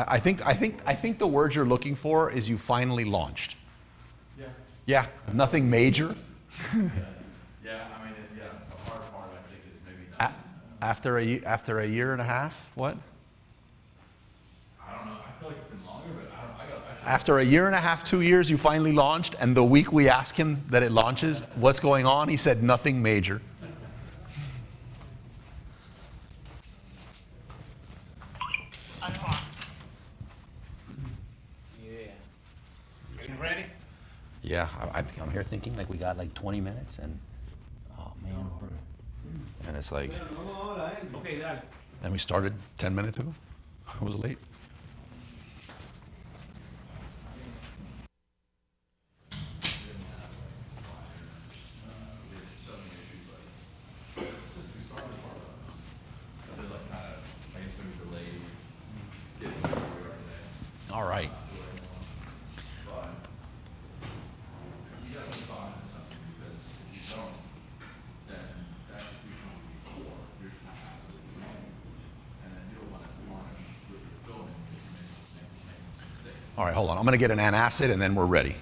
I think the word you're looking for is you finally launched. Yeah. Yeah, nothing major. Yeah, I mean, the hard part I think is maybe not. After a year and a half, what? I don't know. I feel like it's been longer, but After a year and a half, 2 years, you finally launched, and the week we asked him that it launches, what's going on? He said nothing major. Ready? Yeah, I'm here thinking like we got like 20 minutes, and oh man, and it's like, Okay, dale. and we started 10 minutes ago. I was late. All right. All right, hold on. I'm going to get an antacid and then we're ready.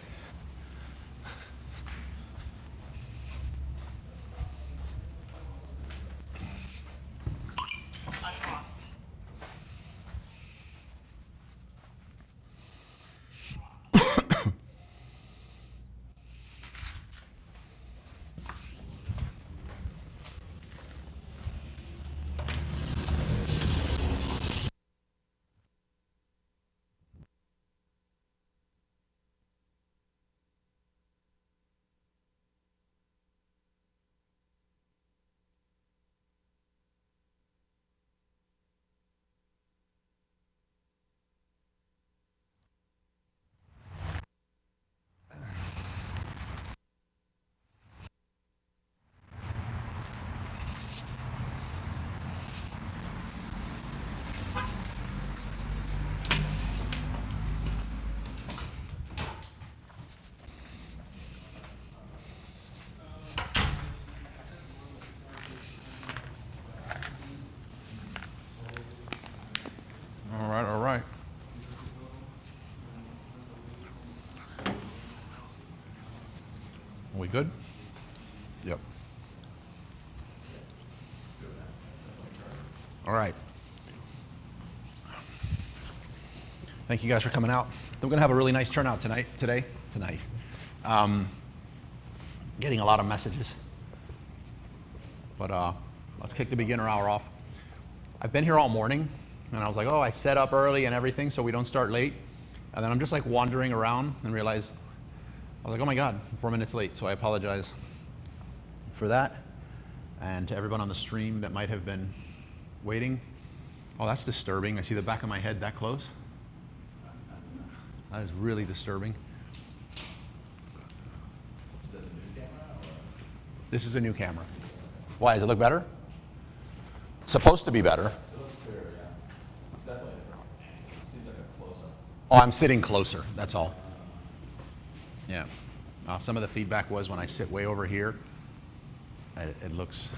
All right. Are we good? Yep. All right. Thank you guys for coming out. We're going to have a really nice turnout tonight. Getting a lot of messages. But let's kick the beginner hour off. I've been here all morning, and I was like, oh, I set up early and everything so we don't start late. And then I'm just like wandering around and realize, I was like, oh my God, I'm 4 minutes late. So I apologize for that. And to everyone on the stream that might have been waiting. Oh, that's disturbing. I see the back of my head that close. That is really disturbing. This is a new camera. Why, does it look better? It's supposed to be better. Oh, I'm sitting closer, that's all. Yeah. Some of the feedback was when I sit way over here, it looks,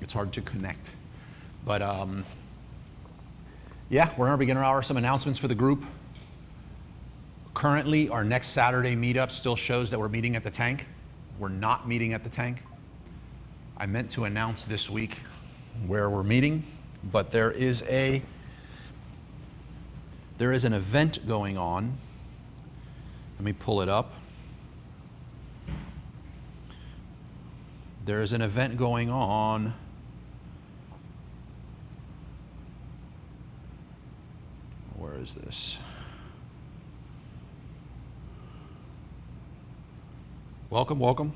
it's hard to connect. But yeah, we're in our beginner hour. Some announcements for the group. Currently, our next Saturday meetup still shows that we're meeting at the tank. We're not meeting at the tank. I meant to announce this week where we're meeting, but there is an event going on. Let me pull it up. There is an event going on. Where is this? Welcome, welcome.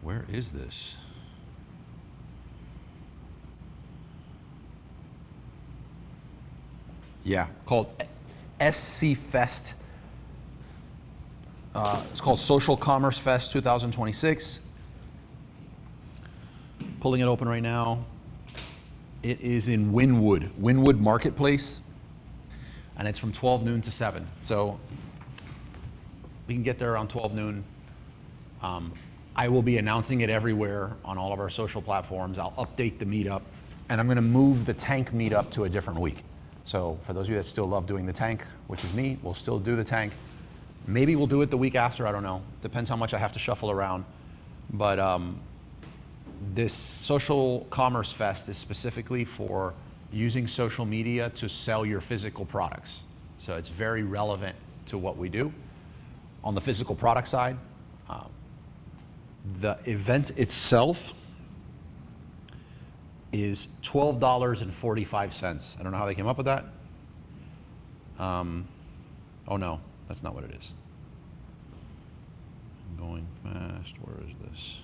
Where is this? Yeah, called SC Fest. It's called Social Commerce Fest 2026. Pulling it open right now. It is in Wynwood Marketplace, and it's from 12 noon to 7. So we can get there around 12 noon. I will be announcing it everywhere on all of our social platforms. I'll update the meetup, and I'm going to move the tank meetup to a different week. So for those of you that still love doing the tank, which is me, we'll still do the tank. Maybe we'll do it the week after, I don't know. Depends how much I have to shuffle around. But this Social Commerce Fest is specifically for using social media to sell your physical products. So it's very relevant to what we do. On the physical product side, the event itself is $12.45. I don't know how they came up with that. Oh no, that's not what it is. I'm going fast, where is this?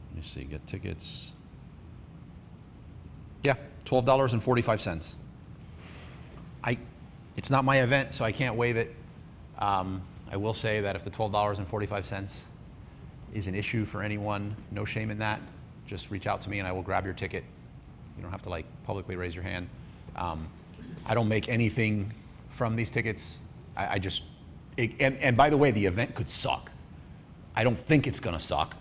Let me see, get tickets. Yeah, $12.45. It's not my event, so I can't waive it. I will say that if the $12.45 is an issue for anyone, no shame in that. Just reach out to me and I will grab your ticket. You don't have to like publicly raise your hand. I don't make anything from these tickets. And by the way, the event could suck. I don't think it's gonna suck.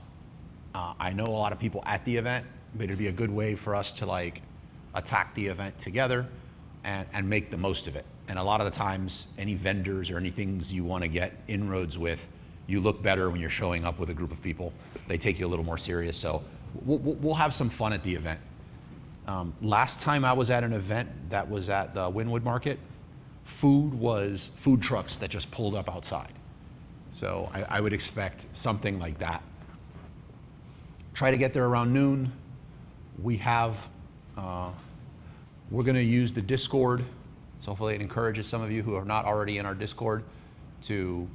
I know a lot of people at the event, but it'd be a good way for us to like attack the event together and make the most of it. And a lot of the times, any vendors or any things you want to get inroads with, you look better when you're showing up with a group of people. They take you a little more serious. So we'll have some fun at the event. Last time I was at an event that was at the Wynwood Market, food was food trucks that just pulled up outside. So I would expect something like that. Try to get there around noon. We have, we're going to use the Discord. So hopefully it encourages some of you who are not already in our Discord to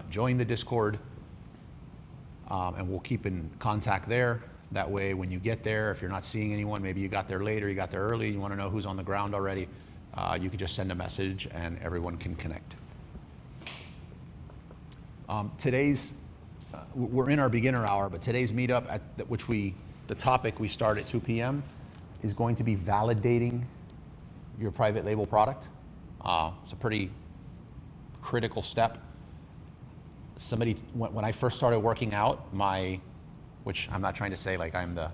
join the Discord, and we'll keep in contact there. That way when you get there, if you're not seeing anyone, maybe you got there later, you got there early, you want to know who's on the ground already, you can just send a message and everyone can connect. We're in our beginner hour, but today's meetup, the topic we start at 2 p.m. is going to be validating your private label product. It's a pretty critical step. When I first started working out, which I'm not trying to say like I'm the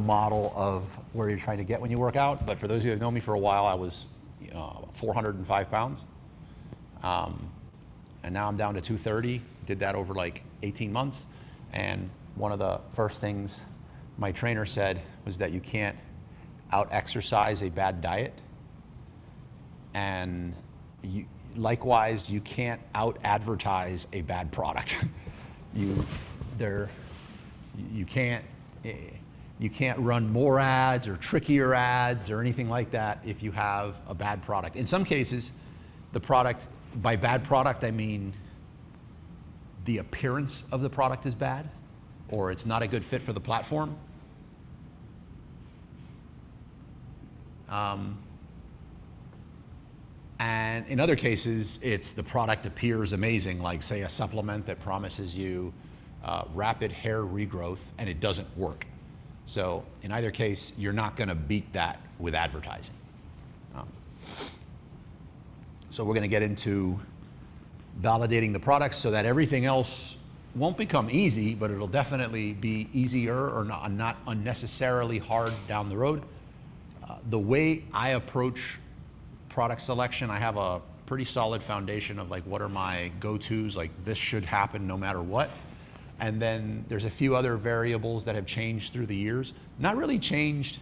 model of where you're trying to get when you work out, but for those of you who have known me for a while, I was 405 pounds. And now I'm down to 230. Did that over like 18 months. And one of the first things my trainer said was that you can't out-exercise a bad diet. And likewise, you can't out-advertise a bad product. You can't run more ads or trickier ads or anything like that if you have a bad product. In some cases, the product, by bad product, I mean the appearance of the product is bad, or it's not a good fit for the platform. And in other cases, it's the product appears amazing, like say a supplement that promises you rapid hair regrowth and it doesn't work. So in either case, you're not gonna beat that with advertising. So we're gonna get into validating the products so that everything else won't become easy, but it'll definitely be easier or not unnecessarily hard down the road. The way I approach product selection, I have a pretty solid foundation of like what are my go-tos, like this should happen no matter what. And then there's a few other variables that have changed through the years. Not really changed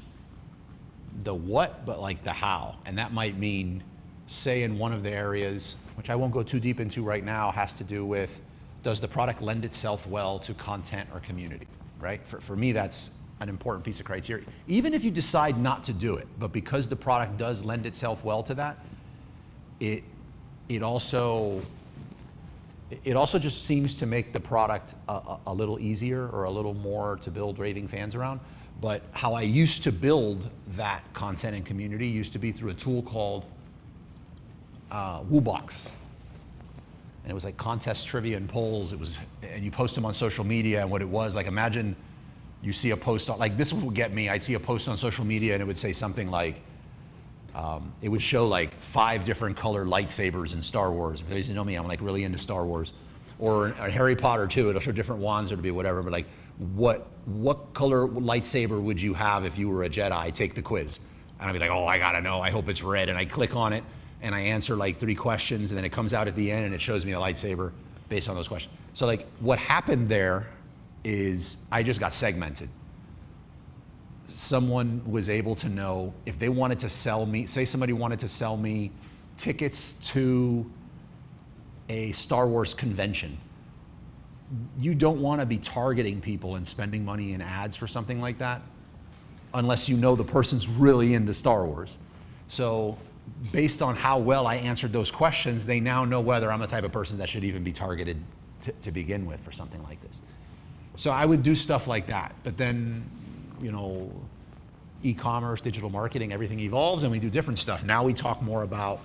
the what, but like the how. And that might mean, say in one of the areas, which I won't go too deep into right now, has to do with, does the product lend itself well to content or community, right? For me, that's an important piece of criteria. Even if you decide not to do it, but because the product does lend itself well to that, it also just seems to make the product a little easier or a little more to build raving fans around. But how I used to build that content and community used to be through a tool called WooBox. And it was like contest trivia and polls. And you post them on social media, and what it was, like imagine you see a post on, like this will get me, I'd see a post on social media and it would say something like, It would show like 5 different color lightsabers in Star Wars. For those who know me, I'm like really into Star Wars. Or in Harry Potter too, it'll show different wands, or it'll be whatever, but like what color lightsaber would you have if you were a Jedi? Take the quiz. And I'd be like, oh, I gotta know, I hope it's red. And I click on it and I answer like 3 questions, and then it comes out at the end and it shows me a lightsaber based on those questions. So like what happened there is I just got segmented. Someone was able to know if they wanted to sell me, say somebody wanted to sell me tickets to a Star Wars convention. You don't want to be targeting people and spending money in ads for something like that unless you know the person's really into Star Wars. So based on how well I answered those questions, they now know whether I'm the type of person that should even be targeted to begin with for something like this. So I would do stuff like that, but then, you know, e-commerce, digital marketing, everything evolves and we do different stuff. Now we talk more about,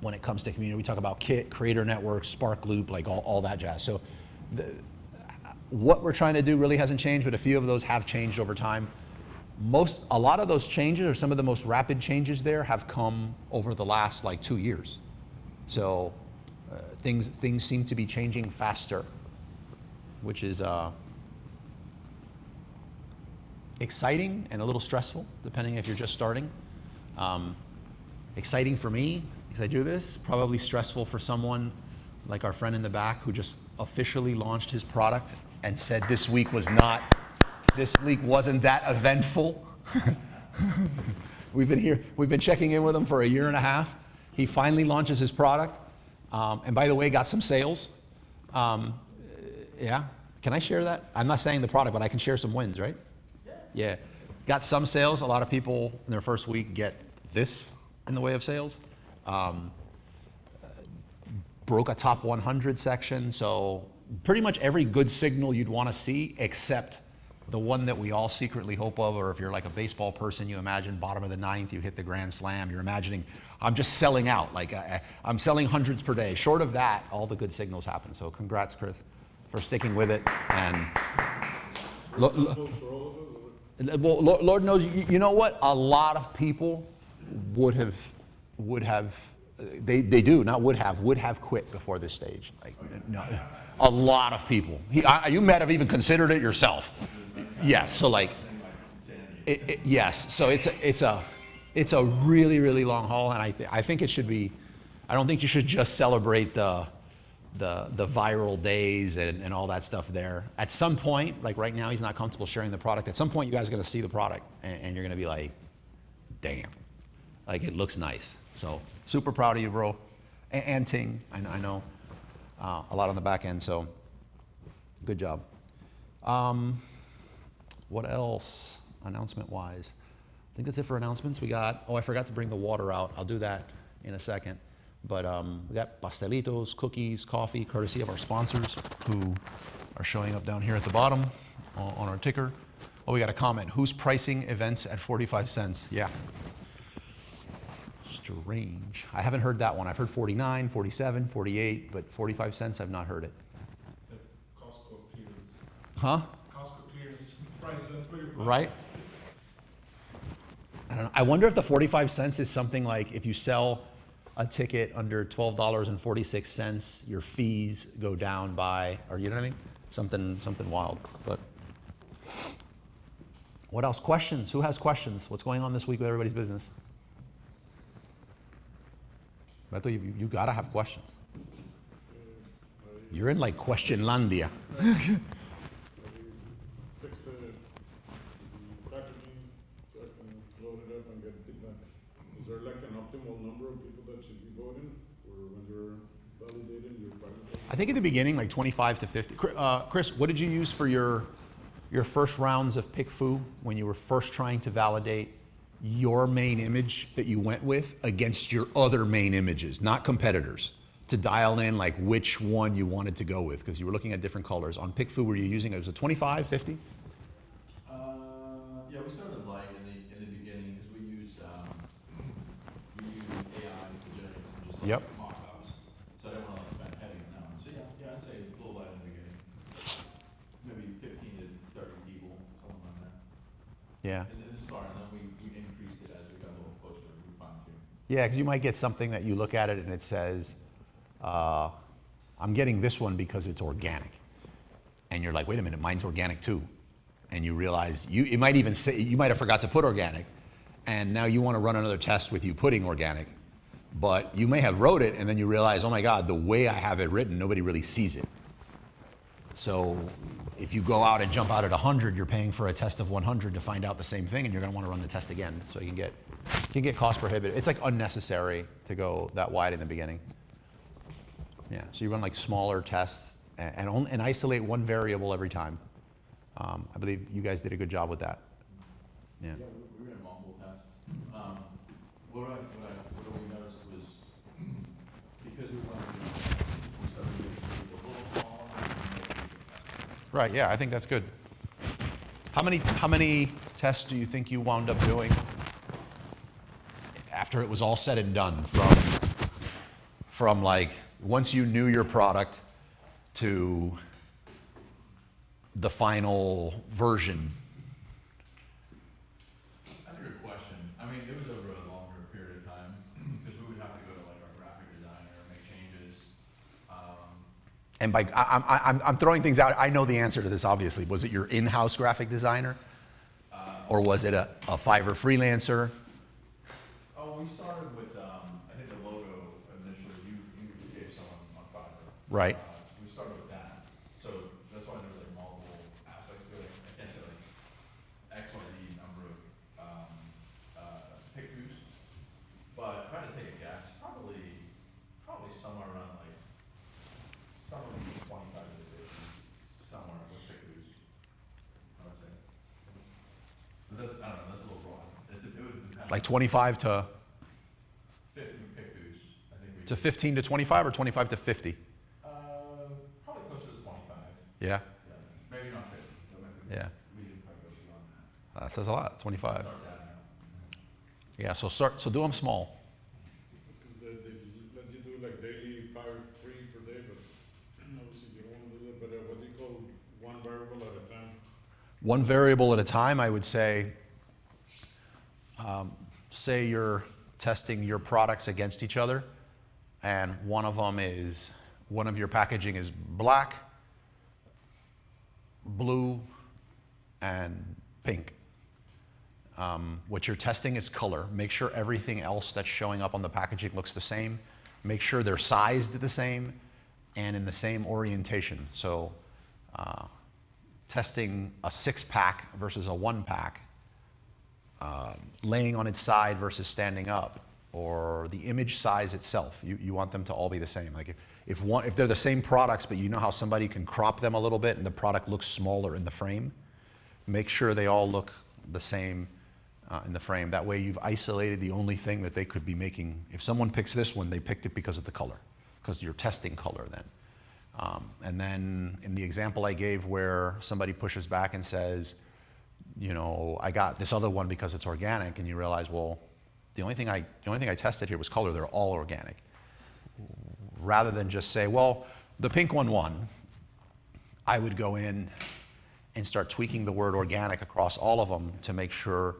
when it comes to community, we talk about Kit, Creator Network, Spark Loop, like all that jazz. So what we're trying to do really hasn't changed, but a few of those have changed over time. A lot of those changes, or some of the most rapid changes there, have come over the last like 2 years. So things seem to be changing faster, which is exciting and a little stressful, depending if you're just starting. Exciting for me, because I do this, probably stressful for someone like our friend in the back who just officially launched his product and said this week wasn't that eventful. We've been checking in with him for a year and a half. He finally launches his product, and by the way, got some sales. Yeah, can I share that? I'm not saying the product, but I can share some wins, right? Yeah, got some sales. A lot of people in their first week get this in the way of sales. Broke a top 100 section, so pretty much every good signal you'd want to see, except the one that we all secretly hope of, or if you're like a baseball person, you imagine bottom of the 9th, you hit the grand slam, you're imagining, I'm just selling out, like I'm selling hundreds per day. Short of that, all the good signals happen. So congrats, Chris, for sticking with it. And Lord knows, you know what? A lot of people would have, they do, not would have quit before this stage. Like, no, a lot of people. You might have even considered it yourself. Yes, so like, yes, so it's a really, really long haul, and I think it should be, I don't think you should just celebrate the viral days and all that stuff there. At some point, like right now, he's not comfortable sharing the product. At some point, you guys are gonna see the product, and you're gonna be like, damn, like it looks nice. So super proud of you, bro. And Ting, I know a lot on the back end, so good job. What else, announcement-wise? I think that's it for announcements. We got, I forgot to bring the water out. I'll do that in a second. But we got pastelitos, cookies, coffee, courtesy of our sponsors who are showing up down here at the bottom on our ticker. Oh, we got a comment. Who's pricing events at 45 cents? Yeah. Strange. I haven't heard that one. I've heard 49, 47, 48, but 45 cents, I've not heard it. That's Costco clearance. Huh? Costco clearance price at 45. Right? I don't know. I wonder if the 45 cents is something like if you sell a ticket under $12.46, your fees go down by, or you know what I mean? Something wild. But what else? Questions? Who has questions? What's going on this week with everybody's business? Beto, you gotta have questions. You're in like Questionlandia. Fix the packaging so I can load it up and get feedback. Is there like an optimal number of people that should be voting, or when you're validating your private? I think at the beginning, like 25 to 50. Chris, what did you use for your first rounds of PickFu when you were first trying to validate your main image that you went with against your other main images, not competitors, to dial in like which one you wanted to go with, because you were looking at different colors. On PickFu, were you using, it was a 25, 50? Yeah, we started light in the beginning because we used AI to generate some just like Yep. mock-ups. So I didn't want to like spend heavy on that one. So yeah, I'd say a little light in the beginning. Maybe 15 to 30 people, something like that. Yeah. And then the start, and then we increased it as we got a little closer. We found Yeah, because you might get something that you look at it and it says, I'm getting this one because it's organic. And you're like, wait a minute, mine's organic too. And you realize, it might even say, you might have forgot to put organic, and now you want to run another test with you putting organic, but you may have wrote it and then you realize, oh my God, the way I have it written, nobody really sees it. So if you go out and jump out at 100, you're paying for a test of 100 to find out the same thing, and you're going to want to run the test again. So you can get cost prohibitive. It's like unnecessary to go that wide in the beginning. Yeah, so you run like smaller tests and isolate one variable every time. I believe you guys did a good job with that. Yeah. Yeah, we ran multiple tests. What we noticed was, because we started making it a little smaller, and make it testing. Right, yeah, I think that's good. How many tests do you think you wound up doing after it was all said and done, from like once you knew your product to the final version? That's a good question. I mean, it was over a longer period of time, because we would have to go to like our graphic designer, make changes. And by I'm throwing things out. I know the answer to this, obviously. Was it your in-house graphic designer, or was it a Fiverr freelancer? Oh, we started with, I think the logo initially, you gave someone on Fiverr. Right. We started with that. So that's why there's like multiple aspects to it. I can't say like XYZ number of pictures. But if I had to take a guess, probably somewhere around like, somewhere between 25 to 50, somewhere with pictures, I would say. But that's, I don't know, that's a little broad. It would depend. Like 25 to 50 pictures, I think we. 15 to 25, or 25 to 50? Probably closer to 25. Yeah. Yeah, maybe not 50. That might be- Yeah. We didn't probably go beyond that. That says a lot. 25. Start that now. Yeah. So do them small. They let you do like daily 5 free per day, but obviously you don't want to do that, but what do you call one variable at a time? One variable at a time, I would say. Say you're testing your products against each other, and one of your packaging is black, blue, and pink. What you're testing is color. Make sure everything else that's showing up on the packaging looks the same. Make sure they're sized the same and in the same orientation. So testing a 6-pack versus a 1-pack, laying on its side versus standing up, or the image size itself. You want them to all be the same. Like if they're the same products, but you know how somebody can crop them a little bit and the product looks smaller in the frame, make sure they all look the same in the frame. That way you've isolated the only thing that they could be making. If someone picks this one, they picked it because of the color, because you're testing color then. And then in the example I gave where somebody pushes back and says, you know, I got this other one because it's organic, and you realize, well, the only thing I tested here was color. They're all organic. Rather than just say, well, the pink one won, I would go in and start tweaking the word organic across all of them to make sure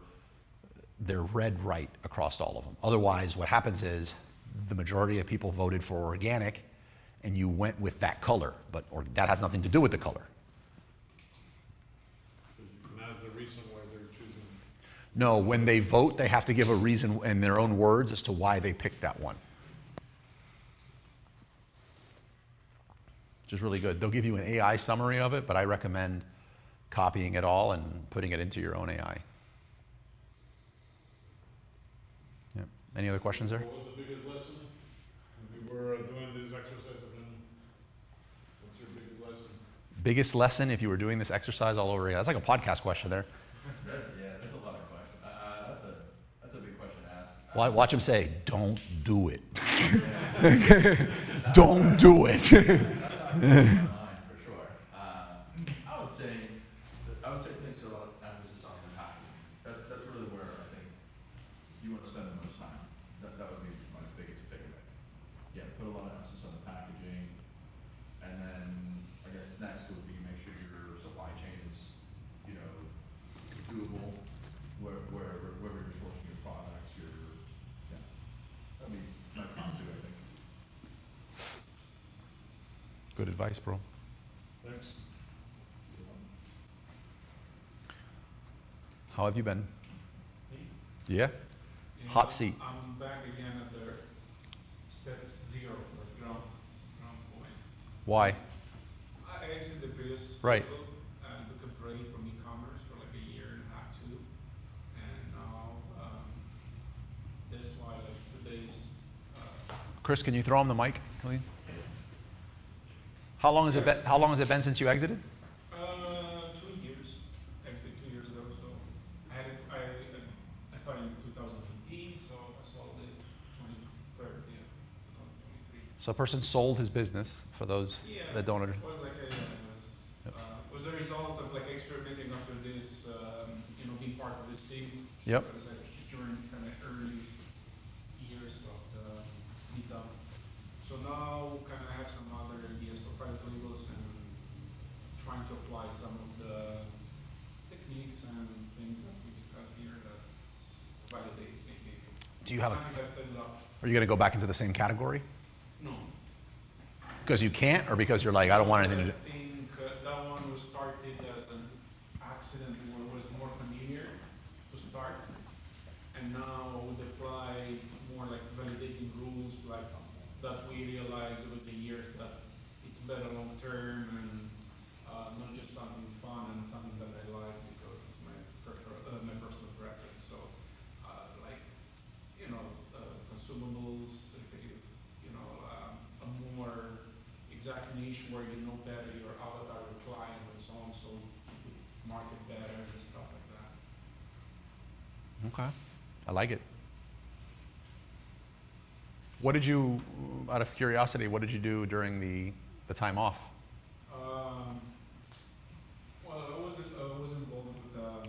they're read right across all of them. Otherwise, what happens is the majority of people voted for organic, and you went with that color, but that has nothing to do with the color. You can ask the reason why they're choosing. No, when they vote, they have to give a reason in their own words as to why they picked that one. Which is really good. They'll give you an AI summary of it, but I recommend copying it all and putting it into your own AI. Yeah. Any other questions there? What was the biggest lesson? We were doing this exercise, and then what's your biggest lesson? Biggest lesson if you were doing this exercise all over again? That's like a podcast question there. Yeah, there's a lot of questions. That's a big question to ask. Watch him say, don't do it. Don't do it. For sure. I would say place a lot of emphasis on the packaging. That's really where I think you want to spend the most time. That would be my biggest takeaway. Yeah, put a lot of emphasis on the packaging, and then I guess next would be make sure your supply chain is, you know, doable. Wherever you're sourcing your products, yeah. Good advice, bro. Thanks. How have you been? Me? Yeah? You Hot know, seat. I'm back again at the step 0, like ground point. Why? I exited the previous Right. role and took a break from e-commerce for like a year and a half, 2. And now, that's why like today's, Chris, can you throw him the mic, please? How long has it been since you exited? 2 years, actually 2 years ago. So I started in 2018, so I sold it 23rd, yeah, 2023. So a person sold his business, for those Yeah, that don't understand. it was like was a result of like experimenting after this, being part of this team. Yep. So it was like during kind of early years of the meetup. So now kind of have some other ideas for private labels and trying to apply some of the techniques and things that we discussed here that validate maybe. Do you have something that stands out. Are you going to go back into the same category? No. Because you can't, or because you're like, I don't want anything to do? I think that one was started as an accident where it was more familiar to start. And now would apply more like validating rules like that we realized over the years that it's better long term and not just something fun and something that I like because it's my personal preference. So consumables, a more exact niche where you know better your avatar, your client, and so on, so you could market better and stuff like that. Okay. I like it. What did you, out of curiosity, what did you do during the time off? Well, I was involved with, I don't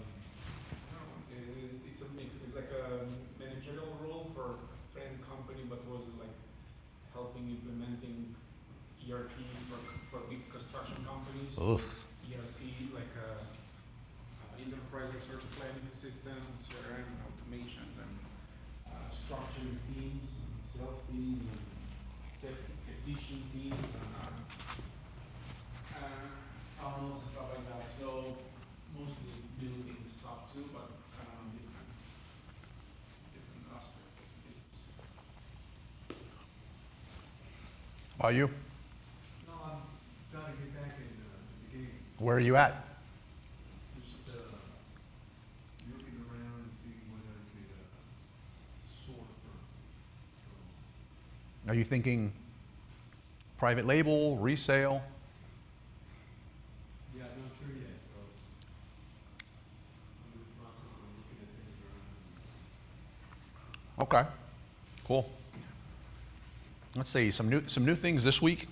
want to say, it's a mix. It's like a managerial role for a friend company, but was like helping implementing ERPs for big construction companies. Ugh. ERP, like enterprise resource planning system, CRM, automation, and structuring teams, sales teams, and technician teams, and funnels and stuff like that. So mostly building stuff too, but kind of on different aspects of the business. How about you? No, I'm trying to get back in the game. Where are you at? Just looking around and seeing what I could sort for. Are you thinking private label, resale? Yeah, I'm not sure yet, so I'm in the process of looking at things around. Okay. Cool. Let's see, some new things this week,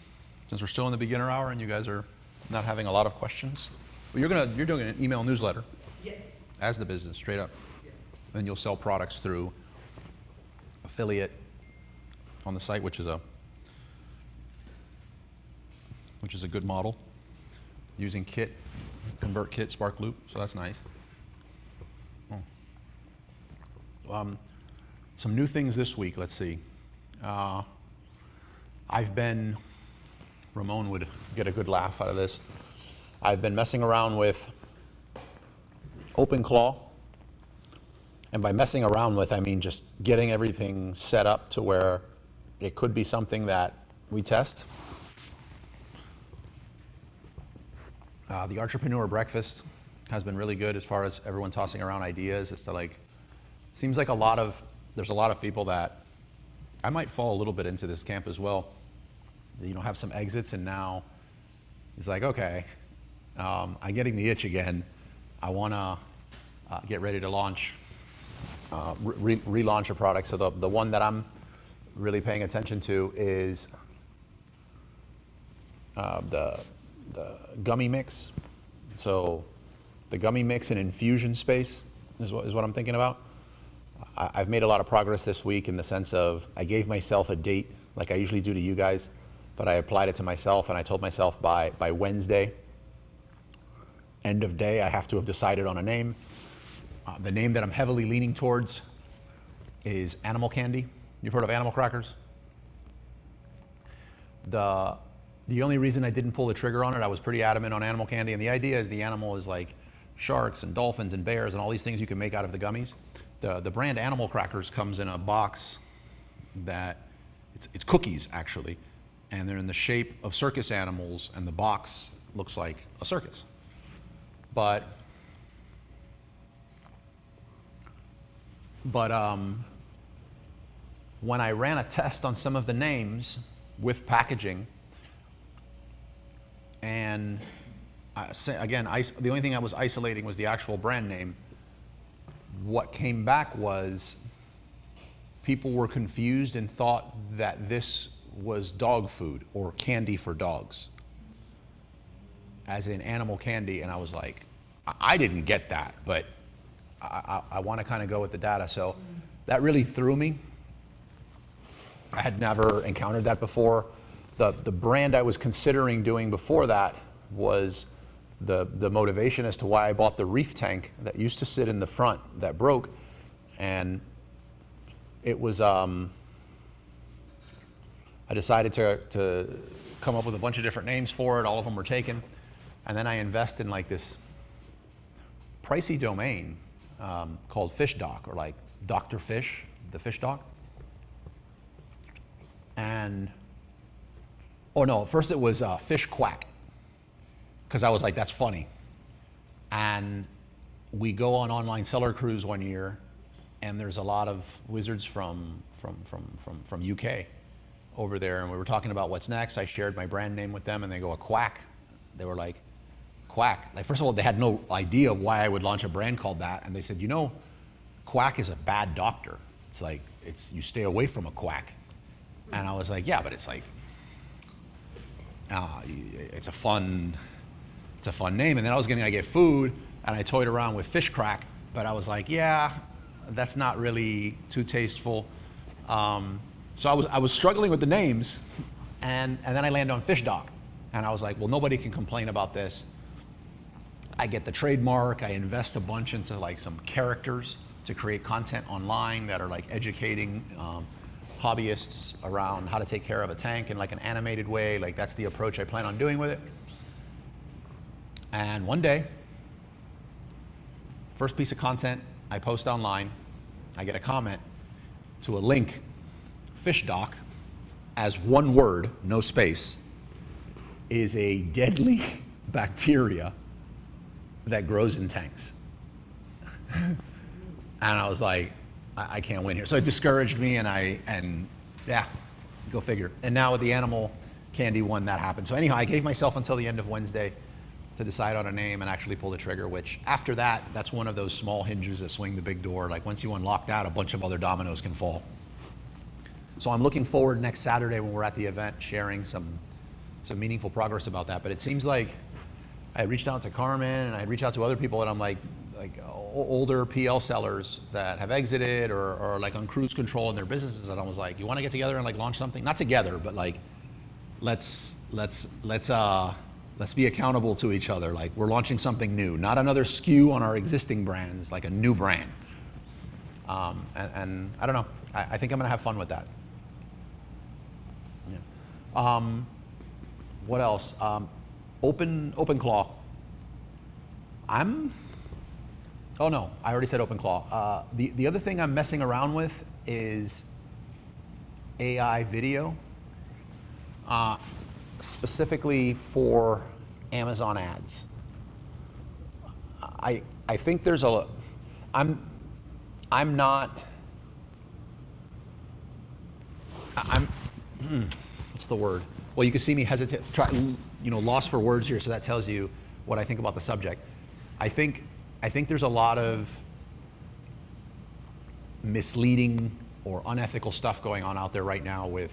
since we're still in the beginner hour and you guys are not having a lot of questions. Well, you're doing an email newsletter. Yes. As the business, straight up. Yes. Then you'll sell products through affiliate on the site, which is a good model. Using Kit, ConvertKit, SparkLoop, so that's nice. Some new things this week, let's see. Ramon would get a good laugh out of this. I've been messing around with OpenClaw. And by messing around with, I mean just getting everything set up to where it could be something that we test. The Entrepreneur Breakfast has been really good as far as everyone tossing around ideas. It's to seems like there's a lot of people that, I might fall a little bit into this camp as well, have some exits and now it's like, okay, I'm getting the itch again. I want to get ready to launch, relaunch a product. So the one that I'm really paying attention to is the gummy mix. So the gummy mix and infusion space is what I'm thinking about. I've made a lot of progress this week in the sense of I gave myself a date like I usually do to you guys, but I applied it to myself and I told myself by Wednesday, end of day, I have to have decided on a name. The name that I'm heavily leaning towards is Animal Candy. You've heard of animal crackers? The The only reason I didn't pull the trigger on it, I was pretty adamant on animal candy, and the idea is the animal is like sharks and dolphins and bears and all these things you can make out of the gummies. The brand Animal Crackers comes in a box that, it's cookies actually, and they're in the shape of circus animals, and the box looks like a circus. But when I ran a test on some of the names with packaging, and again, the only thing I was isolating was the actual brand name. What came back was people were confused and thought that this was dog food or candy for dogs, as in animal candy, and I was like, I didn't get that, but I want to kind of go with the data. So that really threw me. I had never encountered that before. The brand I was considering doing before that was the motivation as to why I bought the reef tank that used to sit in the front that broke, and it was, I decided to come up with a bunch of different names for it. All of them were taken, and then I invest in like this pricey domain called Fish Doc, or like Dr. Fish, the Fish Doc. And, oh no, first it was Fish Quack, because I was like, that's funny. And we go on online seller cruise one year, and there's a lot of wizards from UK over there, and we were talking about what's next. I shared my brand name with them, and they go, a quack. They were like, quack. Like, first of all, they had no idea why I would launch a brand called that, and they said, you know, quack is a bad doctor. It's like, you stay away from a quack. And I was like, yeah, but it's like, it's a fun name. And then I was gonna get food, and I toyed around with fish crack, but I was like, yeah, that's not really too tasteful. So I was struggling with the names, and then I landed on Fish Doc, and I was like, well, nobody can complain about this. I get the trademark. I invest a bunch into like some characters to create content online that are like educating hobbyists around how to take care of a tank in like an animated way. Like, that's the approach I plan on doing with it. And one day, first piece of content I post online, I get a comment to a link, Fish Doc, as one word, no space, is a deadly bacteria that grows in tanks. And I was like, I can't win here. So it discouraged me, and yeah, go figure. And now with the animal candy one, that happened. So anyhow, I gave myself until the end of Wednesday to decide on a name and actually pull the trigger, which after that, that's one of those small hinges that swing the big door. Like, once you unlock that, a bunch of other dominoes can fall. So I'm looking forward next Saturday when we're at the event, sharing some meaningful progress about that. But it seems like I reached out to Carmen, and I reached out to other people, and I'm like older PL sellers that have exited or like on cruise control in their businesses, and I was like, you want to get together and like launch something? Not together, but like, let's be accountable to each other. Like, we're launching something new, not another SKU on our existing brands, like a new brand. And I don't know. I think I'm gonna have fun with that. Yeah. What else? Open claw. Oh no, I already said open claw. The other thing I'm messing around with is AI video, specifically for Amazon ads. I think there's I'm what's the word? Well, you can see me hesitate, lost for words here, so that tells you what I think about the subject. I think there's a lot of misleading or unethical stuff going on out there right now with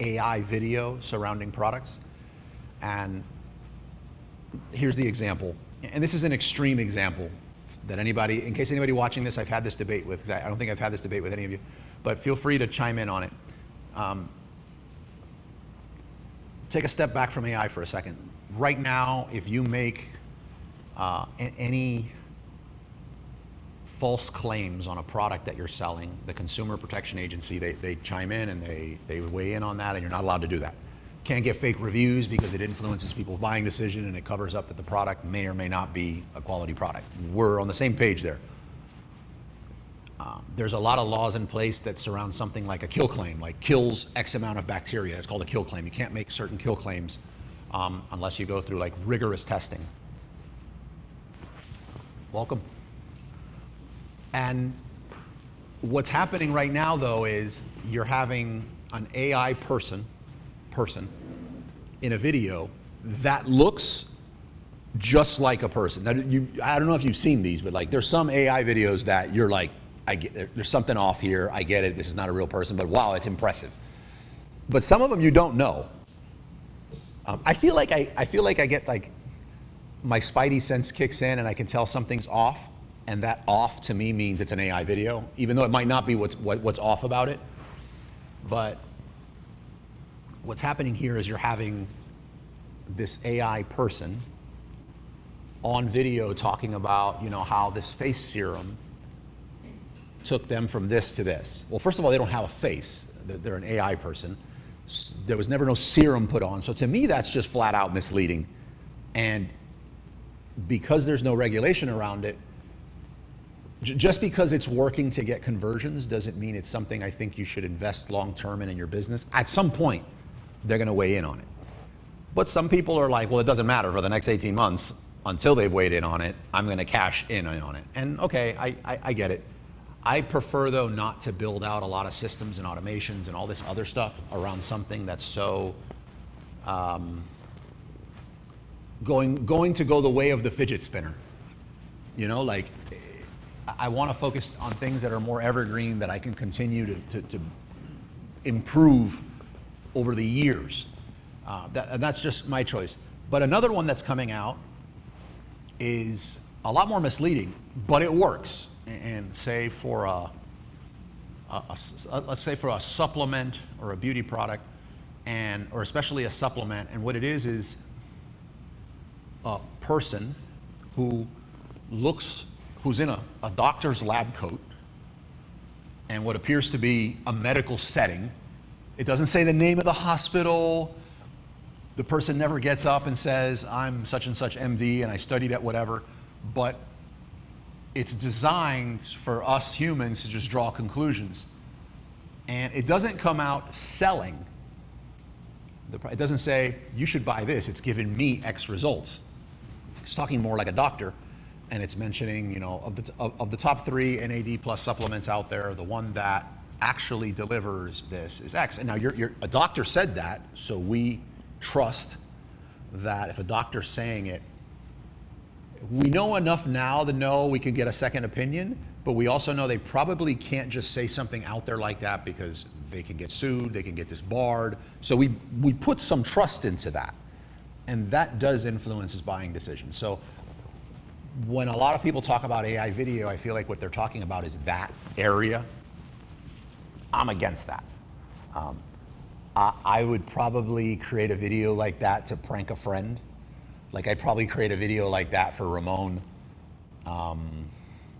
AI video surrounding products. And here's the example. And this is an extreme example that anybody, in case anybody watching this, I've had this debate with, because I don't think I've had this debate with any of you, but feel free to chime in on it. Take a step back from AI for a second. Right now, if you make any false claims on a product that you're selling, the Consumer Protection Agency, they chime in and they weigh in on that, and you're not allowed to do that. Can't get fake reviews because it influences people's buying decision and it covers up that the product may or may not be a quality product. We're on the same page there. There's a lot of laws in place that surround something like a kill claim, like kills X amount of bacteria. It's called a kill claim. You can't make certain kill claims unless you go through like rigorous testing. Welcome. And what's happening right now, though, is you're having an AI person in a video that looks just like a person. Now, I don't know if you've seen these, but like there's some AI videos that you're like, there's something off here. I get it. This is not a real person, but wow, it's impressive. But some of them you don't know. I feel like I get like my spidey sense kicks in and I can tell something's off, and that off to me means it's an AI video, even though it might not be what's off about it. But what's happening here is you're having this AI person on video talking about, how this face serum took them from this to this. Well, first of all, they don't have a face. They're an AI person. There was never no serum put on. So to me, that's just flat out misleading. And because there's no regulation around it, just because it's working to get conversions doesn't mean it's something I think you should invest long-term in your business. At some point, they're gonna weigh in on it. But some people are like, well, it doesn't matter for the next 18 months until they've weighed in on it, I'm gonna cash in on it. And okay, I get it. I prefer, though, not to build out a lot of systems and automations and all this other stuff around something that's so going to go the way of the fidget spinner. Like I want to focus on things that are more evergreen that I can continue to improve over the years. That's just my choice. But another one that's coming out is a lot more misleading, but it works. And say for let's say for a supplement or a beauty product, or especially a supplement, and what it is a person who's in a doctor's lab coat and what appears to be a medical setting. It doesn't say the name of the hospital. The person never gets up and says, I'm such and such MD and I studied at whatever, but it's designed for us humans to just draw conclusions. And it doesn't come out selling. It doesn't say, you should buy this, it's given me X results. It's talking more like a doctor, and it's mentioning, of the top 3 NAD plus supplements out there, the one that actually delivers this is X. And now a doctor said that, so we trust that if a doctor's saying it, we know enough now to know we can get a second opinion, but we also know they probably can't just say something out there like that because they can get sued, they can get disbarred. So we put some trust into that, and that does influence his buying decisions. So when a lot of people talk about AI video, I feel like what they're talking about is that area. I'm against that. I would probably create a video like that to prank a friend. Like I'd probably create a video like that for Ramon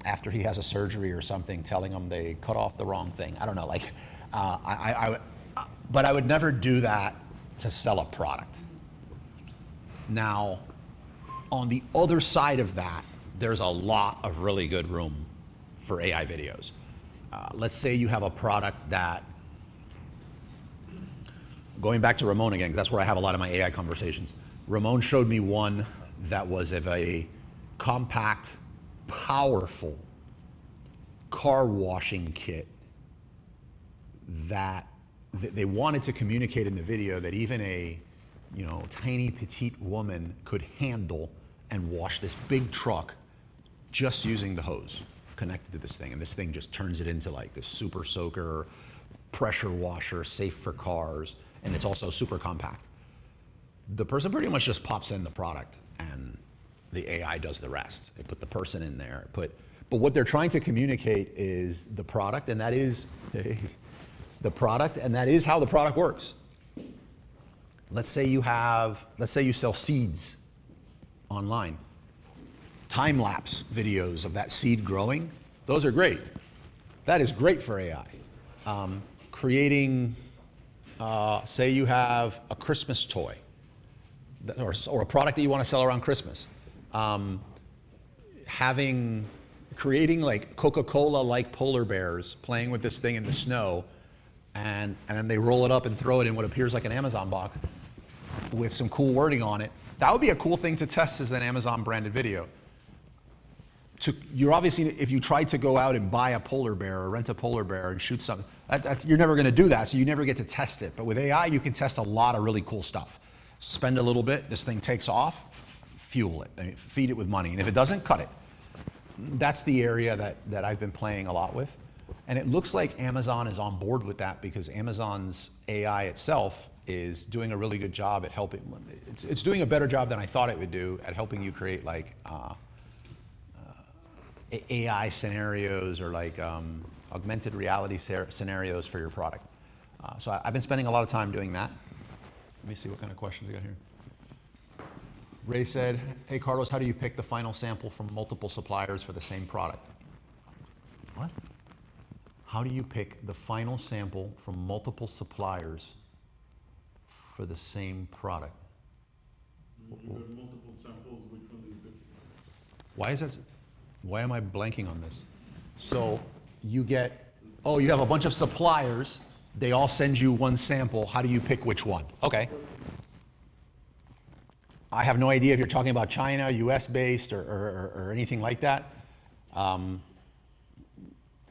after he has a surgery or something, telling him they cut off the wrong thing. I don't know, but I would never do that to sell a product. Now, on the other side of that, there's a lot of really good room for AI videos. Let's say you have a product that, going back to Ramon again, because that's where I have a lot of my AI conversations. Ramon showed me one that was of a compact, powerful car washing kit that they wanted to communicate in the video that even a tiny petite woman could handle and wash this big truck just using the hose connected to this thing. And this thing just turns it into like this super soaker, pressure washer, safe for cars, and it's also super compact. The person pretty much just pops in the product and the AI does the rest. They put the person in there. But what they're trying to communicate is the product, and that is the product, and that is how the product works. Let's say you sell seeds online. Time-lapse videos of that seed growing, those are great. That is great for AI. Creating say you have a Christmas toy, or a product that you want to sell around Christmas. Creating like Coca-Cola like polar bears playing with this thing in the snow, and then they roll it up and throw it in what appears like an Amazon box with some cool wording on it. That would be a cool thing to test as an Amazon branded video. You're obviously, if you try to go out and buy a polar bear or rent a polar bear and shoot something, you're never going to do that, so you never get to test it. But with AI, you can test a lot of really cool stuff. Spend a little bit, this thing takes off, fuel it, feed it with money, and if it doesn't, cut it. That's the area that I've been playing a lot with. And it looks like Amazon is on board with that because Amazon's AI itself is doing a really good job at helping. It's doing a better job than I thought it would do at helping you create like AI scenarios or like augmented reality scenarios for your product. So I've been spending a lot of time doing that. Let me see what kind of questions we got here. Ray said, hey Carlos, how do you pick the final sample from multiple suppliers for the same product? What? How do you pick the final sample from multiple suppliers for the same product? You have multiple samples, which one is good? Why is that? Why am I blanking on this? So you get, you have a bunch of suppliers. They all send you one sample. How do you pick which one? Okay. I have no idea if you're talking about China, US based, or anything like that.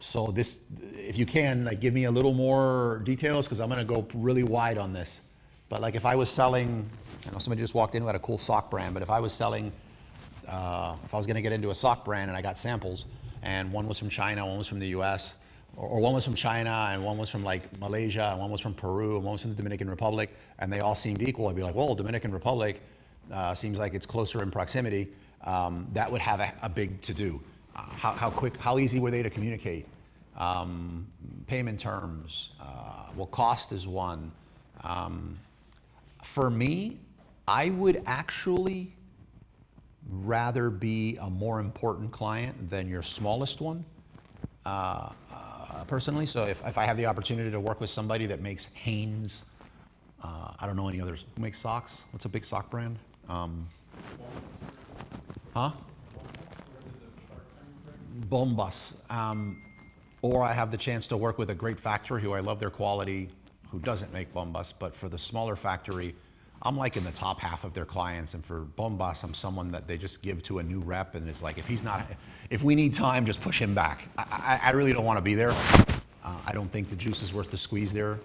So this, if you can, like, give me a little more details because I'm going to go really wide on this. But like if I was selling, I know somebody just walked in who had a cool sock brand, but if I was selling, if I was going to get into a sock brand and I got samples and one was from China, one was from the US, or one was from China and one was from like Malaysia and one was from Peru and one was from the Dominican Republic, and they all seemed equal, I'd be like, well, Dominican Republic seems like it's closer in proximity. That would have a big to-do. How easy were they to communicate? Payment terms, well, cost is one. For me, I would actually rather be a more important client than your smallest one, personally. So if I have the opportunity to work with somebody that makes Hanes, I don't know any others. Who makes socks? What's a big sock brand? Bombas. Or I have the chance to work with a great factory who I love their quality, who doesn't make Bombas, but for the smaller factory, I'm like in the top half of their clients, and for Bombas, I'm someone that they just give to a new rep, and it's like, if we need time, just push him back. I really don't want to be there. I don't think the juice is worth the squeeze there.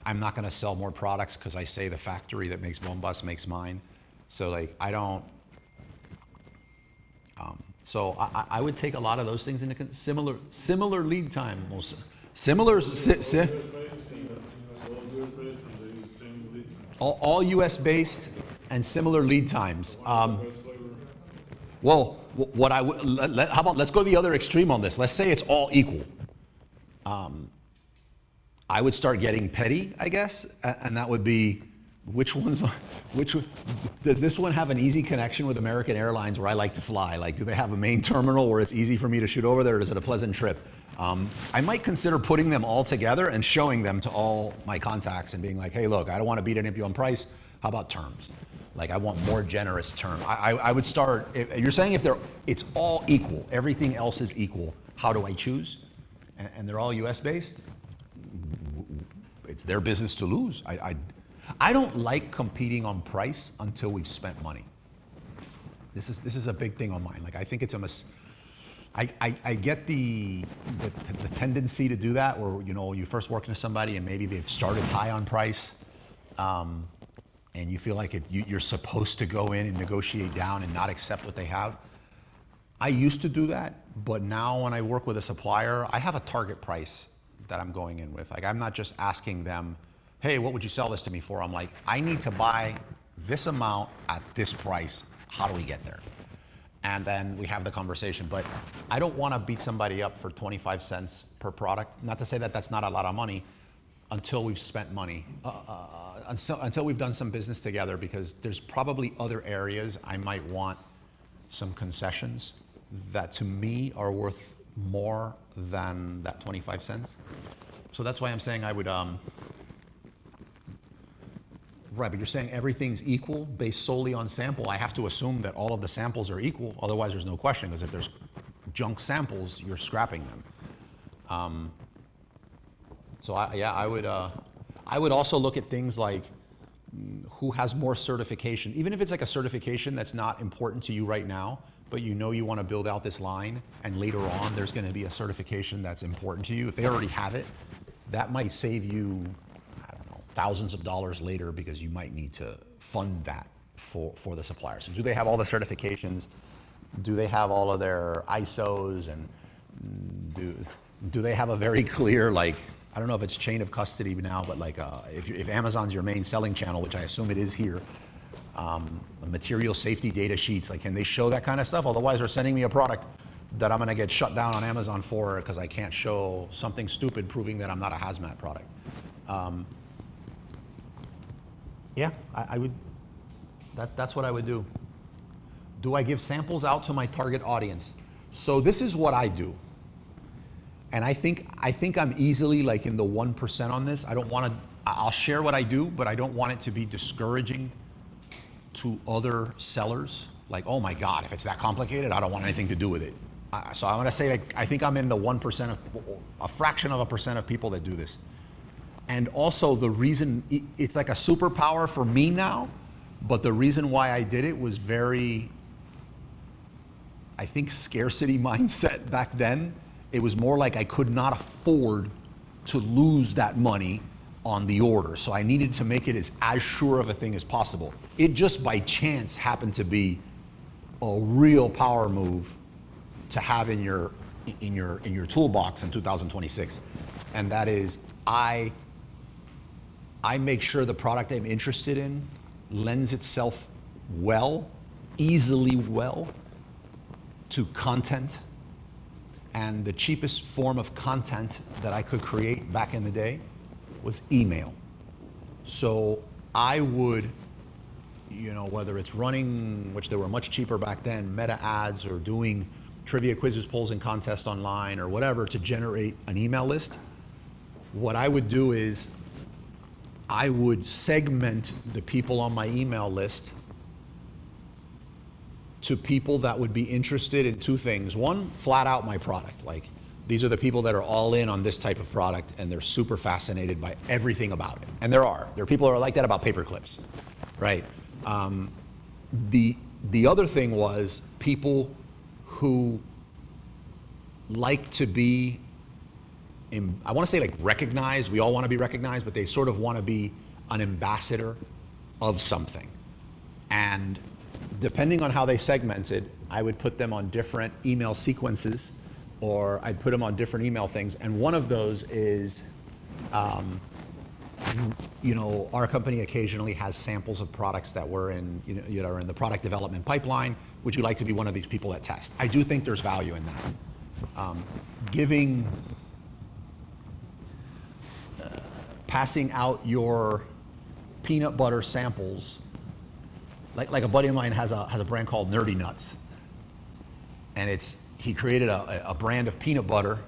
I'm not going to sell more products because I say the factory that makes Bombas makes mine. So like, I don't, so I would take a lot of those things into similar lead time. All US based and similar lead times. Well, how about let's go to the other extreme on this. Let's say it's all equal. I would start getting petty, I guess, and that would be does this one have an easy connection with American Airlines where I like to fly? Like, do they have a main terminal where it's easy for me to shoot over there, or is it a pleasant trip? I might consider putting them all together and showing them to all my contacts and being like, hey, look, I don't want to beat any of you on price. How about terms? Like, I want more generous terms. I would start, if you're saying it's all equal, everything else is equal, how do I choose? And they're all US based? It's their business to lose. I don't like competing on price until we've spent money. This is a big thing on mine. Like, I think it's I get the tendency to do that where, you know, you first working with somebody and maybe they've started high on price, and you feel like you're supposed to go in and negotiate down and not accept what they have. I used to do that, but now when I work with a supplier, I have a target price that I'm going in with. Like, I'm not just asking them, hey, what would you sell this to me for? I'm like, I need to buy this amount at this price. How do we get there? And then we have the conversation. But I don't want to beat somebody up for 25 cents per product. Not to say that that's not a lot of money until we've spent money, until we've done some business together, because there's probably other areas I might want some concessions that to me are worth more than that 25 cents. So that's why I'm saying I would, Right, but you're saying everything's equal based solely on sample. I have to assume that all of the samples are equal. Otherwise, there's no question, because if there's junk samples, you're scrapping them. So I would also look at things like who has more certification. Even if it's like a certification that's not important to you right now, but you know you want to build out this line, and later on there's going to be a certification that's important to you. If they already have it, that might save you, I don't know, thousands of dollars later, because you might need to fund that for the supplier. So do they have all the certifications? Do they have all of their ISOs? And do they have a very clear, like, I don't know if it's chain of custody now, but like if Amazon's your main selling channel, which I assume it is here, material safety data sheets, like, can they show that kind of stuff? Otherwise, they're sending me a product that I'm going to get shut down on Amazon for because I can't show something stupid proving that I'm not a hazmat product. Yeah, I would, that's what I would do. Do I give samples out to my target audience? So this is what I do. And I think I'm easily like in the 1% on this. I don't want to, I'll share what I do, but I don't want it to be discouraging to other sellers. Like, oh my God, if it's that complicated, I don't want anything to do with it. So I'm gonna say, like, I think I'm in the 1% of, a fraction of a percent of people that do this. And also the reason, it's like a superpower for me now, but the reason why I did it was very, I think, scarcity mindset back then. It was more like I could not afford to lose that money on the order. So I needed to make it as sure of a thing as possible. It just by chance happened to be a real power move to have in your toolbox in 2026. And that is, I make sure the product I'm interested in lends itself well, easily well, to content. And the cheapest form of content that I could create back in the day was email. So I would, you know, whether it's running, which they were much cheaper back then, meta ads, or doing trivia quizzes, polls, and contests online, or whatever, to generate an email list, what I would do is I would segment the people on my email list to people that would be interested in two things. One, flat out my product. Like, these are the people that are all in on this type of product, and they're super fascinated by everything about it. And there are people that are like that about paper clips, right? The other thing was people who like to be, I want to say, like, recognized. We all want to be recognized, but they sort of want to be an ambassador of something. And depending on how they segmented, I would put them on different email sequences, or I'd put them on different email things. And one of those is, you know, our company occasionally has samples of products that were in, you know, are in the product development pipeline. Would you like to be one of these people that test? I do think there's value in that. Passing out your peanut butter samples, like a buddy of mine has a brand called Nerdy Nuts, and he created a brand of peanut butter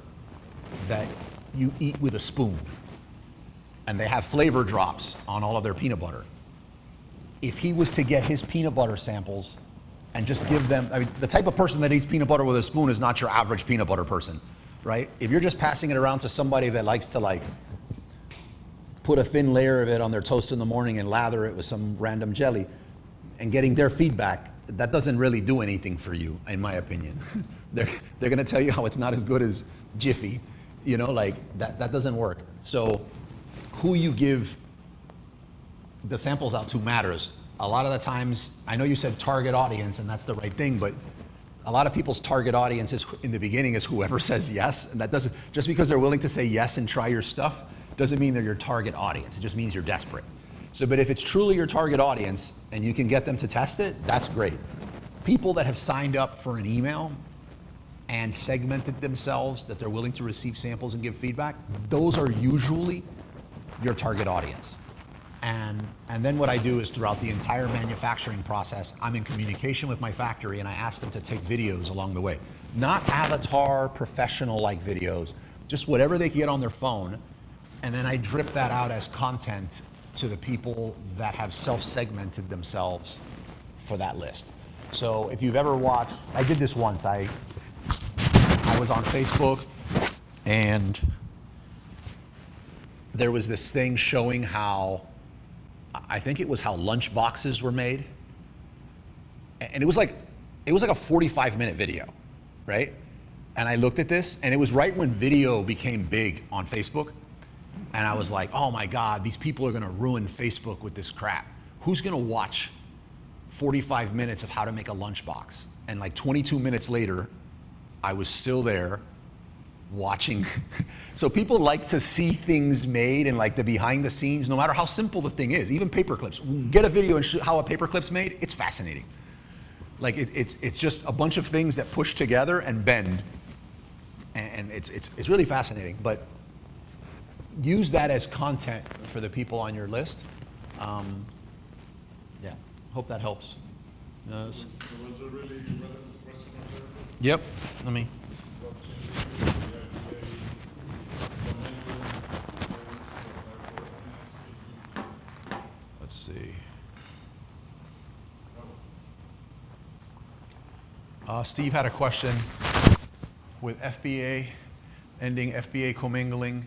that you eat with a spoon, and they have flavor drops on all of their peanut butter. If he was to get his peanut butter samples and just give them, I mean, the type of person that eats peanut butter with a spoon is not your average peanut butter person, right? If you're just passing it around to somebody that likes to, like, put a thin layer of it on their toast in the morning and lather it with some random jelly, and getting their feedback, that doesn't really do anything for you, in my opinion. They're going to tell you how it's not as good as Jiffy, you know, like that doesn't work. So who you give the samples out to matters. A lot of the times, I know you said target audience, and that's the right thing, but a lot of people's target audience is, in the beginning, is whoever says yes, and that doesn't, just because they're willing to say yes and try your stuff doesn't mean they're your target audience. It just means you're desperate. So, but if it's truly your target audience and you can get them to test it, that's great. People that have signed up for an email and segmented themselves, that they're willing to receive samples and give feedback, those are usually your target audience. And then what I do is, throughout the entire manufacturing process, I'm in communication with my factory, and I ask them to take videos along the way. Not avatar, professional-like videos, just whatever they can get on their phone, and then I drip that out as content to the people that have self-segmented themselves for that list. So if you've ever watched, I did this once. I was on Facebook and there was this thing showing how, I think it was how lunch boxes were made. And it was like a 45-minute video, right? And I looked at this, and it was right when video became big on Facebook. And I was like, oh my God, these people are gonna ruin Facebook with this crap. Who's gonna watch 45 minutes of how to make a lunchbox? And like 22 minutes later, I was still there watching. So people like to see things made and like the behind the scenes, no matter how simple the thing is, even paper clips. Get a video and show how a paper clip's made, it's fascinating. Like it's just a bunch of things that push together and bend. And it's really fascinating, but use that as content for the people on your list. Yeah, hope that helps. So was there really relevant question on there? Yep, let me. What changes the IPA, Let's see. Steve had a question with FBA, ending FBA commingling,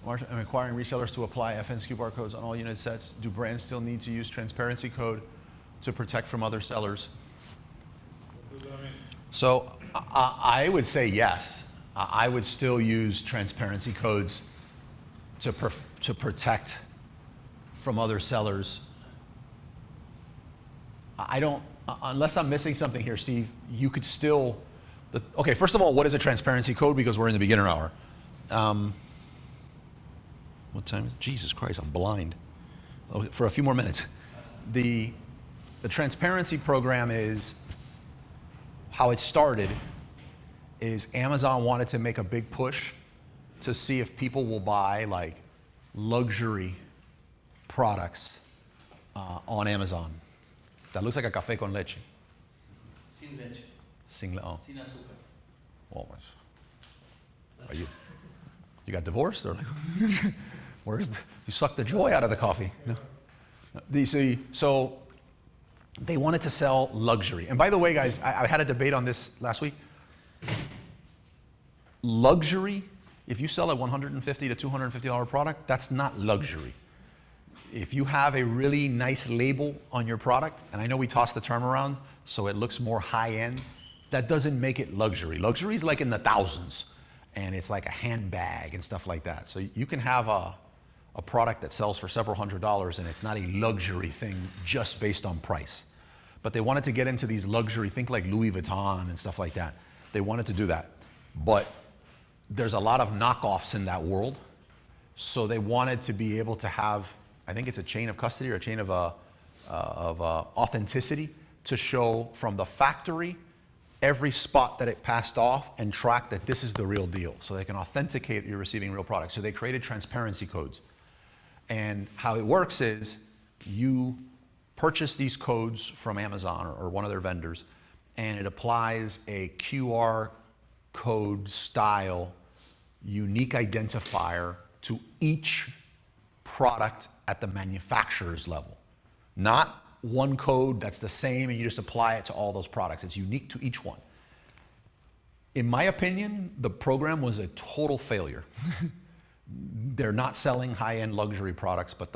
and requiring resellers to apply FNSKU barcodes on all unit sets. Do brands still need to use transparency code to protect from other sellers? What does that mean? So I would say yes. I would still use transparency codes to protect from other sellers. I don't, unless I'm missing something here, Steve, you could still, okay, first of all, what is a transparency code? Because we're in the beginner hour. What time is it? Jesus Christ, I'm blind. Oh, for a few more minutes. The transparency program is, how it started is Amazon wanted to make a big push to see if people will buy like luxury products on Amazon. That looks like a café con leche. Sin leche, Sin sin azúcar. almost. Are you got divorced or like, you sucked the joy out of the coffee? No. So they wanted to sell luxury. And by the way, guys, I had a debate on this last week. Luxury, if you sell a $150 to $250 product, that's not luxury. If you have a really nice label on your product, and I know we toss the term around so it looks more high-end, that doesn't make it luxury. Luxury is like in the thousands, and it's like a handbag and stuff like that. So you can have a product that sells for several $100s, and it's not a luxury thing just based on price. But they wanted to get into these luxury, think like Louis Vuitton and stuff like that. They wanted to do that. But there's a lot of knockoffs in that world. So they wanted to be able to have, I think it's a chain of custody or a chain of authenticity to show from the factory every spot that it passed off and track that this is the real deal. So they can authenticate you're receiving real products. So they created transparency codes. And how it works is you purchase these codes from Amazon or one of their vendors, and it applies a QR code style unique identifier to each product at the manufacturer's level. Not one code that's the same and you just apply it to all those products. It's unique to each one. In my opinion, the program was a total failure. They're not selling high-end luxury products, but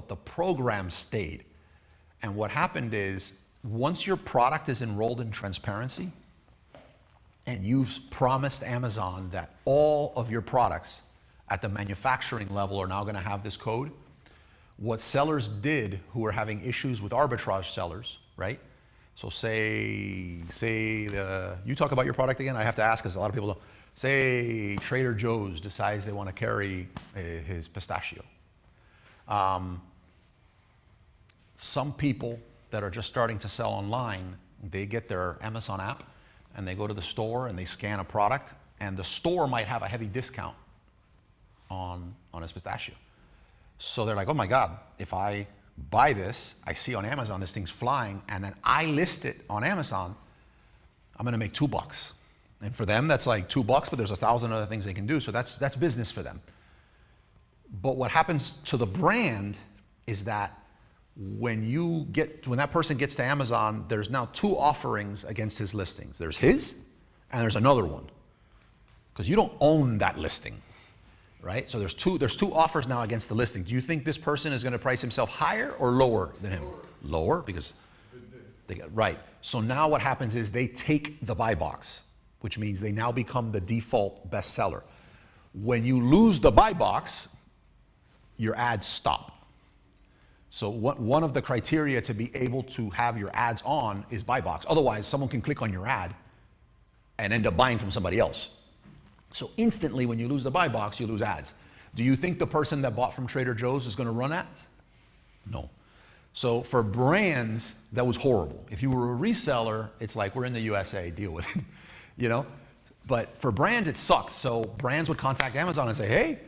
the program stayed. And what happened is, once your product is enrolled in transparency, and you've promised Amazon that all of your products at the manufacturing level are now going to have this code, what sellers did who were having issues with arbitrage sellers, right? So say you talk about your product again, I have to ask because a lot of people don't. Say Trader Joe's decides they want to carry his pistachio. Some people that are just starting to sell online, they get their Amazon app and they go to the store and they scan a product, and the store might have a heavy discount on his pistachio. So they're like, oh my God, if I buy this, I see on Amazon this thing's flying, and then I list it on Amazon, I'm gonna make $2. And for them, that's like $2, but there's 1,000 other things they can do, so that's business for them. But what happens to the brand is that when that person gets to Amazon, there's now 2 offerings against his listings. There's his, and there's another one. Because you don't own that listing, right? So there's two offers now against the listing. Do you think this person is going to price himself higher or lower than him? Lower, because right. So now what happens is they take the buy box, which means they now become the default bestseller. When you lose the buy box, your ads stop. So one of the criteria to be able to have your ads on is buy box. Otherwise, someone can click on your ad and end up buying from somebody else. So instantly, when you lose the buy box, you lose ads. Do you think the person that bought from Trader Joe's is going to run ads? No. So for brands, that was horrible. If you were a reseller, it's like, we're in the USA, deal with it, you know? But for brands, it sucked. So brands would contact Amazon and say, hey,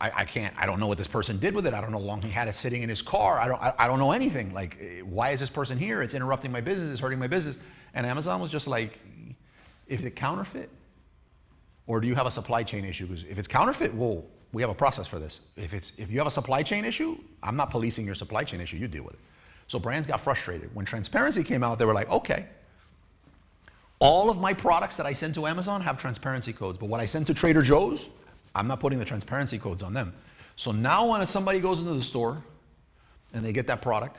I don't know what this person did with it. I don't know how long he had it sitting in his car. I don't know anything. Like, why is this person here? It's interrupting my business. It's hurting my business. And Amazon was just like, is it counterfeit? Or do you have a supply chain issue? Because if it's counterfeit, well, we have a process for this. If you have a supply chain issue, I'm not policing your supply chain issue. You deal with it. So brands got frustrated. When transparency came out, they were like, okay, all of my products that I send to Amazon have transparency codes, but what I send to Trader Joe's, I'm not putting the transparency codes on them. So now when somebody goes into the store and they get that product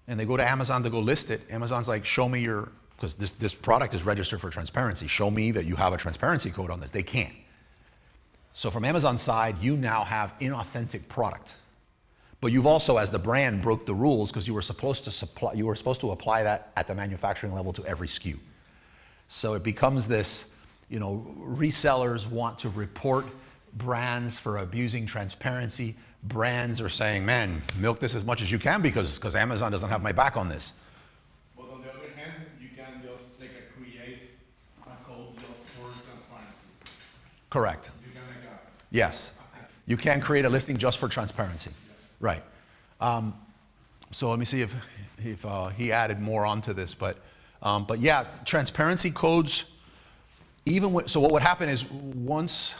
and they go to Amazon to go list it, Amazon's like, show me your, because this product is registered for transparency. Show me that you have a transparency code on this. They can't. So from Amazon's side, you now have inauthentic product. But you've also, as the brand, broke the rules because you were supposed to apply that at the manufacturing level to every SKU. So it becomes this, you know, resellers want to report brands for abusing transparency. Brands are saying, man, milk this as much as you can because Amazon doesn't have my back on this. But on the other hand, you can just create a code just for transparency. Correct. You can make a... Yes. You can create a listing just for transparency. Right. So let me see if he added more onto this, but yeah, transparency codes. So what would happen is once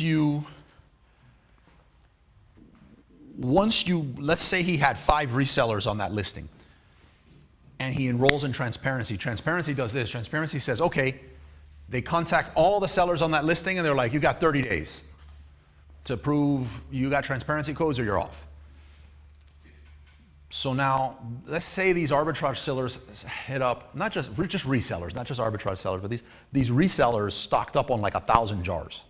you, let's say he had 5 resellers on that listing, and he enrolls in transparency. Transparency does this. Transparency says, okay, they contact all the sellers on that listing, and they're like, you got 30 days to prove you got transparency codes or you're off. So now, let's say these arbitrage sellers hit up, not just resellers, not just arbitrage sellers, but these resellers stocked up on like 1,000 jars.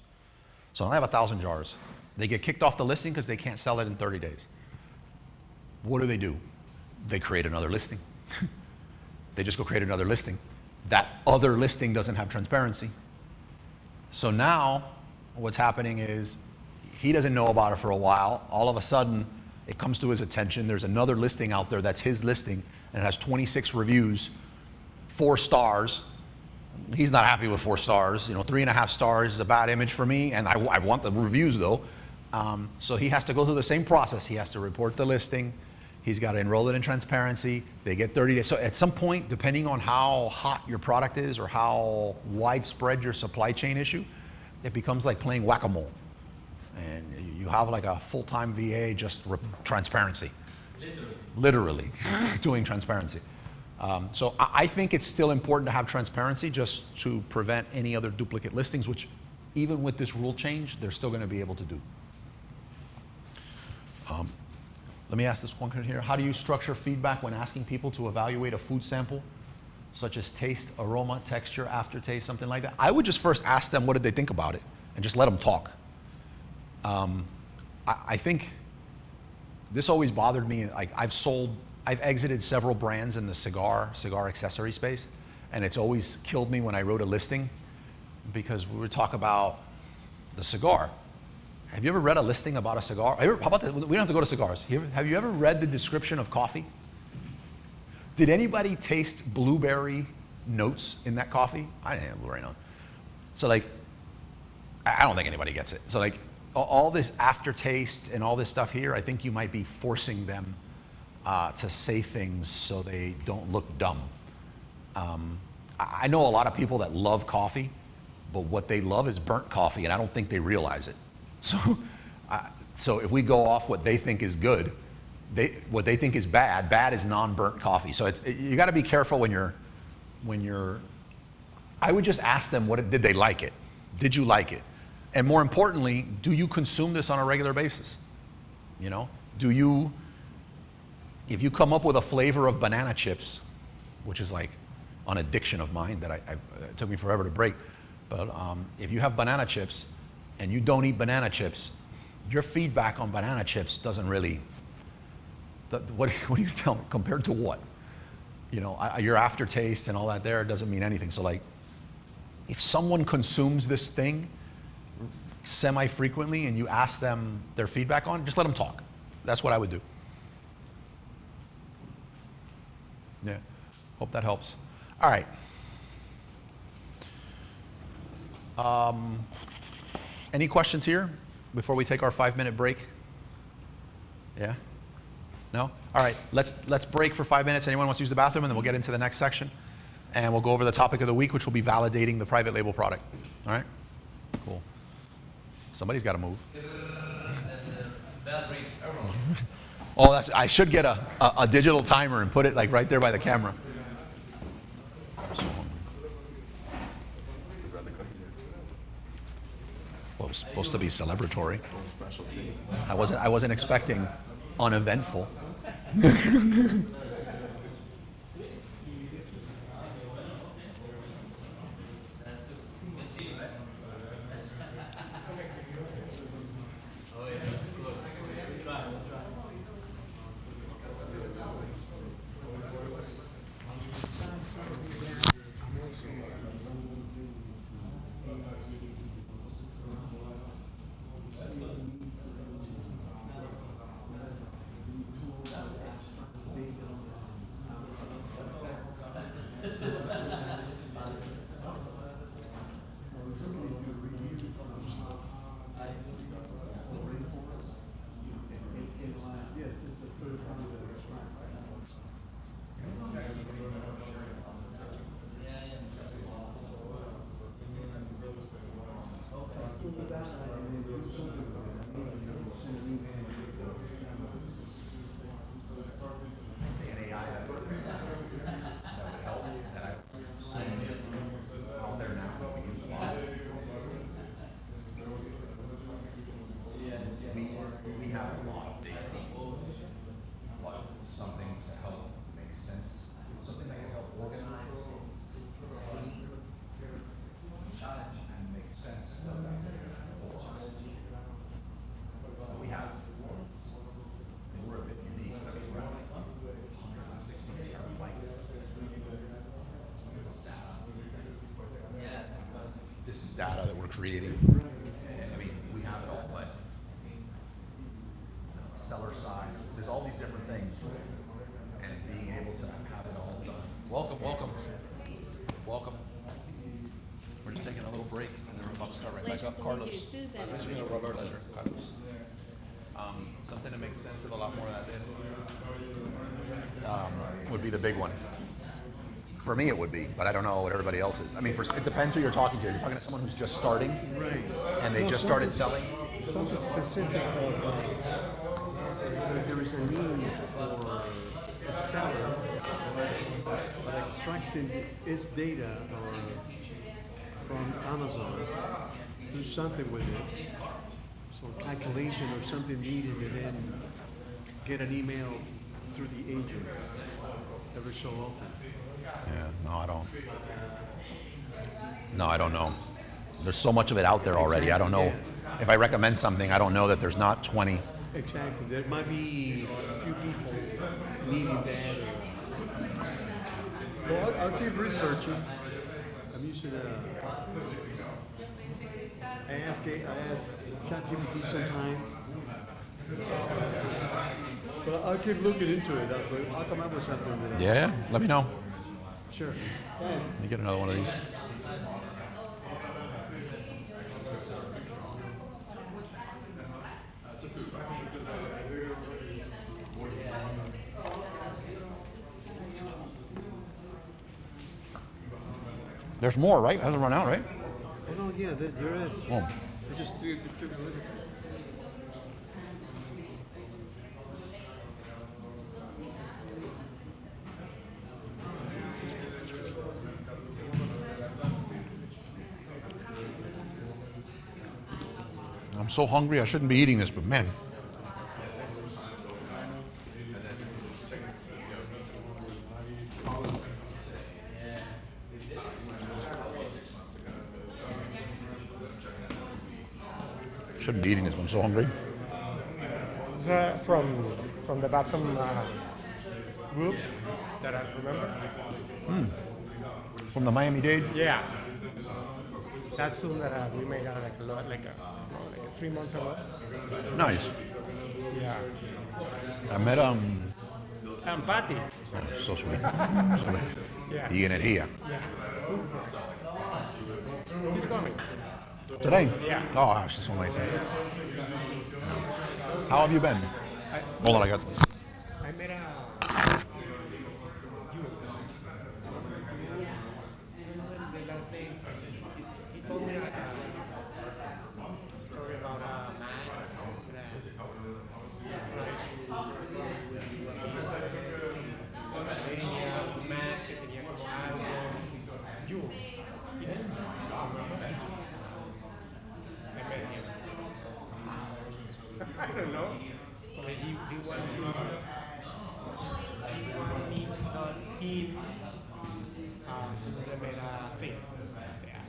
So now they have 1,000 jars. They get kicked off the listing because they can't sell it in 30 days. What do? They create another listing. They just go create another listing. That other listing doesn't have transparency. So now, what's happening is, he doesn't know about it for a while. All of a sudden, it comes to his attention. There's another listing out there that's his listing, and it has 26 reviews, 4 stars. He's not happy with 4 stars. 3.5 stars is a bad image for me, and I want the reviews though. So he has to go through the same process. He has to report the listing. He's got to enroll it in transparency. They get 30 days. So at some point, depending on how hot your product is or how widespread your supply chain issue, it becomes like playing whack-a-mole. And you have like a full-time VA just transparency. Literally doing transparency. So I think it's still important to have transparency just to prevent any other duplicate listings, which even with this rule change, they're still going to be able to do. Let me ask this one here. How do you structure feedback when asking people to evaluate a food sample, such as taste, aroma, texture, aftertaste, something like that? I would just first ask them what did they think about it and just let them talk. I think this always bothered me. Like I've exited several brands in the cigar accessory space, and it's always killed me when I wrote a listing because we would talk about the cigar. Have you ever read a listing about a cigar? How about that? We don't have to go to cigars. Have you ever read the description of coffee? Did anybody taste blueberry notes in that coffee? I didn't have blueberry notes. So like, I don't think anybody gets it. So like, all this aftertaste and all this stuff here, I think you might be forcing them to say things so they don't look dumb. I know a lot of people that love coffee, but what they love is burnt coffee, and I don't think they realize it. So So if we go off what they think is good, what they think is bad, bad is non-burnt coffee. So you got to be careful when you're. I would just ask them, did they like it? Did you like it? And more importantly, do you consume this on a regular basis? You know, if you come up with a flavor of banana chips, which is like an addiction of mine that it took me forever to break, but if you have banana chips and you don't eat banana chips, your feedback on banana chips doesn't really, what do you tell me, compared to what? You know, your aftertaste and all that there doesn't mean anything. So like, if someone consumes this thing semi-frequently and you ask them their feedback on it, just let them talk. That's what I would do. Yeah, hope that helps. All right. Any questions here before we take our 5-minute break? Yeah? No? All right, let's break for 5 minutes. Anyone wants to use the bathroom, and then we'll get into the next section. And we'll go over the topic of the week, which will be validating the private label product. All right? Cool. Somebody's got to move. Oh, I should get a digital timer and put it like right there by the camera. I'm so hungry. Well, it was supposed to be celebratory. I wasn't expecting uneventful. We have a lot of data, but something to help make sense, something that can help organize and make sense of that for us. So we have, and we're a bit unique, but we're at like 160 terabytes of data. This is data that we're creating. I mean, we have it all, but seller size, there's all these different things, and being able to have it all done. Welcome. Welcome. We're just taking a little break, and then we're about to start right back up. Carlos. Susan. Pleasure. Carlos. Something that makes sense of a lot more of that would be the big one. For me, it would be, but I don't know what everybody else is. I mean, it depends who you're talking to. You're talking to someone who's just starting, Right. and they just started selling. Something specific of there is a need for a seller that extracting its data from Amazon, do something with it, so calculation or something needed, and then get an email through the agent every so often. Yeah, no, I don't know. There's so much of it out there already. I don't know. If I recommend something, I don't know that there's not 20. Exactly. There might be a few people needing that. Well, I'll keep researching. I'm using I ask ChatGPT sometimes. But I'll keep looking into it. I'll come up with something. Yeah, let me know. Sure. Let me get another one of these. There's more, right? It hasn't run out, right? Oh, no, yeah, there is. Oh. I just so hungry. I shouldn't be eating this, but man. Shouldn't be eating this, but I'm so hungry. From the bottom group that I remember. From the Miami-Dade. Yeah. That's soon that we made like 3 months ago. Nice. Yeah. I met And Patty. so sweet. So sweet. Yeah. Eating it here. Yeah. She's coming. Today? Yeah. Oh, she's so nice. How have you been? Hold on, I got. I met a. The last name. He told me like a story about a man. Un man que tenía como algo. You. I met him. I don't know. But he wanted me not him the meta thing. Yeah.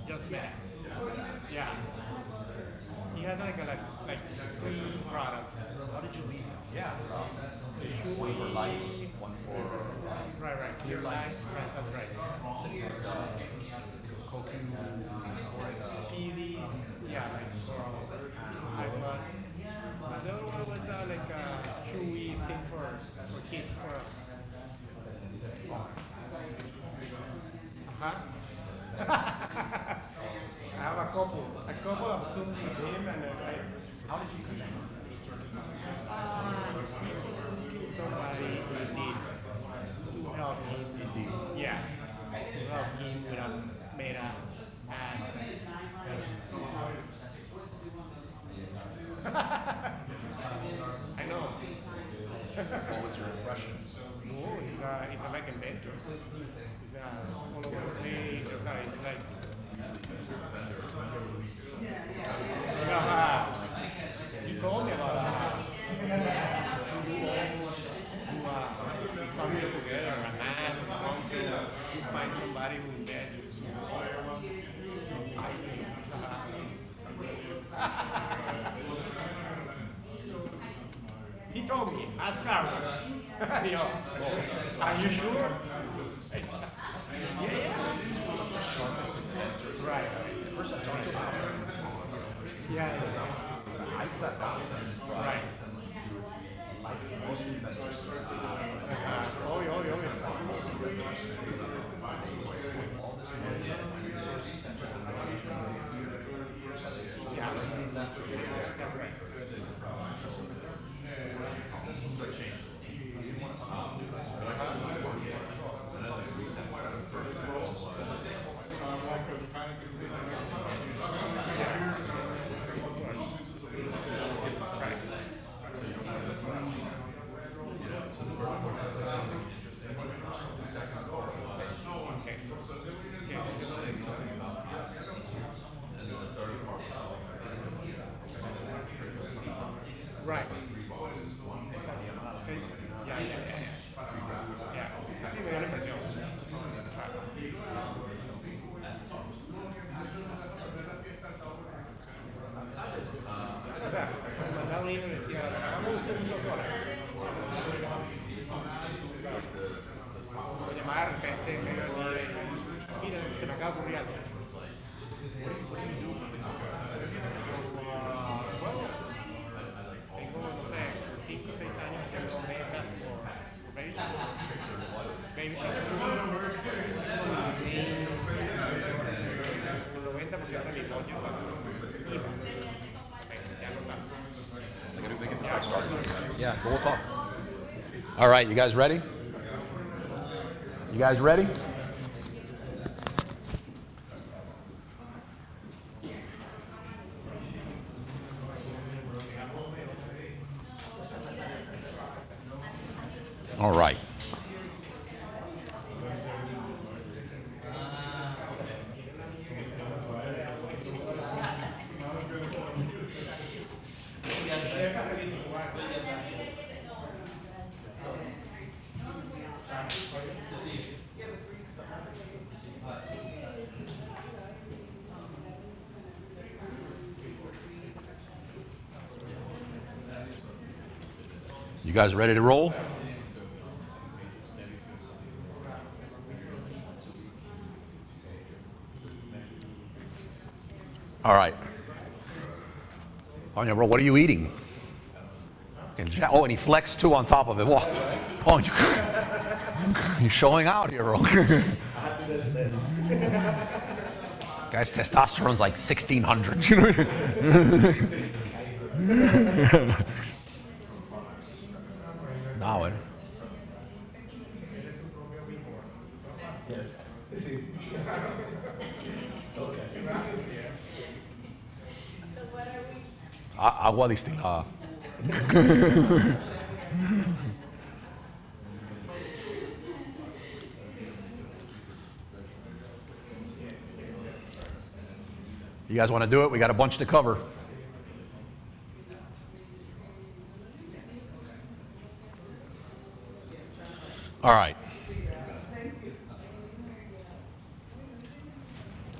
Just meta. Yeah. He has like 3 products. How did you leave? Yeah. One for lights, one for right. Clear lights. Right, that's right. PDs, yeah, like for the other one was like a chewy thing for kids for I have a couple of Zoom with him and how did you connect? Somebody need to help him. Yeah, to help him with a meta ad. I know. What was your impression? Oh, he's a like inventor. He's all over the place. He's like. He told me about something together, a man, something. You find somebody who invents. He told me, ask Carlos. Are you sure? Yeah. Right. First I talked about it. Yeah. I sat down and Right. like most inventors. Oh. All this Yeah. Right. Yeah. Yeah. A mí me da la impresión. O sea, me mandaba un email y decía, hagamos un segundo sola. O llamar de repente, mira, se me acaba de ocurrir algo. Tengo, no sé, 5 o 6 años haciendo metas por baby. Baby el 90% de mi negocio iba. Ya no tanto. Yeah, but we'll talk. All right, you guys ready? You guys ready? All right. You guys ready to roll? All right. Oh, yeah, bro, what are you eating? Oh, and he flexed too on top of it. Whoa. Oh, you're showing out here, bro. Guy's testosterone's like 1,600. You know? Now it. Agua destilada. You guys want to do it? We got a bunch to cover. All right.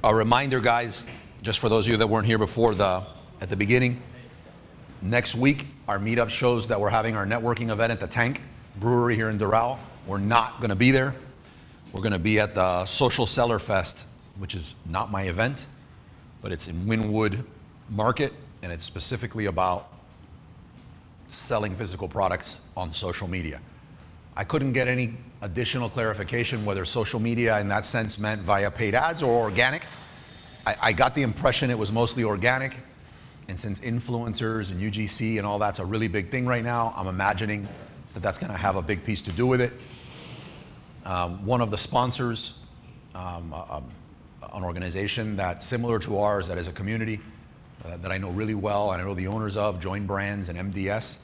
A reminder, guys, just for those of you that weren't here before at the beginning, next week our meetup shows that we're having our networking event at the Tank Brewery here in Doral. We're not going to be there. We're going to be at the Social Seller Fest, which is not my event, but it's in Wynwood Market, and it's specifically about selling physical products on social media. I couldn't get any additional clarification whether social media in that sense meant via paid ads or organic. I got the impression it was mostly organic, and since influencers and UGC and all that's a really big thing right now, I'm imagining that that's going to have a big piece to do with it. One of the sponsors, an organization that's similar to ours, that is a community that I know really well, and I know the owners of, Join Brands and MDS,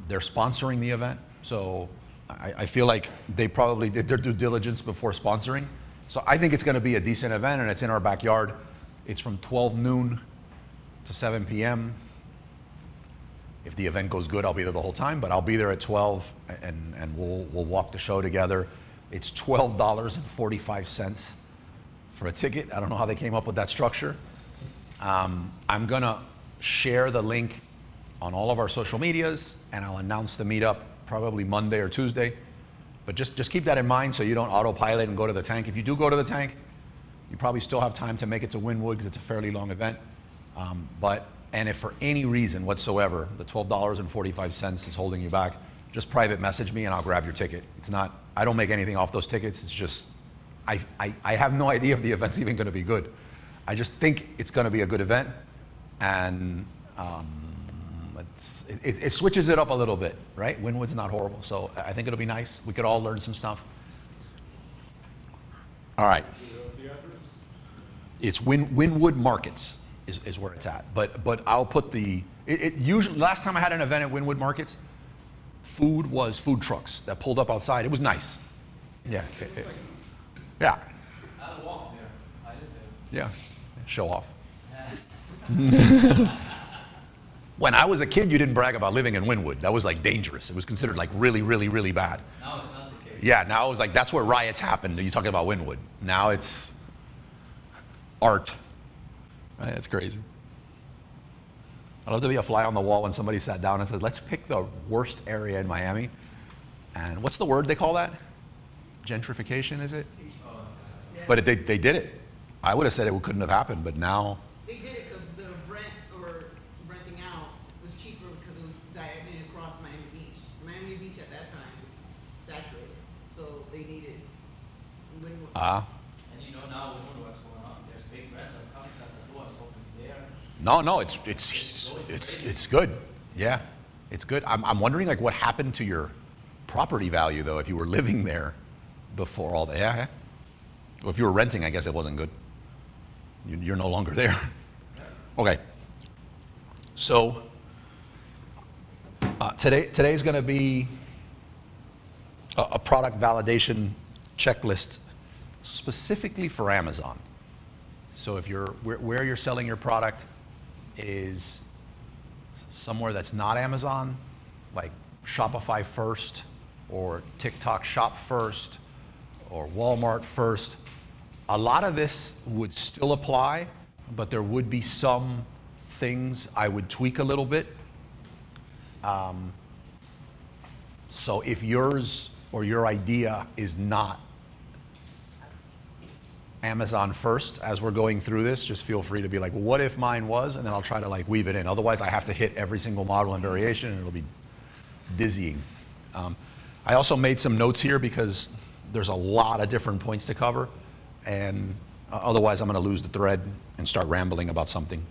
they're sponsoring the event. So I feel like they probably did their due diligence before sponsoring. So I think it's going to be a decent event, and it's in our backyard. It's from 12 noon to 7 p.m. If the event goes good, I'll be there the whole time, but I'll be there at 12, and we'll walk the show together. It's $12.45 for a ticket. I don't know how they came up with that structure. I'm going to share the link on all of our social medias, and I'll announce the meetup probably Monday or Tuesday. But just keep that in mind so you don't autopilot and go to the Tank. If you do go to the Tank, you probably still have time to make it to Wynwood because it's a fairly long event. And if for any reason whatsoever the $12.45 is holding you back, just private message me and I'll grab your ticket. It's not, I don't make anything off those tickets. It's just, I have no idea if the event's even going to be good. I just think it's going to be a good event, and it switches it up a little bit, right? Wynwood's not horrible, so I think it'll be nice. We could all learn some stuff. All right. It's Wynwood Markets is where it's at. But I'll put usually, last time I had an event at Wynwood Markets, food was food trucks that pulled up outside. It was nice. Yeah. Yeah. I walk there. I live there. Yeah. Show off. When I was a kid, you didn't brag about living in Wynwood. That was like dangerous. It was considered like really, really, really bad. Now it's not the case. Yeah, now it was like, that's where riots happened. You're talking about Wynwood. Now it's art. Right? It's crazy. I'd love to be a fly on the wall when somebody sat down and said, let's pick the worst area in Miami. And what's the word they call that? Gentrification, is it? But they did it. I would have said it couldn't have happened, but now. They did it because the rent or renting out was cheaper because it was diagonally across Miami Beach. Miami Beach at that time was saturated, so they needed Wynwood. Ah. And you know now what's going on. There's big brands are coming. That's open there. No, it's good. Yeah, it's good. I'm wondering like what happened to your property value though if you were living there before all that. Yeah. Well, if you were renting, I guess it wasn't good. You're no longer there. Okay. So today's going to be a product validation checklist specifically for Amazon. So if where you're selling your product is somewhere that's not Amazon, like Shopify first, or TikTok Shop first, or Walmart first, a lot of this would still apply, but there would be some things I would tweak a little bit. So if yours or your idea is not Amazon first, as we're going through this, just feel free to be like, well, what if mine was? And then I'll try to like weave it in. Otherwise, I have to hit every single model and variation, and it'll be dizzying. I also made some notes here because there's a lot of different points to cover, and otherwise I'm going to lose the thread and start rambling about something.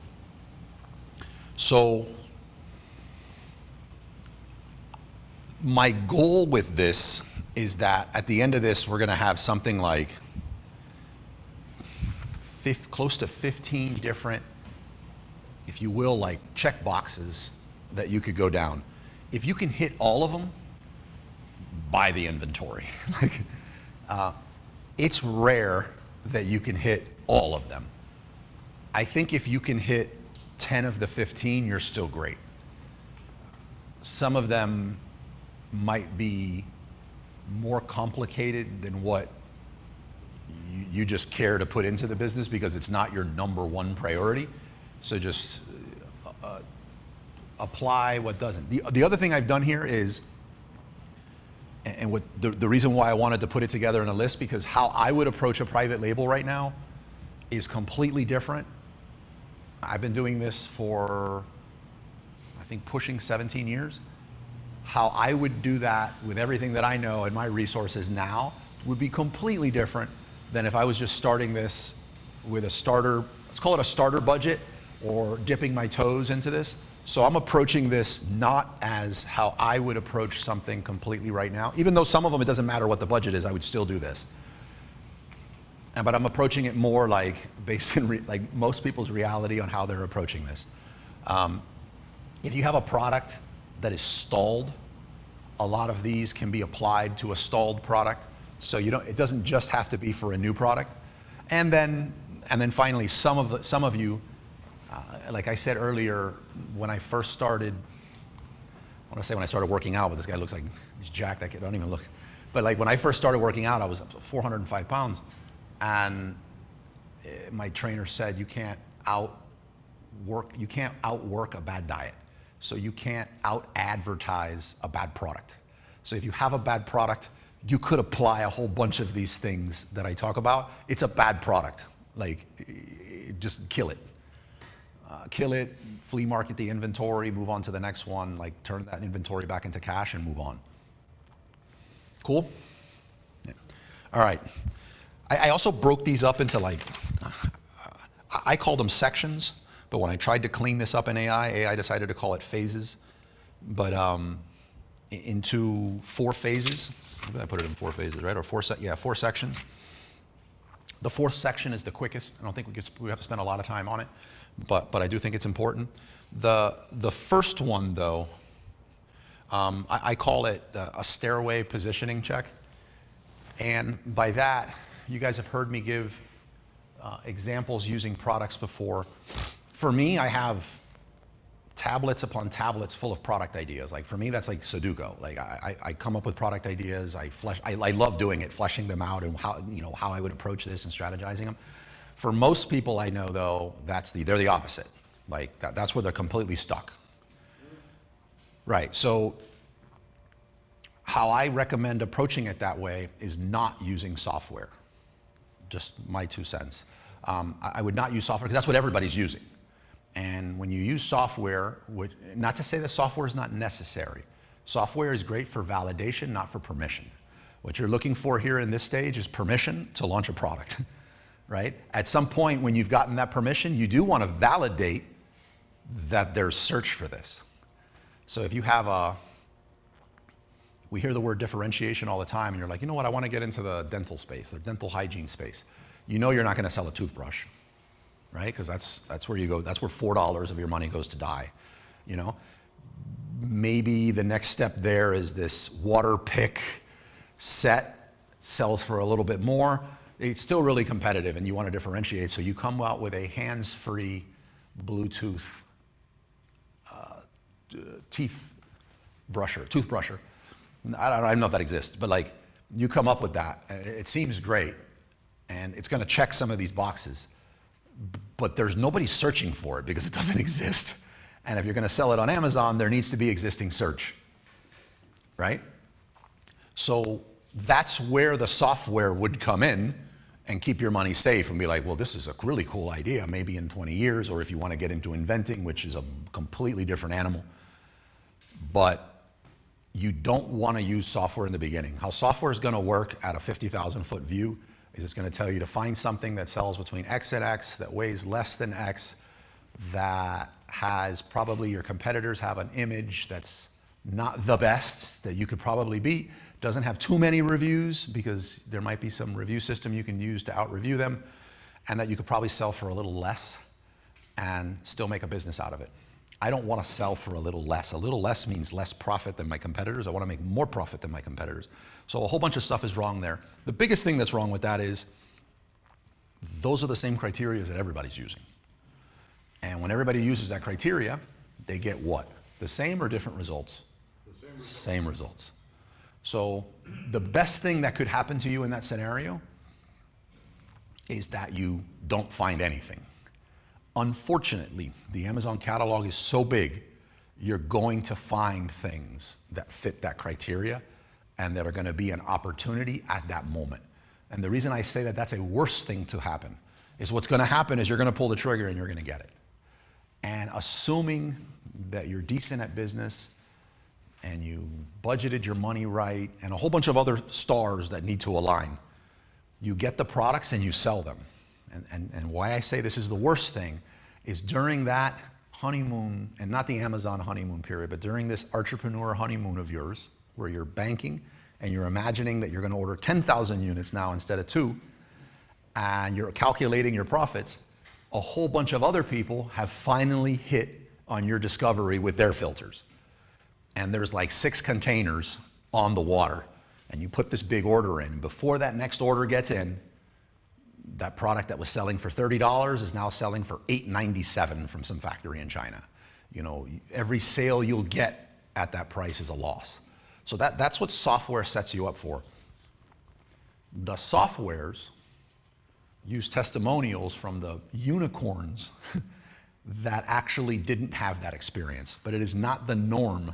So my goal with this is that at the end of this, we're going to have something like close to 15 different, if you will, like check boxes that you could go down. If you can hit all of them, buy the inventory. It's rare that you can hit all of them. I think if you can hit 10 of the 15, you're still great. Some of them might be more complicated than what you just care to put into the business because it's not your number one priority. So just apply what doesn't. The other thing I've done here is, and what the reason why I wanted to put it together in a list, because how I would approach a private label right now is completely different. I've been doing this for, I think, pushing 17 years. How I would do that with everything that I know and my resources now would be completely different than if I was just starting this with a starter, let's call it a starter budget, or dipping my toes into this. So I'm approaching this not as how I would approach something completely right now. Even though some of them, it doesn't matter what the budget is, I would still do this. But I'm approaching it more like based in like most people's reality on how they're approaching this. If you have a product that is stalled, a lot of these can be applied to a stalled product. So it doesn't just have to be for a new product. And then finally, some of you, like I said earlier, when I first started, I want to say when I started working out, but this guy looks like he's jacked. I don't even look. But like when I first started working out, I was up to 405 pounds, and my trainer said you can't outwork a bad diet. So you can't out-advertise a bad product. So if you have a bad product, you could apply a whole bunch of these things that I talk about. It's a bad product. Like, just kill it. Kill it, flea market the inventory, move on to the next one, like turn that inventory back into cash and move on. Cool? Yeah. All right. I also broke these up into like, I called them sections, but when I tried to clean this up in AI decided to call it phases, but into 4 phases. I put it in 4 phases, right? Or 4 sections. The 4th section is the quickest. I don't think we have to spend a lot of time on it, but I do think it's important. The first one, though, I call it a stairway positioning check. And by that, you guys have heard me give examples using products before. For me, I have tablets upon tablets full of product ideas. Like for me, that's like Sudoku. Like I come up with product ideas. I love doing it, fleshing them out, and how I would approach this and strategizing them. For most people I know, though, they're the opposite. Like that's where they're completely stuck. Right. So how I recommend approaching it that way is not using software. Just my 2 cents. I would not use software because that's what everybody's using. And when you use software, not to say that software is not necessary. Software is great for validation, not for permission. What you're looking for here in this stage is permission to launch a product, right? At some point when you've gotten that permission, you do want to validate that there's search for this. So if you have we hear the word differentiation all the time, and you're like, you know what, I want to get into the dental space, or dental hygiene space. You know you're not going to sell a toothbrush, right? Because that's where you go. That's where $4 of your money goes to die. Maybe the next step there is this water pick set, sells for a little bit more. It's still really competitive, and you want to differentiate. So you come out with a hands-free Bluetooth toothbrusher. I don't know if that exists, but like you come up with that. It seems great, and it's going to check some of these boxes. But there's nobody searching for it because it doesn't exist. And if you're going to sell it on Amazon, there needs to be existing search, right? So that's where the software would come in and keep your money safe and be like, well, this is a really cool idea, maybe in 20 years, or if you want to get into inventing, which is a completely different animal. But you don't want to use software in the beginning. How software is going to work at a 50,000 foot view is it's going to tell you to find something that sells between X and X, that weighs less than X, that has probably your competitors have an image that's not the best, that you could probably beat, doesn't have too many reviews because there might be some review system you can use to out-review them, and that you could probably sell for a little less and still make a business out of it. I don't want to sell for a little less. A little less means less profit than my competitors. I want to make more profit than my competitors. So a whole bunch of stuff is wrong there. The biggest thing that's wrong with that is those are the same criteria that everybody's using. And when everybody uses that criteria, they get what? The same or different results? The same result. Same results. So the best thing that could happen to you in that scenario is that you don't find anything. Unfortunately, the Amazon catalog is so big, you're going to find things that fit that criteria and that are going to be an opportunity at that moment. And the reason I say that that's a worse thing to happen is what's going to happen is you're going to pull the trigger and you're going to get it. And assuming that you're decent at business and you budgeted your money right and a whole bunch of other stars that need to align, you get the products and you sell them. And why I say this is the worst thing is during that honeymoon, and not the Amazon honeymoon period, but during this entrepreneur honeymoon of yours, where you're banking and you're imagining that you're going to order 10,000 units now instead of 2, and you're calculating your profits, a whole bunch of other people have finally hit on your discovery with their filters. And there's like 6 containers on the water, and you put this big order in. Before that next order gets in, that product that was selling for $30 is now selling for $8.97 from some factory in China. You know, every sale you'll get at that price is a loss. So that's what software sets you up for. The softwares use testimonials from the unicorns that actually didn't have that experience, but it is not the norm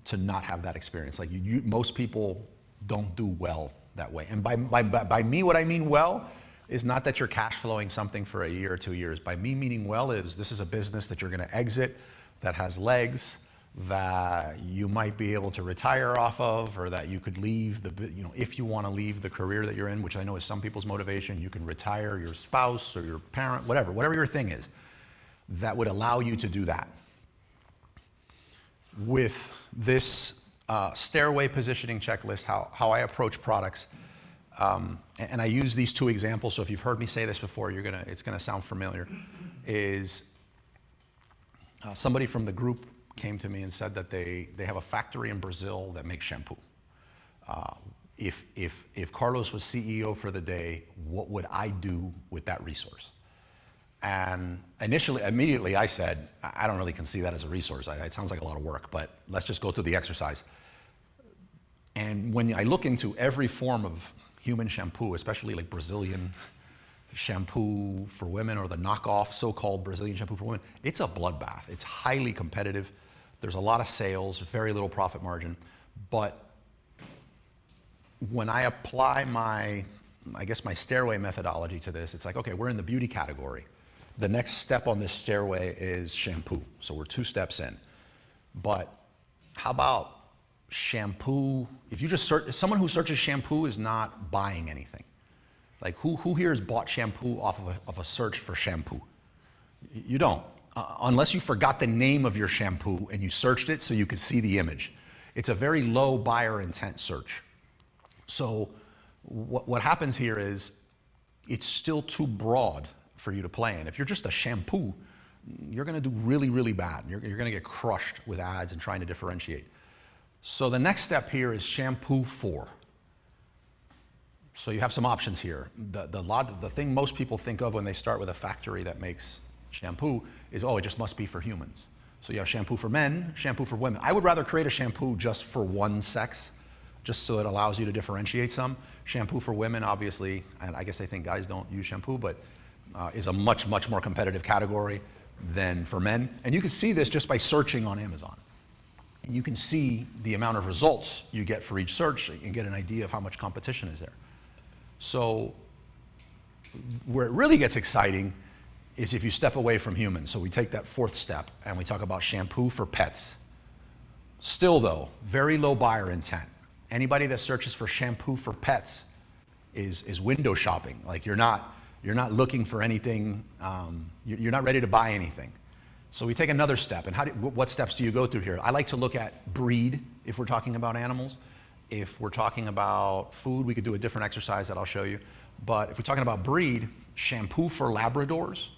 to not have that experience. Like most people don't do well that way. And by me, what I mean well is not that you're cash flowing something for a year or 2 years. By me meaning well is this is a business that you're going to exit, that has legs, that you might be able to retire off of, or that you could leave if you want to leave the career that you're in, which I know is some people's motivation, you can retire your spouse or your parent, whatever your thing is, that would allow you to do that. With this Stairway positioning checklist, how I approach products, and I use these 2 examples, so if you've heard me say this before, it's gonna sound familiar, is somebody from the group came to me and said that they have a factory in Brazil that makes shampoo. If Carlos was CEO for the day, what would I do with that resource? And immediately I said, I don't really see that as a resource. It sounds like a lot of work, but let's just go through the exercise. And when I look into every form of human shampoo, especially like Brazilian shampoo for women or the knockoff so-called Brazilian shampoo for women, it's a bloodbath. It's highly competitive. There's a lot of sales, very little profit margin. But when I apply my Stairway methodology to this, it's like, okay, we're in the beauty category. The next step on this Stairway is shampoo. So we're 2 steps in. But how about shampoo? If you just search, someone who searches shampoo is not buying anything. Like who here has bought shampoo off of a search for shampoo? You don't, unless you forgot the name of your shampoo and you searched it so you could see the image. It's a very low buyer intent search. So what happens here is it's still too broad for you to play in. If you're just a shampoo, you're gonna do really, really bad. You're gonna get crushed with ads and trying to differentiate. So the next step here is shampoo 4. So you have some options here. The thing most people think of when they start with a factory that makes shampoo is, oh, it just must be for humans. So you have shampoo for men, shampoo for women. I would rather create a shampoo just for one sex, just so it allows you to differentiate some. Shampoo for women, obviously, and I guess I think guys don't use shampoo, but is a much, much more competitive category than for men. And you can see this just by searching on Amazon. You can see the amount of results you get for each search and get an idea of how much competition is there. So where it really gets exciting is if you step away from humans. So we take that fourth step and we talk about shampoo for pets. Still though, very low buyer intent. Anybody that searches for shampoo for pets is window shopping. Like you're not looking for anything, you're not ready to buy anything. So we take another step, and what steps do you go through here? I like to look at breed if we're talking about animals. If we're talking about food, we could do a different exercise that I'll show you. But if we're talking about breed, shampoo for Labradors,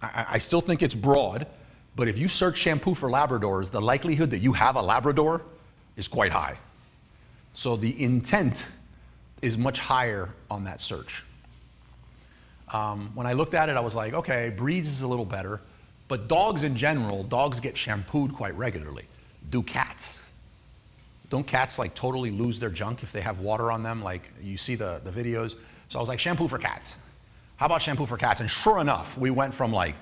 I still think it's broad, but if you search shampoo for Labradors, the likelihood that you have a Labrador is quite high. So the intent is much higher on that search. When I looked at it, I was like, okay, breeds is a little better, but dogs in general, dogs get shampooed quite regularly. Do cats? Don't cats like totally lose their junk if they have water on them? Like you see the videos. So I was like, shampoo for cats. How about shampoo for cats? And sure enough, we went from like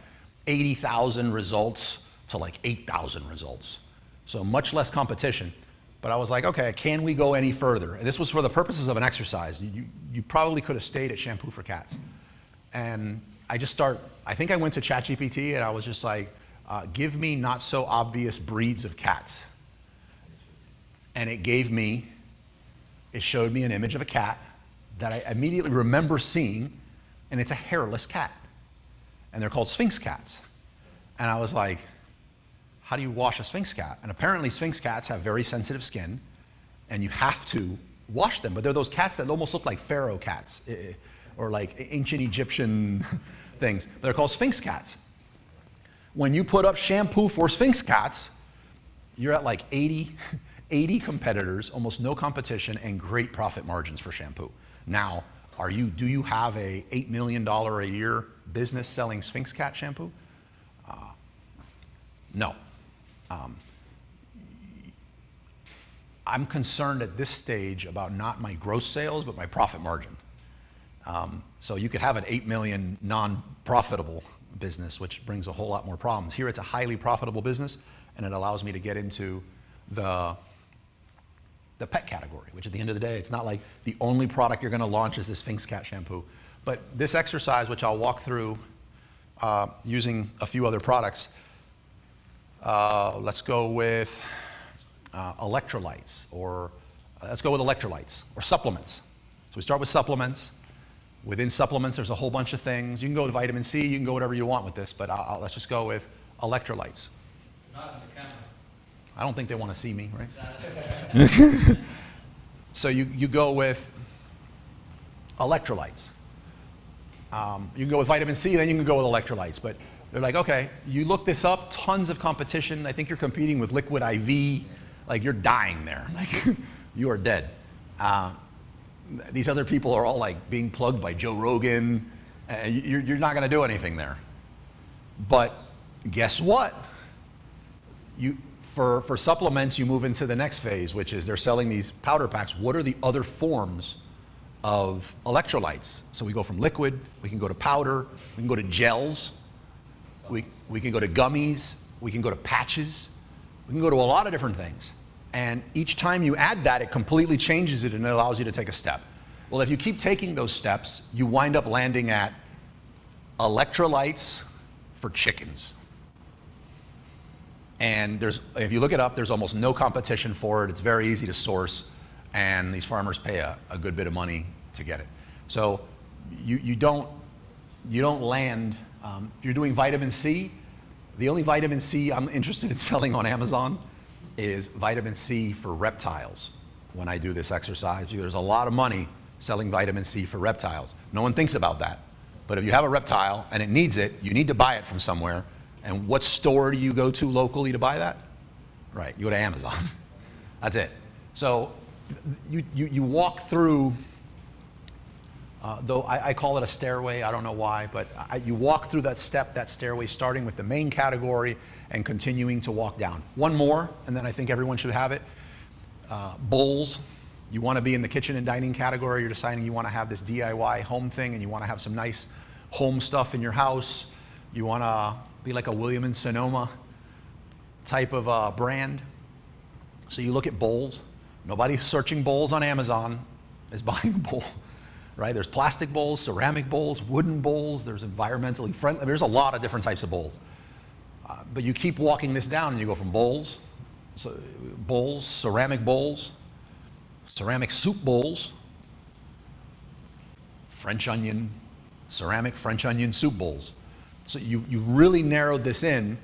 80,000 results to like 8,000 results. So much less competition. But I was like, okay, can we go any further? And this was for the purposes of an exercise. You probably could have stayed at shampoo for cats. And I think I went to ChatGPT and I was just like, give me not so obvious breeds of cats. And it showed me an image of a cat that I immediately remember seeing, and it's a hairless cat. And they're called Sphinx cats. And I was like, how do you wash a Sphinx cat? And apparently Sphinx cats have very sensitive skin, and you have to wash them. But they're those cats that almost look like pharaoh cats, or like ancient Egyptian things. They're called Sphinx cats. When you put up shampoo for Sphinx cats, you're at like 80 competitors, almost no competition, and great profit margins for shampoo. Now, do you have a $8 million a year business selling Sphinx cat shampoo? No. I'm concerned at this stage about not my gross sales, but my profit margin. So you could have an 8 million non-profitable business, which brings a whole lot more problems. Here it's a highly profitable business, and it allows me to get into the pet category, which at the end of the day, it's not like the only product you're gonna launch is this Sphinx cat shampoo. But this exercise, which I'll walk through using a few other products, let's go with electrolytes, or supplements. So we start with supplements. Within supplements, there's a whole bunch of things. You can go to vitamin C, you can go whatever you want with this, but let's just go with electrolytes. Not in the camera. I don't think they want to see me, right? So you go with electrolytes. You can go with vitamin C, then you can go with electrolytes. But they're like, okay, you look this up, tons of competition. I think you're competing with liquid IV. Like, you're dying there. Like, you are dead. These other people are all like being plugged by Joe Rogan. You're not going to do anything there. But guess what? For supplements, you move into the next phase, which is they're selling these powder packs. What are the other forms of electrolytes? So we go from liquid, we can go to powder, we can go to gels, we can go to gummies, we can go to patches, we can go to a lot of different things. And each time you add that, it completely changes it and it allows you to take a step. Well, if you keep taking those steps, you wind up landing at electrolytes for chickens. And if you look it up, there's almost no competition for it. It's very easy to source, and these farmers pay a good bit of money to get it. So you don't land. You're doing vitamin C. The only vitamin C I'm interested in selling on Amazon is vitamin C for reptiles. When I do this exercise, there's a lot of money selling vitamin C for reptiles. No one thinks about that. But if you have a reptile and it needs it, you need to buy it from somewhere. And what store do you go to locally to buy that? Right, you go to Amazon. That's it. So you walk through, though I call it a stairway, I don't know why, but you walk through that stairway, starting with the main category and continuing to walk down. One more, and then I think everyone should have it. Bowls. You want to be in the kitchen and dining category. You're deciding you want to have this DIY home thing, and you want to have some nice home stuff in your house. You want to be like a William and Sonoma. type of brand. So you look at bowls. Nobody searching bowls on Amazon is buying a bowl, right? There's plastic bowls, ceramic bowls, wooden bowls. There's environmentally friendly. There's a lot of different types of bowls. But you keep walking this down and you go from bowls, ceramic soup bowls, French onion, ceramic French onion soup bowls. So you've really narrowed this in,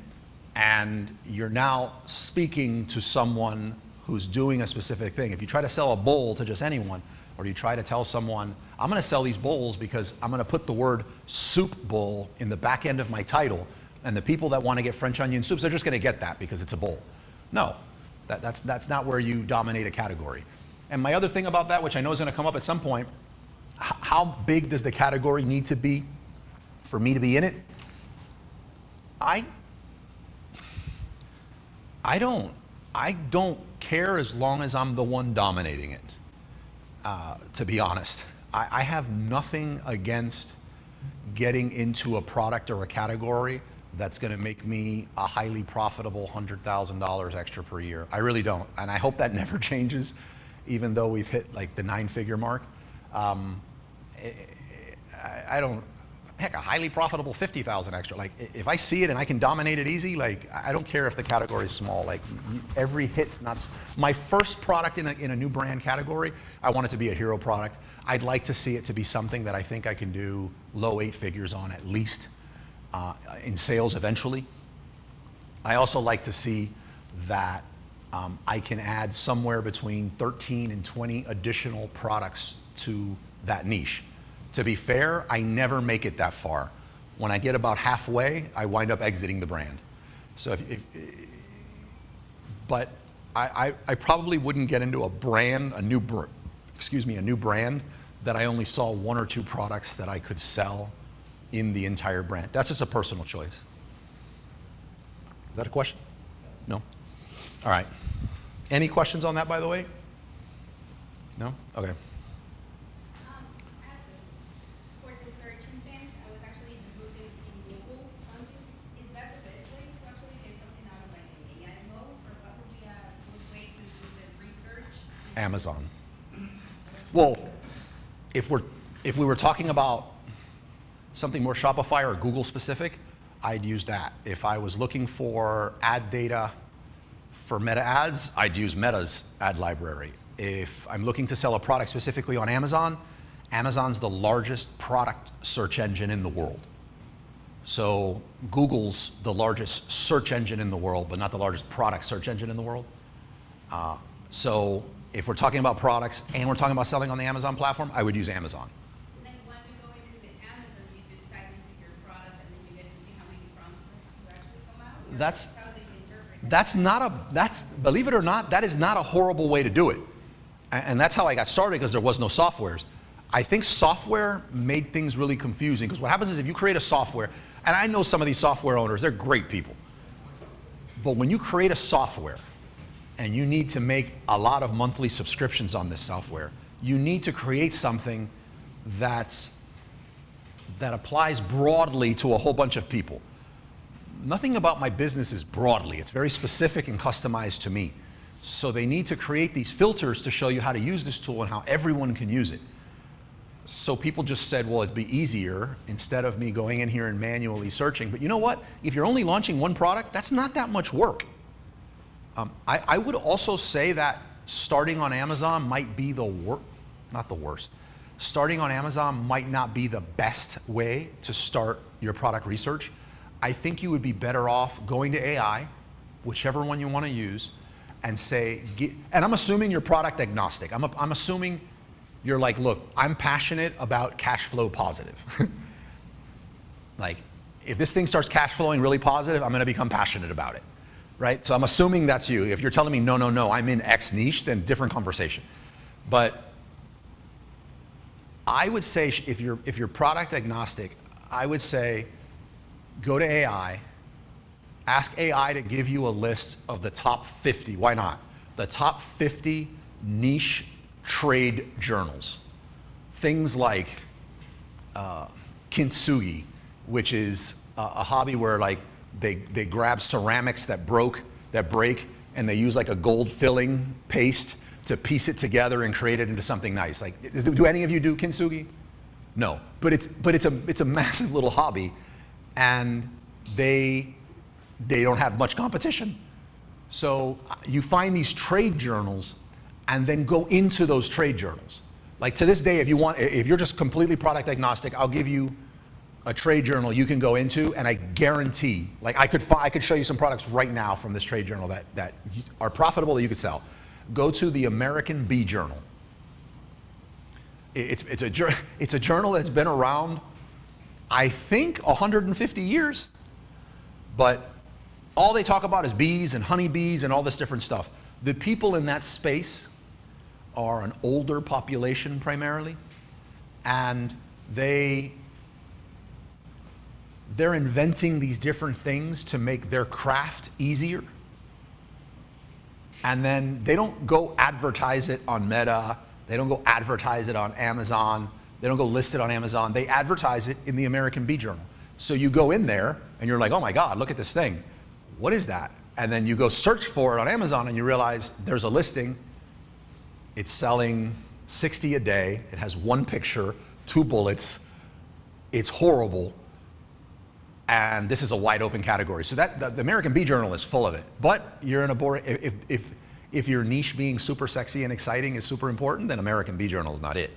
and you're now speaking to someone who's doing a specific thing. If you try to sell a bowl to just anyone, or you try to tell someone, I'm going to sell these bowls because I'm going to put the word soup bowl in the back end of my title, and the people that want to get French onion soups, they're just going to get that because it's a bowl. No, that's not where you dominate a category. And my other thing about that, which I know is going to come up at some point, how big does the category need to be for me to be in it? I don't care as long as I'm the one dominating it, to be honest. I have nothing against getting into a product or a category that's going to make me a highly profitable $100,000 extra per year. I really don't, and I hope that never changes, even though we've hit like the 9-figure mark. I don't, heck, a highly profitable 50,000 extra. Like, if I see it and I can dominate it easy, like, I don't care if the category is small. Like, every hit's not. My first product in a new brand category, I want it to be a hero product. I'd like to see it to be something that I think I can do low 8 figures on at least in sales eventually. I also like to see that I can add somewhere between 13 and 20 additional products to that niche. To be fair, I never make it that far. When I get about halfway, I wind up exiting the brand. So but I probably wouldn't get into a new brand that I only saw 1 or 2 products that I could sell in the entire brand. That's just a personal choice. Is that a question? No? All right. Any questions on that, by the way? No? Okay. For the search engines, I was actually just looking in Google. Is that the best way to actually get something out of like an AI mode, or what would be a good way to do the research? Amazon. Well, if we were talking about something more Shopify or Google specific, I'd use that. If I was looking for ad data for Meta ads, I'd use Meta's ad library. If I'm looking to sell a product specifically on Amazon, Amazon's the largest product search engine in the world. So Google's the largest search engine in the world, but not the largest product search engine in the world. So if we're talking about products and we're talking about selling on the Amazon platform, I would use Amazon. And then once you go into the Amazon, you just type into your product, and then you get to see how many prompts will actually come out. That's how they interpret. believe it or not, that is not a horrible way to do it. And that's how I got started, because there was no softwares. I think software made things really confusing, because what happens is if you create a software, and I know some of these software owners, they're great people. But when you create a software and you need to make a lot of monthly subscriptions on this software, you need to create something that applies broadly to a whole bunch of people. Nothing about my business is broadly. It's very specific and customized to me. So they need to create these filters to show you how to use this tool and how everyone can use it. So people just said, well, it'd be easier instead of me going in here and manually searching. But you know what? If you're only launching one product, that's not that much work. I would also say that starting on Amazon might be not the worst. Starting on Amazon might not be the best way to start your product research. I think you would be better off going to AI, whichever one you want to use, and say, and I'm assuming you're product agnostic. I'm assuming you're like, look, I'm passionate about cash flow positive. Like, if this thing starts cash flowing really positive, I'm going to become passionate about it, right? So I'm assuming that's you. If you're telling me, no, I'm in X niche, then different conversation. But I would say if you're product agnostic, I would say go to AI, ask AI to give you a list of the top 50, why not? The top 50 niche trade journals. Things like kintsugi, which is a hobby where like they grab ceramics that broke that break, and they use like a gold filling paste to piece it together and create it into something nice. Like, do any of you do kintsugi? No, but it's a massive little hobby, and they don't have much competition. So you find these trade journals and then go into those trade journals. Like to this day, if you're just completely product agnostic, I'll give you a trade journal you can go into, and I guarantee, like I could show you some products right now from this trade journal that are profitable that you could sell. Go to the American Bee Journal. It's a journal that's been around, I think, 150 years, but all they talk about is bees and honeybees and all this different stuff. The people in that space are an older population primarily, and they're inventing these different things to make their craft easier. And then they don't go advertise it on Meta, they don't go advertise it on Amazon, they don't go list it on Amazon, they advertise it in the American Bee Journal. So you go in there and you're like, oh my God, look at this thing. What is that? And then you go search for it on Amazon and you realize there's a listing. It's selling 60 a day. It has one picture, 2 bullets. It's horrible. And this is a wide open category. So the American Bee Journal is full of it. But you're in a boring, if your niche being super sexy and exciting is super important, then American Bee Journal is not it.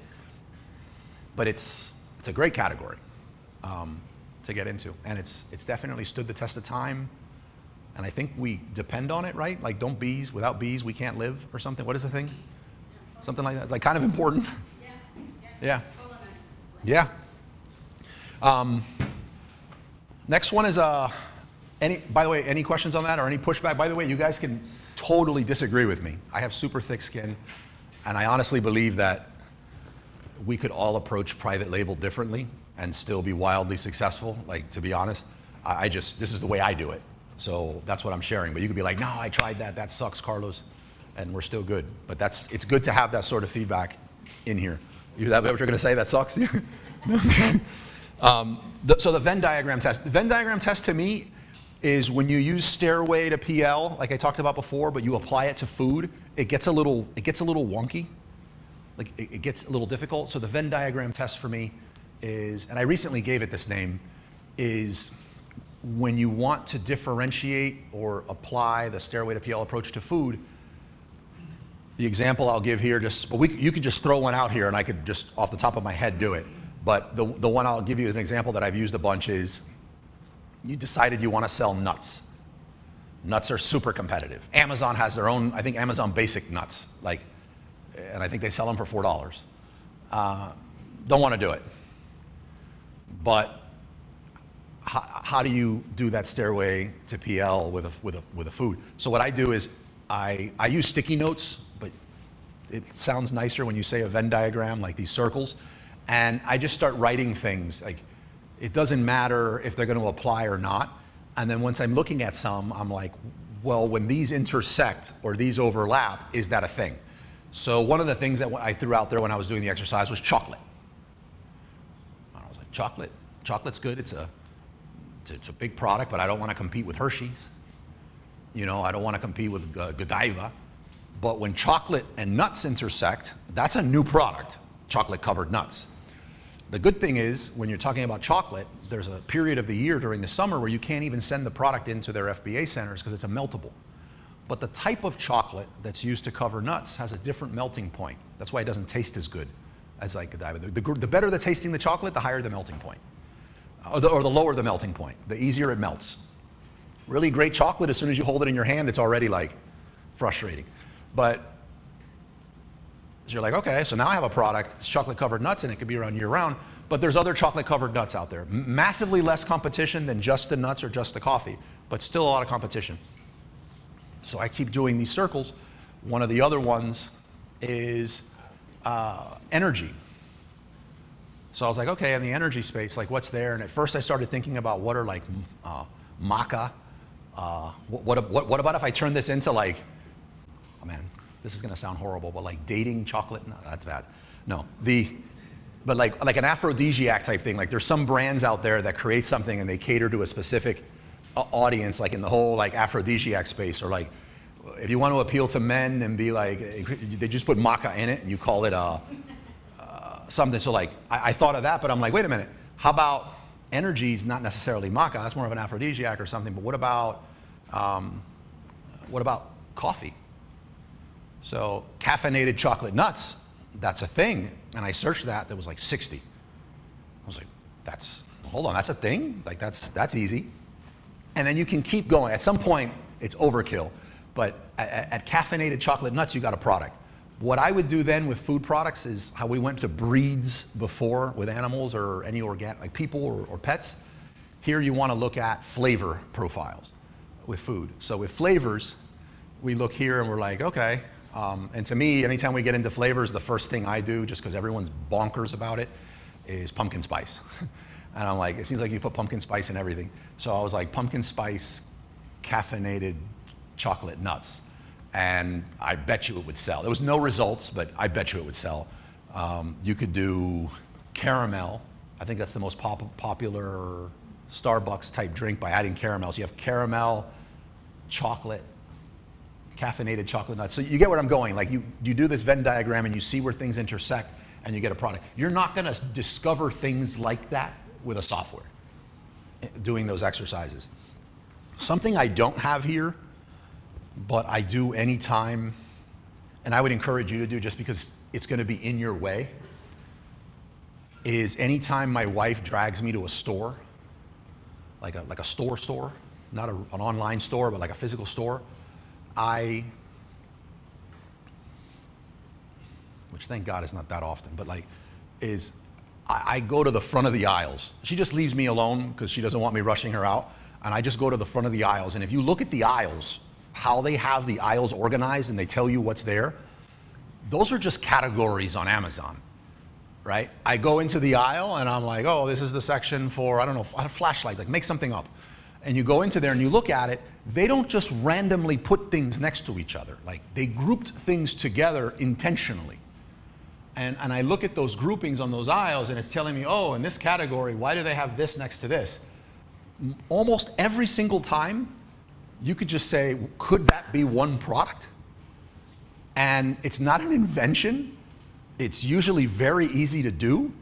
But it's a great category to get into. And it's definitely stood the test of time. And I think we depend on it, right? Like, without bees, we can't live or something. What is the thing? Something like that. It's like kind of important. Yeah. Yeah. Next one is, by the way, any questions on that or any pushback? By the way, you guys can totally disagree with me. I have super thick skin, and I honestly believe that we could all approach private label differently and still be wildly successful. Like, to be honest, this is the way I do it. So that's what I'm sharing. But you could be like, no, I tried that. That sucks, Carlos. And we're still good. But it's good to have that sort of feedback in here. Is that what you're going to say? That sucks? So the Venn diagram test. The Venn diagram test to me is when you use Stairway to PL, like I talked about before, but you apply it to food, it gets a little wonky. Like it gets a little difficult. So the Venn diagram test for me is, and I recently gave it this name, is when you want to differentiate or apply the Stairway to PL approach to food. The example I'll give here, you could just throw one out here and I could just off the top of my head do it. But the one I'll give you as an example that I've used a bunch is, you decided you want to sell nuts. Nuts are super competitive. Amazon has their own, I think Amazon basic nuts, and I think they sell them for $4. Don't want to do it. But how do you do that Stairway to PL with a food? So what I do is I use sticky notes, but it sounds nicer when you say a Venn diagram, like these circles. And I just start writing things. Like, it doesn't matter if they're going to apply or not. And then once I'm looking at some, I'm like, well, when these intersect or these overlap, is that a thing? So one of the things that I threw out there when I was doing the exercise was chocolate. I was like, chocolate's good. It's a big product, but I don't want to compete with Hershey's. You know, I don't want to compete with Godiva. But when chocolate and nuts intersect, that's a new product, chocolate-covered nuts. The good thing is, when you're talking about chocolate, there's a period of the year during the summer where you can't even send the product into their FBA centers because it's a meltable. But the type of chocolate that's used to cover nuts has a different melting point. That's why it doesn't taste as good as like Godiva. The better the tasting the chocolate, the higher the melting point. Or the lower the melting point, the easier it melts. Really great chocolate, as soon as you hold it in your hand, it's already like frustrating. But so you're like, okay, so now I have a product, it's chocolate-covered nuts, and it could be around year-round, but there's other chocolate-covered nuts out there. Massively less competition than just the nuts or just the coffee, but still a lot of competition. So I keep doing these circles. One of the other ones is energy. So I was like, okay, in the energy space, like what's there? And at first I started thinking about what are like maca. What about if I turn this into like, oh man, this is going to sound horrible, but like dating chocolate? No, that's bad. No, but like an aphrodisiac type thing. Like there's some brands out there that create something and they cater to a specific audience, like in the whole like aphrodisiac space, or like if you want to appeal to men and be like, they just put maca in it and you call it something. So like I thought of that, but I'm like, wait a minute, how about energy is not necessarily maca, that's more of an aphrodisiac or something, but what about coffee? So caffeinated chocolate nuts, that's a thing. And I searched that, there was like 60. I was like, hold on, that's a thing? Like that's easy. And then you can keep going. At some point, it's overkill. But at caffeinated chocolate nuts, you got a product. What I would do then with food products is how we went to breeds before with animals or any organic, like people or pets. Here you want to look at flavor profiles with food. So with flavors, we look here and we're like, okay. And to me, anytime we get into flavors, the first thing I do, just because everyone's bonkers about it, is pumpkin spice. And I'm like, it seems like you put pumpkin spice in everything. So I was like, pumpkin spice, caffeinated chocolate nuts. And I bet you it would sell. There was no results, but I bet you it would sell. You could do caramel. I think that's the most popular Starbucks type drink by adding caramel. So you have caramel, chocolate, caffeinated chocolate nuts. So you get where I'm going. Like you do this Venn diagram and you see where things intersect and you get a product. You're not gonna discover things like that with a software, doing those exercises. Something I don't have here, but I do anytime, and I would encourage you to do just because it's gonna be in your way, is anytime my wife drags me to a store, like a store, not an online store, but like a physical store, which thank God is not that often, but like, I go to the front of the aisles. She just leaves me alone because she doesn't want me rushing her out, and I just go to the front of the aisles, and if you look at the aisles, how they have the aisles organized and they tell you what's there, those are just categories on Amazon, right? I go into the aisle and I'm like, oh, this is the section for, I don't know, a flashlight, like make something up. And you go into there and you look at it, they don't just randomly put things next to each other. Like they grouped things together intentionally. And I look at those groupings on those aisles and it's telling me, oh, in this category, why do they have this next to this? Almost every single time, you could just say, could that be one product? And it's not an invention. It's usually very easy to do.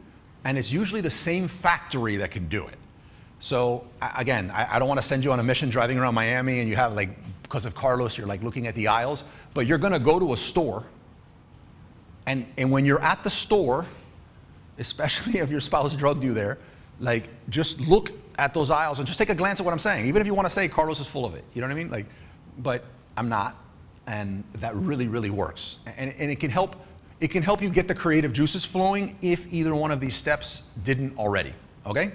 And it's usually the same factory that can do it. So again, I don't want to send you on a mission driving around Miami and you have like, because of Carlos, you're like looking at the aisles, but you're going to go to a store. And when you're at the store, especially if your spouse drugged you there, like just look at those aisles and just take a glance at what I'm saying. Even if you want to say Carlos is full of it, you know what I mean? Like, but I'm not, and that really, really works. And it can help you get the creative juices flowing if either one of these steps didn't already, okay?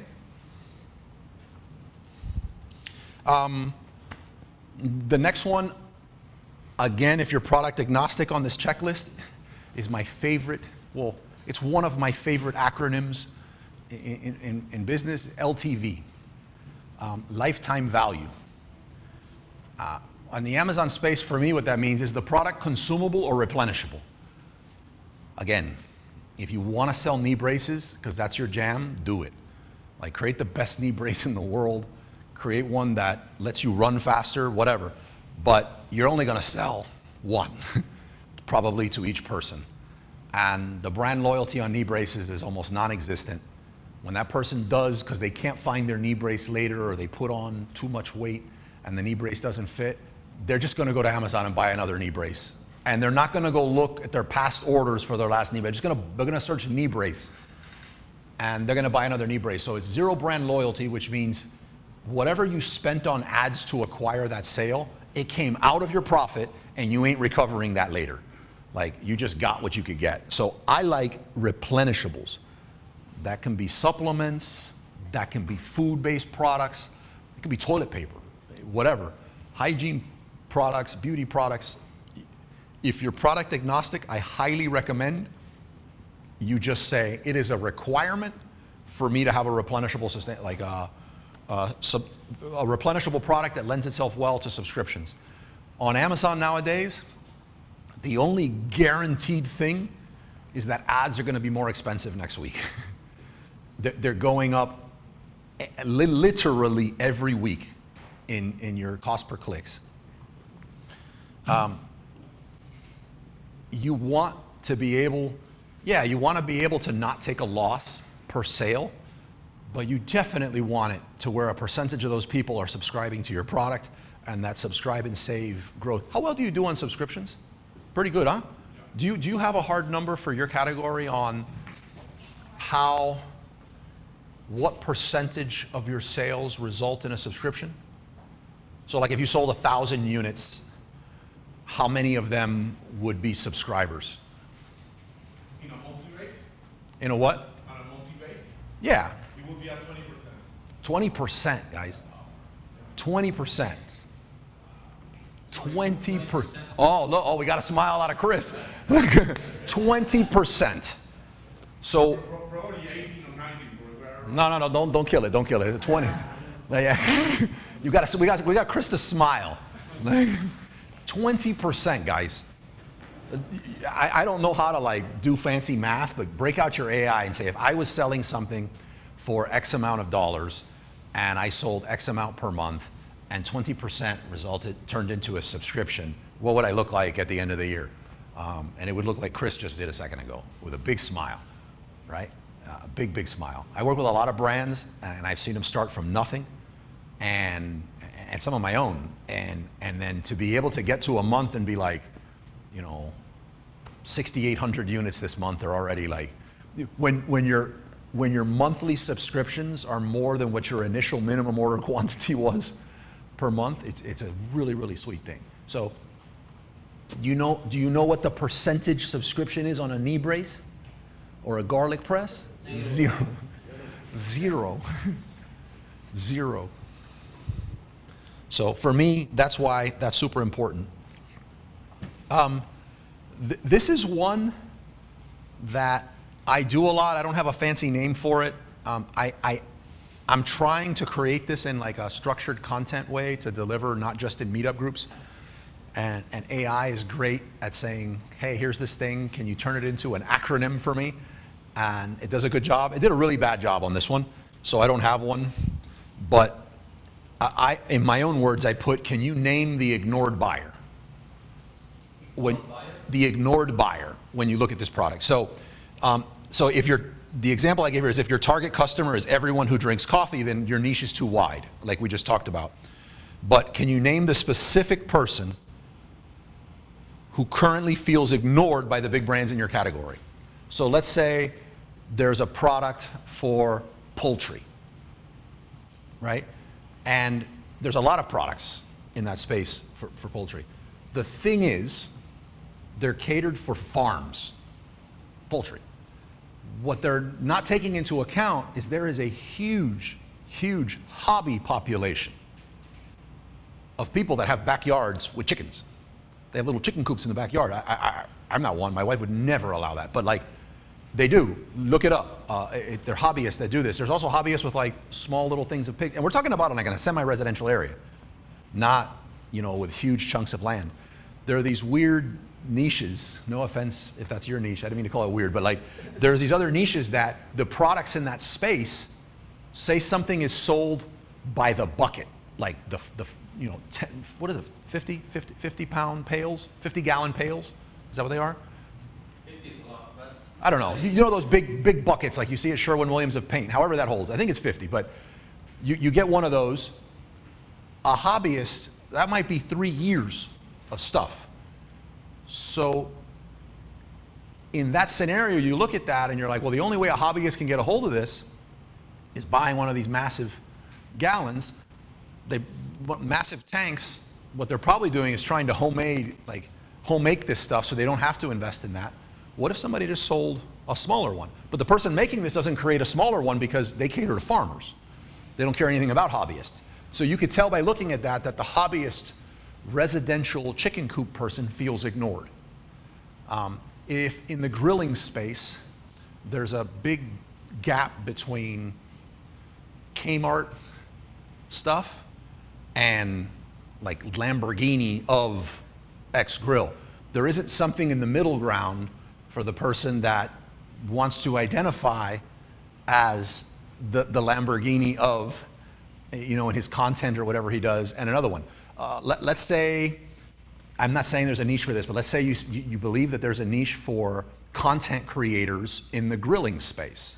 The next one, again, if you're product agnostic on this checklist, is my favorite, well, it's one of my favorite acronyms in business, LTV, lifetime value. On the Amazon space, for me, what that means is the product consumable or replenishable. Again, if you want to sell knee braces, because that's your jam, do it. Like create the best knee brace in the world, create one that lets you run faster, whatever. But you're only going to sell one, probably to each person. And the brand loyalty on knee braces is almost non-existent. When that person does, because they can't find their knee brace later or they put on too much weight and the knee brace doesn't fit, they're just going to go to Amazon and buy another knee brace. And they're not going to go look at their past orders for their last knee brace. They're going to search knee brace and they're going to buy another knee brace. So it's zero brand loyalty, which means whatever you spent on ads to acquire that sale, it came out of your profit and you ain't recovering that later. Like you just got what you could get. So I like replenishables. That can be supplements, that can be food-based products, it could be toilet paper, whatever. Hygiene products, beauty products. If you're product agnostic, I highly recommend you just say, it is a requirement for me to have a replenishable a replenishable product that lends itself well to subscriptions. On Amazon nowadays, the only guaranteed thing is that ads are going to be more expensive next week. They're going up literally every week. in your cost per clicks. You want to be able, you want to be able to not take a loss per sale, but you definitely want it to where a percentage of those people are subscribing to your product, and that subscribe and save growth. How well do you do on subscriptions? Pretty good, huh? Do you have a hard number for your category on what percentage of your sales result in a subscription? So like if you sold 1,000 units, how many of them would be subscribers? In a monthly rate? In a what? On a monthly base? Yeah. It will be at 20%. 20%, guys. 20%. 20%. Oh, look, we got a smile out of Chris. 20%. So, Probably 18 or 19. no, don't kill it. Don't kill it. 20. Yeah. We got Chris to smile. 20%, guys. I don't know how to like do fancy math, but break out your AI and say, if I was selling something for X amount of dollars and I sold X amount per month and 20% turned into a subscription, what would I look like at the end of the year? And it would look like Chris just did a second ago with a big smile, right? A big smile. I work with a lot of brands and I've seen them start from nothing and some of my own, and then to be able to get to a month and be like, 6,800 units this month are already like, when your monthly subscriptions are more than what your initial minimum order quantity was per month, it's a really sweet thing. So, do you know what the percentage subscription is on a knee brace or a garlic press? Zero. So for me, that's why that's super important. This is one that I do a lot. I don't have a fancy name for it. I'm trying to create this in like a structured content way to deliver not just in meetup groups. And AI is great at saying, hey, here's this thing. Can you turn it into an acronym for me? And it does a good job. It did a really bad job on this one, so I don't have one. But in my own words, I put, can you name the ignored buyer? The ignored buyer when you look at this product. So if the example I gave here is if your target customer is everyone who drinks coffee, then your niche is too wide, like we just talked about. But can you name the specific person who currently feels ignored by the big brands in your category? So let's say there's a product for poultry, right? And there's a lot of products in that space for poultry. The thing is, they're catered for farms, poultry. What they're not taking into account is there is a huge hobby population of people that have backyards with chickens. They have little chicken coops in the backyard. I'm not one. My wife would never allow that. But like, they do. Look it up. They're hobbyists that do this. There's also hobbyists with like small little things of pig. And we're talking about like in a semi-residential area, not with huge chunks of land. There are these weird niches. No offense if that's your niche. I didn't mean to call it weird, but like there's these other niches that the products in that space say something is sold by the bucket, like the 10, what is it? 50 pound pails, 50 gallon pails. Is that what they are? 50 is a lot, but I don't know. You know those big buckets like you see at Sherwin-Williams of paint, however that holds. I think it's 50, but you get one of those. A hobbyist, that might be 3 years of stuff. So in that scenario, you look at that and you're like, well, the only way a hobbyist can get a hold of this is buying one of these massive gallons. Massive tanks, what they're probably doing is trying to homemake this stuff so they don't have to invest in that. What if somebody just sold a smaller one? But the person making this doesn't create a smaller one because they cater to farmers. They don't care anything about hobbyists. So you could tell by looking at that the hobbyist residential chicken coop person feels ignored. If in the grilling space, there's a big gap between Kmart stuff and like Lamborghini of X grill. There isn't something in the middle ground for the person that wants to identify as the Lamborghini of, you know, in his content or whatever he does, and another one. Let's say, I'm not saying there's a niche for this, but let's say you believe that there's a niche for content creators in the grilling space.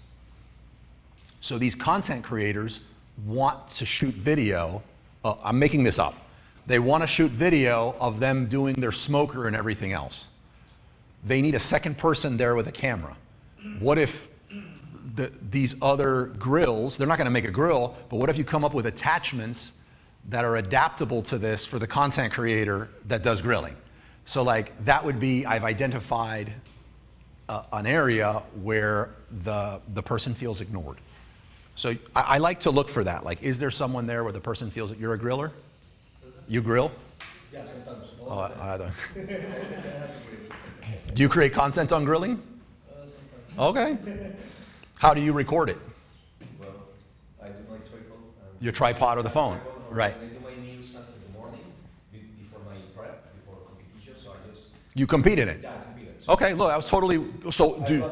So these content creators want to shoot video, I'm making this up. They want to shoot video of them doing their smoker and everything else. They need a second person there with a camera. What if these other grills, they're not going to make a grill, but what if you come up with attachments that are adaptable to this for the content creator that does grilling? So like that would be, I've identified an area where the person feels ignored. So I like to look for that. Like, is there someone there where the person feels that you're a griller? You grill? Yeah, sometimes. Oh, I don't. Do you create content on grilling? Okay. How do you record it? Well, I do my tripod. Your tripod or the phone? Right. I do my meals in the morning before my prep, before competition, so I just... You compete in it? Yeah, I compete in it. Okay, look, I was totally, so do...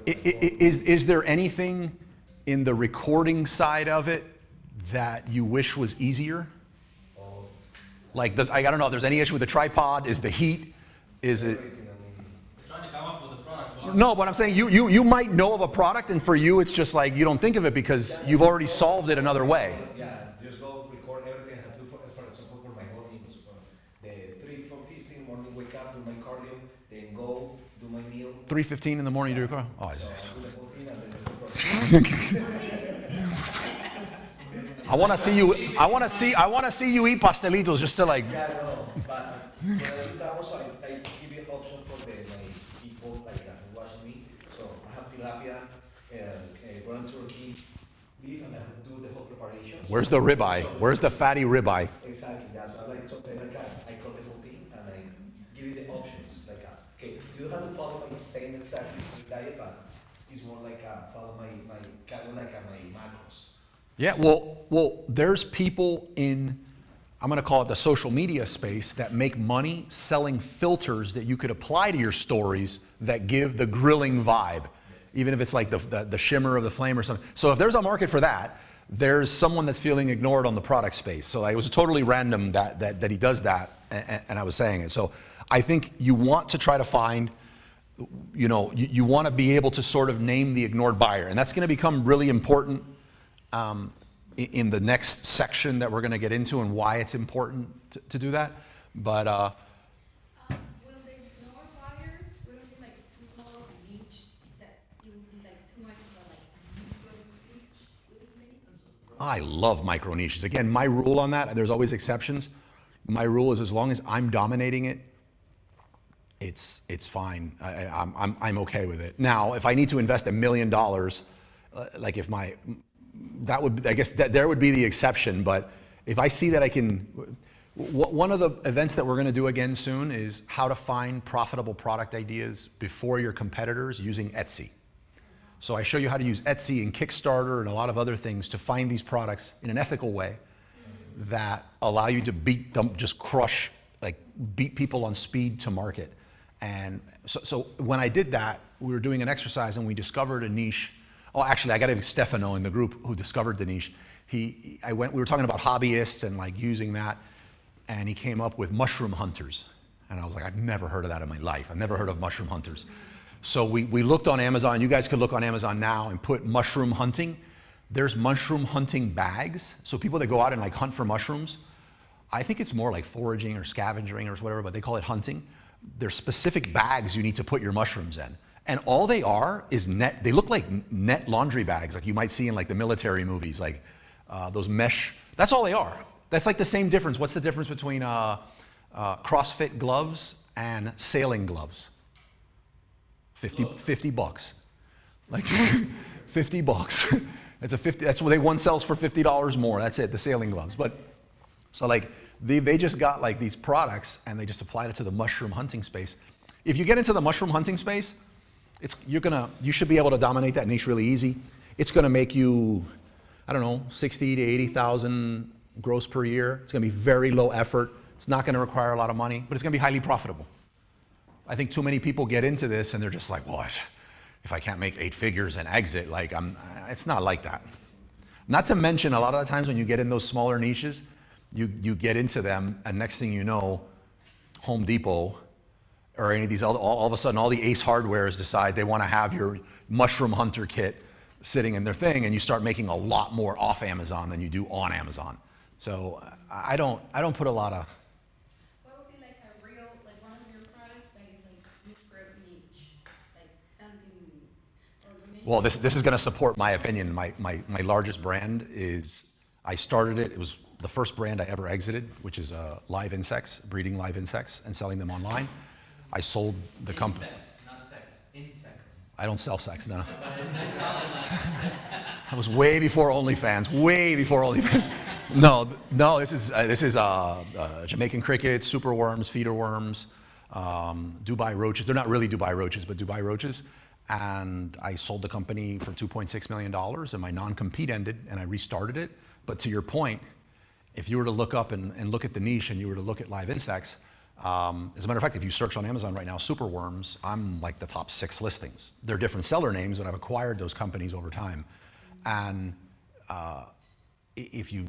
Is there anything in the recording side of it that you wish was easier? Like, I don't know if there's any issue with the tripod. Is the heat? Is it? Trying to come up with a product. No, but I'm saying you might know of a product, and for you it's just like you don't think of it because you've already solved it another way. Yeah, just go record everything I have to do, for example, for my mornings. The 3:15 morning, wake up, do my cardio, then go do my meal. 3:15 in the morning you do your car? Oh, it's just... I want to see you eat pastelitos just to like. Yeah, no, but that also I give you an option for my people like who watch me. So I have tilapia, ground turkey, beef, and I do the whole preparation. Where's the ribeye? Where's the fatty ribeye? Exactly, that's what I like. So then I cut the whole thing and I give you the options. Like, okay, you don't have to follow my same exact diet, but it's more like follow my kind of like my macros. Yeah, well, there's people in, I'm going to call it the social media space, that make money selling filters that you could apply to your stories that give the grilling vibe, even if it's like the shimmer of the flame or something. So if there's a market for that, there's someone that's feeling ignored on the product space. So it was totally random that he does that, and I was saying it. So I think you want to try to find, you know, you want to be able to sort of name the ignored buyer, and that's going to become really important in the next section that we're going to get into and why it's important to do that. But will the ignore buyer will it be like too small of a niche that it would be like too much of a like micro niche? Would it be? I love micro niches. Again, my rule on that, there's always exceptions. My rule is as long as I'm dominating it, it's fine. I'm okay with it. Now, if I need to invest $1 million, like if my that would, I guess that there would be the exception, but if I see that I can, one of the events that we're going to do again soon is how to find profitable product ideas before your competitors using Etsy. So I show you how to use Etsy and Kickstarter and a lot of other things to find these products in an ethical way that allow you to beat them, just crush, like beat people on speed to market. And so when I did that, we were doing an exercise and we discovered a niche. Oh, actually, I got to have Stefano in the group who discovered the niche. We were talking about hobbyists and like using that, and he came up with mushroom hunters. And I was like, I've never heard of that in my life. I've never heard of mushroom hunters. So we looked on Amazon. You guys could look on Amazon now and put mushroom hunting. There's mushroom hunting bags. So people that go out and like hunt for mushrooms, I think it's more like foraging or scavenging or whatever, but they call it hunting. There's specific bags you need to put your mushrooms in. And all they are is net, they look like net laundry bags, like you might see in like the military movies, like those mesh, that's all they are. That's like the same difference. What's the difference between CrossFit gloves and sailing gloves? 50 bucks. Like 50 bucks. That's what one sells for $50 more. That's it, the sailing gloves. But so like they just got like these products and they just applied it to the mushroom hunting space. If you get into the mushroom hunting space, you should be able to dominate that niche really easy. It's going to make you, I don't know, 60 to 80,000 gross per year. It's going to be very low effort. It's not going to require a lot of money, but it's going to be highly profitable. I think too many people get into this and they're just like, well, if I can't make 8 figures and exit, like it's not like that. Not to mention, a lot of the times when you get in those smaller niches, you get into them, and next thing you know, Home Depot or any of these, all of a sudden, all the Ace Hardwares decide they want to have your Mushroom Hunter kit sitting in their thing, and you start making a lot more off Amazon than you do on Amazon. So I don't put a lot of. What would be like a real, like one of your products that is like super niche, like something, or maybe. Well, this is going to support my opinion. My largest brand is, I started it. It was the first brand I ever exited, which is live insects, breeding live insects and selling them online. I sold the company. Insects, not sex. Insects. I don't sell sex, no. I was way before OnlyFans, way before OnlyFans. No, this is Jamaican crickets, super worms, feeder worms, Dubai roaches. They're not really Dubai roaches, but Dubai roaches. And I sold the company for $2.6 million, and my non-compete ended, and I restarted it. But to your point, if you were to look up and look at the niche, and you were to look at live insects, as a matter of fact, if you search on Amazon right now, super worms, I'm like the top 6 listings. They're different seller names, but I've acquired those companies over time. And if you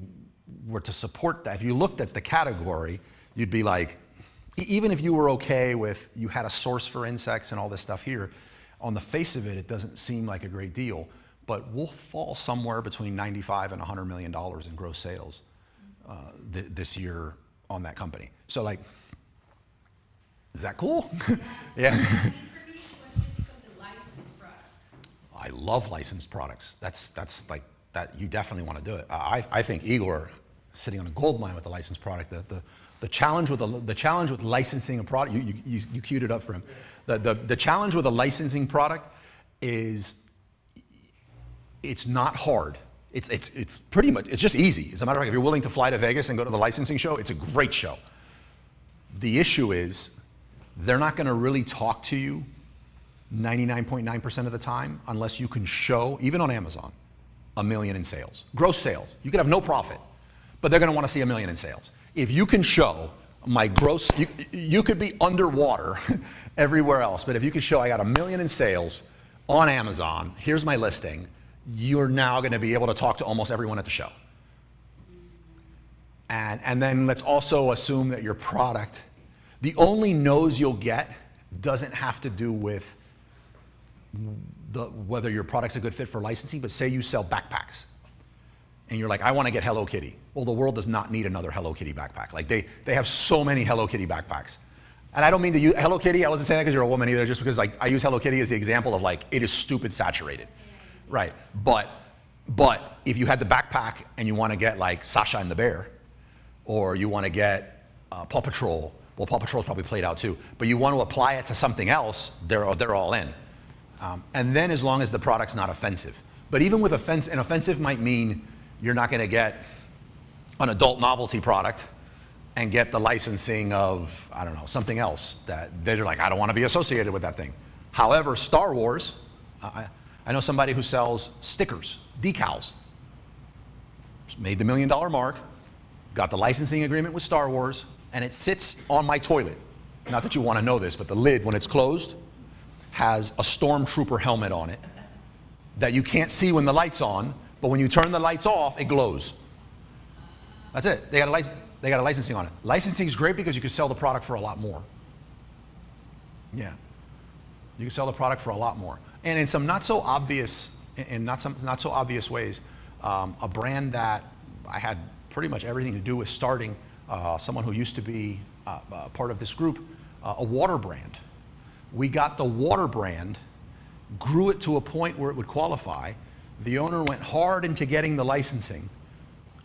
were to support that, if you looked at the category, you'd be like, even if you were okay with, you had a source for insects and all this stuff here, on the face of it, it doesn't seem like a great deal, but we'll fall somewhere between 95 and $100 million in gross sales this year on that company. So like, is that cool? Yeah. I love licensed products. That's like, that you definitely want to do it. I think Igor is sitting on a gold mine with the licensed product. The challenge with licensing a product, you queued it up for him. The challenge with a licensing product is it's not hard. It's pretty much, it's just easy. As a matter of fact, if you're willing to fly to Vegas and go to the licensing show, it's a great show. The issue is they're not going to really talk to you 99.9% of the time unless you can show, even on Amazon, $1 million in sales. Gross sales. You could have no profit, but they're going to want to see $1 million in sales. If you can show my gross, you could be underwater everywhere else, but if you can show I got $1 million in sales on Amazon, here's my listing, you're now going to be able to talk to almost everyone at the show. And then let's also assume that your product, the only no's you'll get doesn't have to do with whether your product's a good fit for licensing, but say you sell backpacks and you're like, I want to get Hello Kitty. Well, the world does not need another Hello Kitty backpack. Like they have so many Hello Kitty backpacks. And I don't mean to use Hello Kitty, I wasn't saying that because you're a woman either, just because like I use Hello Kitty as the example of like, it is stupid saturated. Right, but if you had the backpack and you want to get like Sasha and the Bear, or you want to get Paw Patrol, well, Paw Patrol's probably played out too, but you want to apply it to something else, they're all in. And then as long as the product's not offensive. But even with an offensive might mean you're not going to get an adult novelty product and get the licensing of, I don't know, something else that they're like, I don't want to be associated with that thing. However, Star Wars, I know somebody who sells stickers, decals, made the $1 million mark, got the licensing agreement with Star Wars, and it sits on my toilet. Not that you want to know this, but the lid, when it's closed, has a stormtrooper helmet on it that you can't see when the light's on, but when you turn the lights off, it glows. That's it. They got a licensing on it. Licensing is great because you can sell the product for a lot more. Yeah. You can sell the product for a lot more. And in some not so obvious ways, a brand that I had pretty much everything to do with starting, someone who used to be part of this group, a water brand. We got the water brand, grew it to a point where it would qualify. The owner went hard into getting the licensing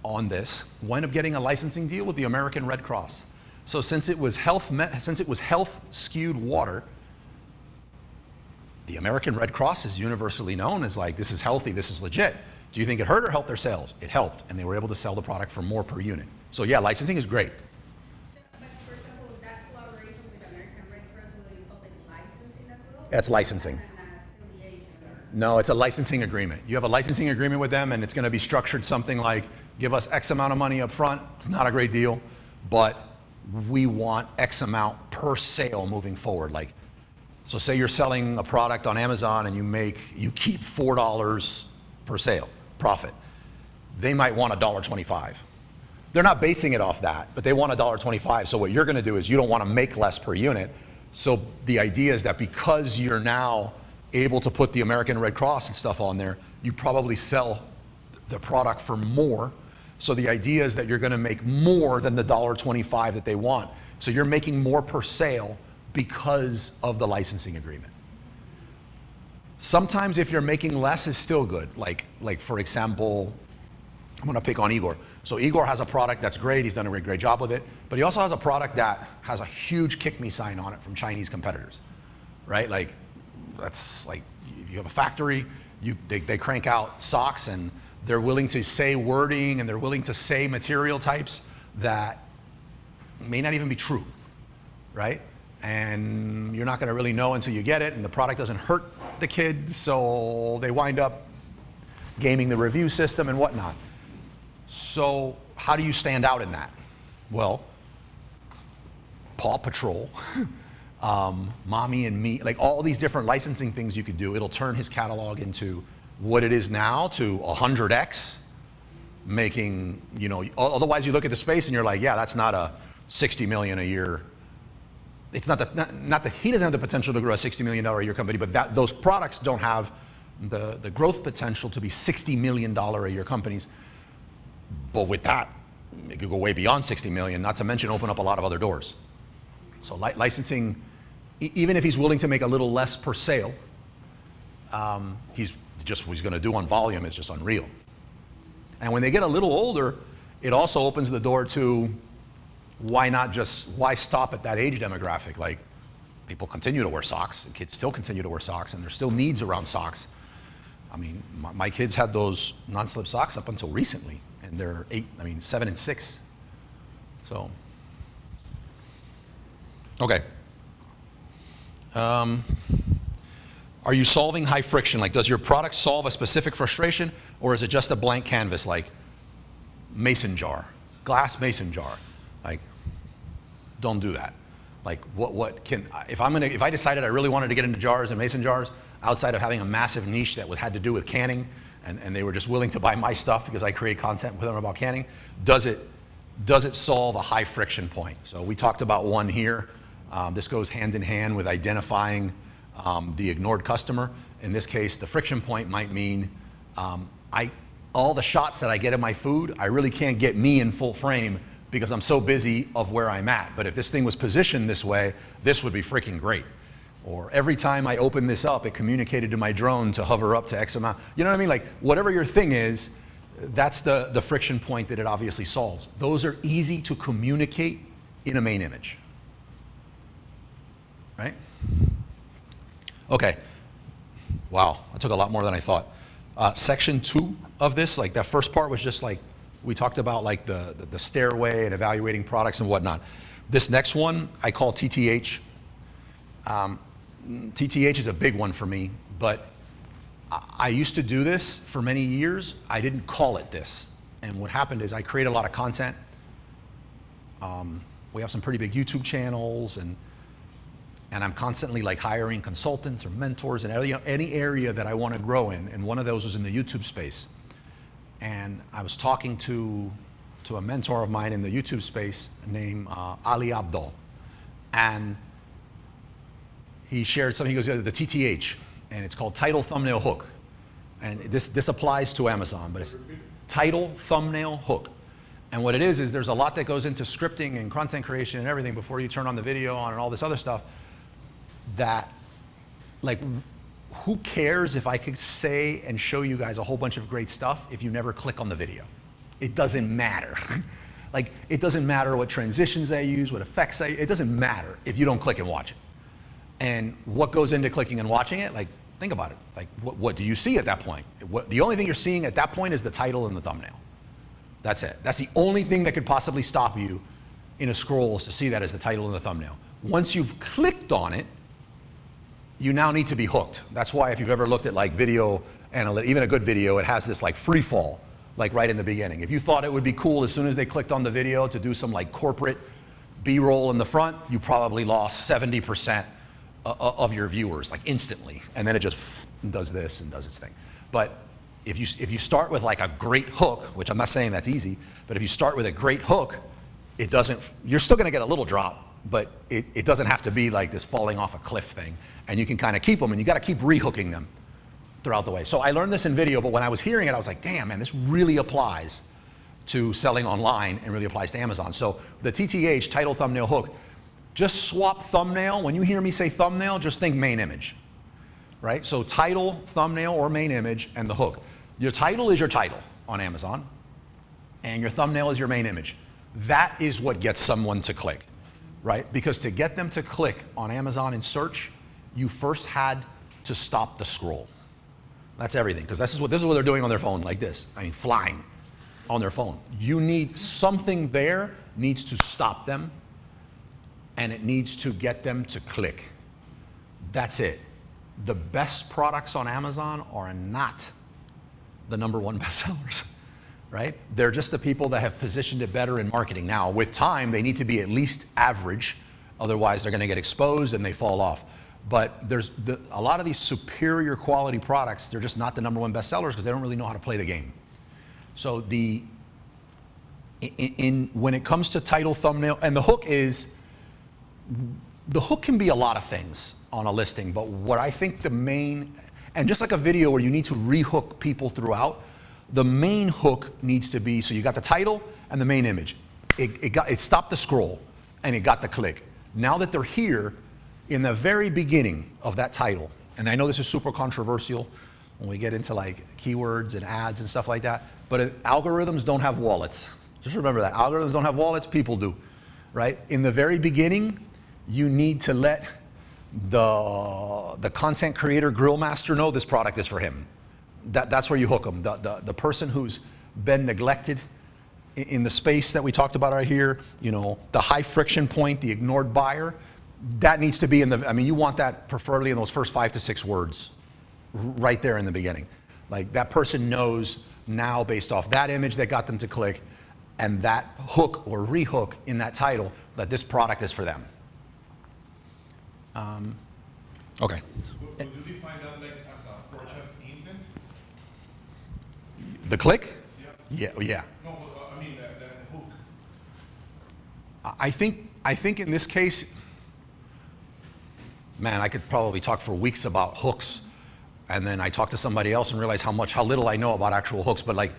on this, wound up getting a licensing deal with the American Red Cross. So since it was health skewed water, the American Red Cross is universally known as like, this is healthy, this is legit. Do you think it hurt or helped their sales? It helped, and they were able to sell the product for more per unit. So yeah, licensing is great. So, but for example, that collaboration with American Red Cross, will you call it licensing as well? That's licensing. No, it's a licensing agreement. You have a licensing agreement with them, and it's going to be structured something like, give us X amount of money up front. It's not a great deal, but we want X amount per sale moving forward. Like, so say you're selling a product on Amazon and you keep $4 per sale profit. they might want $1.25. They're not basing it off that, but they want $1.25. So what you're going to do is you don't want to make less per unit. So the idea is that because you're now able to put the American Red Cross and stuff on there, you probably sell the product for more. So the idea is that you're going to make more than the $1.25 that they want. So you're making more per sale because of the licensing agreement. Sometimes if you're making less, it's still good. Like for example, I'm going to pick on Igor. So Igor has a product that's great. He's done a great job with it. But he also has a product that has a huge kick me sign on it from Chinese competitors, right? Like, that's like, you have a factory, they crank out socks, and they're willing to say wording and they're willing to say material types that may not even be true, right? And you're not going to really know until you get it, and the product doesn't hurt the kid, so they wind up gaming the review system and whatnot. So how do you stand out in that? Well, Paw Patrol, Mommy and Me, like all these different licensing things you could do. It'll turn his catalog into what it is now to 100x, making, you know, otherwise you look at the space and you're like, yeah, that's not a 60 million a year. It's not that he doesn't have the potential to grow a $60 million a year company, but those products don't have the growth potential to be $60 million a year companies. But with that, it could go way beyond 60 million, not to mention open up a lot of other doors. So licensing, even if he's willing to make a little less per sale, he's going to do on volume is just unreal. And when they get a little older, it also opens the door to why stop at that age demographic? Like, people continue to wear socks, and kids still continue to wear socks, and there's still needs around socks. I mean, my kids had those non-slip socks up until recently, and they're 7 and 6. So, okay. Are you solving high friction? Like, does your product solve a specific frustration, or is it just a blank canvas, like mason jar, glass mason jar? Like, don't do that. Like, if I decided I really wanted to get into jars and mason jars, outside of having a massive niche that had to do with canning, and they were just willing to buy my stuff because I create content with them about canning, does it solve a high friction point? So we talked about one here. This goes hand in hand with identifying the ignored customer. In this case, the friction point might mean all the shots that I get in my food, I really can't get me in full frame because I'm so busy of where I'm at. But if this thing was positioned this way, this would be freaking great. Or every time I open this up, it communicated to my drone to hover up to X amount. You know what I mean? Like, whatever your thing is, that's the friction point that it obviously solves. Those are easy to communicate in a main image. Right? Okay. Wow, I took a lot more than I thought. Section 2 of this, like that first part was just like, we talked about like the stairway and evaluating products and whatnot. This next one I call TTH. TTH is a big one for me, but I used to do this for many years. I didn't call it this. And what happened is I create a lot of content. We have some pretty big YouTube channels, and I'm constantly like hiring consultants or mentors in any area that I want to grow in. And one of those was in the YouTube space. And I was talking to a mentor of mine in the YouTube space named Ali Abdul. And he shared something. He goes, the TTH, and it's called title, thumbnail, hook. And this applies to Amazon, but it's title, thumbnail, hook. And what it is there's a lot that goes into scripting and content creation and everything before you turn on the video on and all this other stuff that, like, who cares if I could say and show you guys a whole bunch of great stuff if you never click on the video? It doesn't matter. Like, it doesn't matter what transitions I use, what effects it doesn't matter if you don't click and watch it. And what goes into clicking and watching it? Like, think about it. Like, what do you see at that point? The only thing you're seeing at that point is the title and the thumbnail. That's it. That's the only thing that could possibly stop you in a scroll, is to see that as the title and the thumbnail. Once you've clicked on it, you now need to be hooked. That's why if you've ever looked at like video analytics, even a good video, it has this like free fall, like right in the beginning. If you thought it would be cool as soon as they clicked on the video to do some like corporate B-roll in the front, you probably lost 70% of your viewers, like instantly. And then it just does this and does its thing. But if you start with like a great hook, which I'm not saying that's easy, but if you start with a great hook, you're still gonna get a little drop, but it doesn't have to be like this falling off a cliff thing. And you can kind of keep them, and you gotta keep rehooking them throughout the way. So I learned this in video, but when I was hearing it, I was like, damn, man, this really applies to selling online and really applies to Amazon. So the TTH, title, thumbnail, hook, just swap thumbnail. When you hear me say thumbnail, just think main image, right? So title, thumbnail, or main image, and the hook. Your title is your title on Amazon, and your thumbnail is your main image. That is what gets someone to click, right? Because to get them to click on Amazon in search, you first had to stop the scroll. That's everything, because this is what they're doing on their phone, like this. I mean, flying on their phone. You need something there needs to stop them, and it needs to get them to click. That's it. The best products on Amazon are not the #1 bestsellers, right? They're just the people that have positioned it better in marketing. Now, with time, they need to be at least average, otherwise they're gonna get exposed and they fall off. But there's a lot of these superior quality products, they're just not the #1 bestsellers because they don't really know how to play the game. So when it comes to title, thumbnail, and the hook can be a lot of things on a listing, but what I think the main, and just like a video where you need to rehook people throughout, the main hook needs to be, so you got the title and the main image. It stopped the scroll and it got the click. Now that they're here, in the very beginning of that title, and I know this is super controversial when we get into like keywords and ads and stuff like that, but algorithms don't have wallets. Just remember that. Algorithms don't have wallets, people do, right? In the very beginning, you need to let the content creator, grill master know this product is for him. That's where you hook them. The person who's been neglected in the space that we talked about right here, you know, the high friction point, the ignored buyer, that needs to be in the, I mean, you want that preferably in those first 5 to 6 words, right there in the beginning. Like that person knows now based off that image that got them to click and that hook or rehook in that title that this product is for them. Okay. Would you define that like as a purchase intent? The click? Yeah. Yeah. No, I mean the hook. I think in this case, man, I could probably talk for weeks about hooks, and then I talk to somebody else and realize how little I know about actual hooks. But like,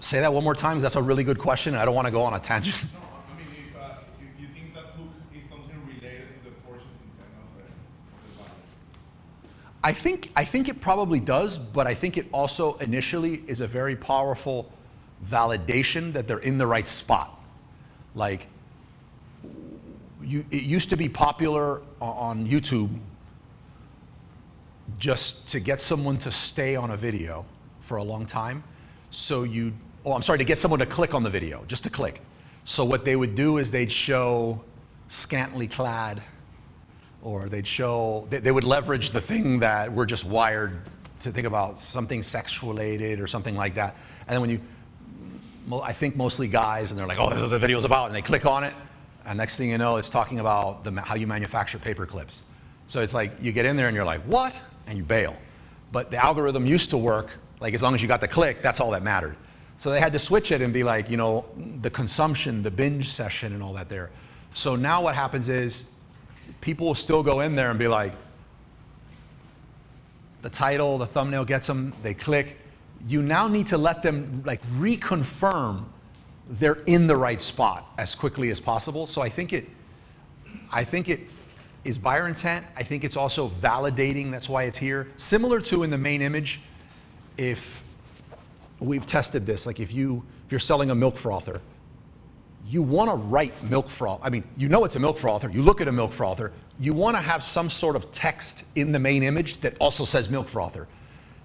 say that one more time, because that's a really good question. I don't want to go on a tangent. No, I mean if you think that hook is something related to the purchase intent of the buyer. I think it probably does, but I think it also initially is a very powerful validation that they're in the right spot. Like, it used to be popular on YouTube just to get someone to stay on a video for a long time. So to get someone to click on the video, just to click. So what they would do is they'd show scantily clad, or they would leverage the thing that we're just wired to think about, something sex-related or something like that. And then I think mostly guys, and they're like, oh, this is what the video's about, and they click on it. And next thing you know, it's talking about how you manufacture paper clips. So it's like, you get in there and you're like, what? And you bail. But the algorithm used to work, like as long as you got the click, that's all that mattered. So they had to switch it and be like, you know, the consumption, the binge session and all that there. So now what happens is, people will still go in there and be like, the title, the thumbnail gets them, they click. You now need to let them like reconfirm they're in the right spot as quickly as possible. So I think it is buyer intent. I think it's also validating, that's why it's here. Similar to in the main image, if we've tested this, like if you're selling a milk frother, you want to write milk froth. I mean, you know it's a milk frother, you look at a milk frother, you want to have some sort of text in the main image that also says milk frother.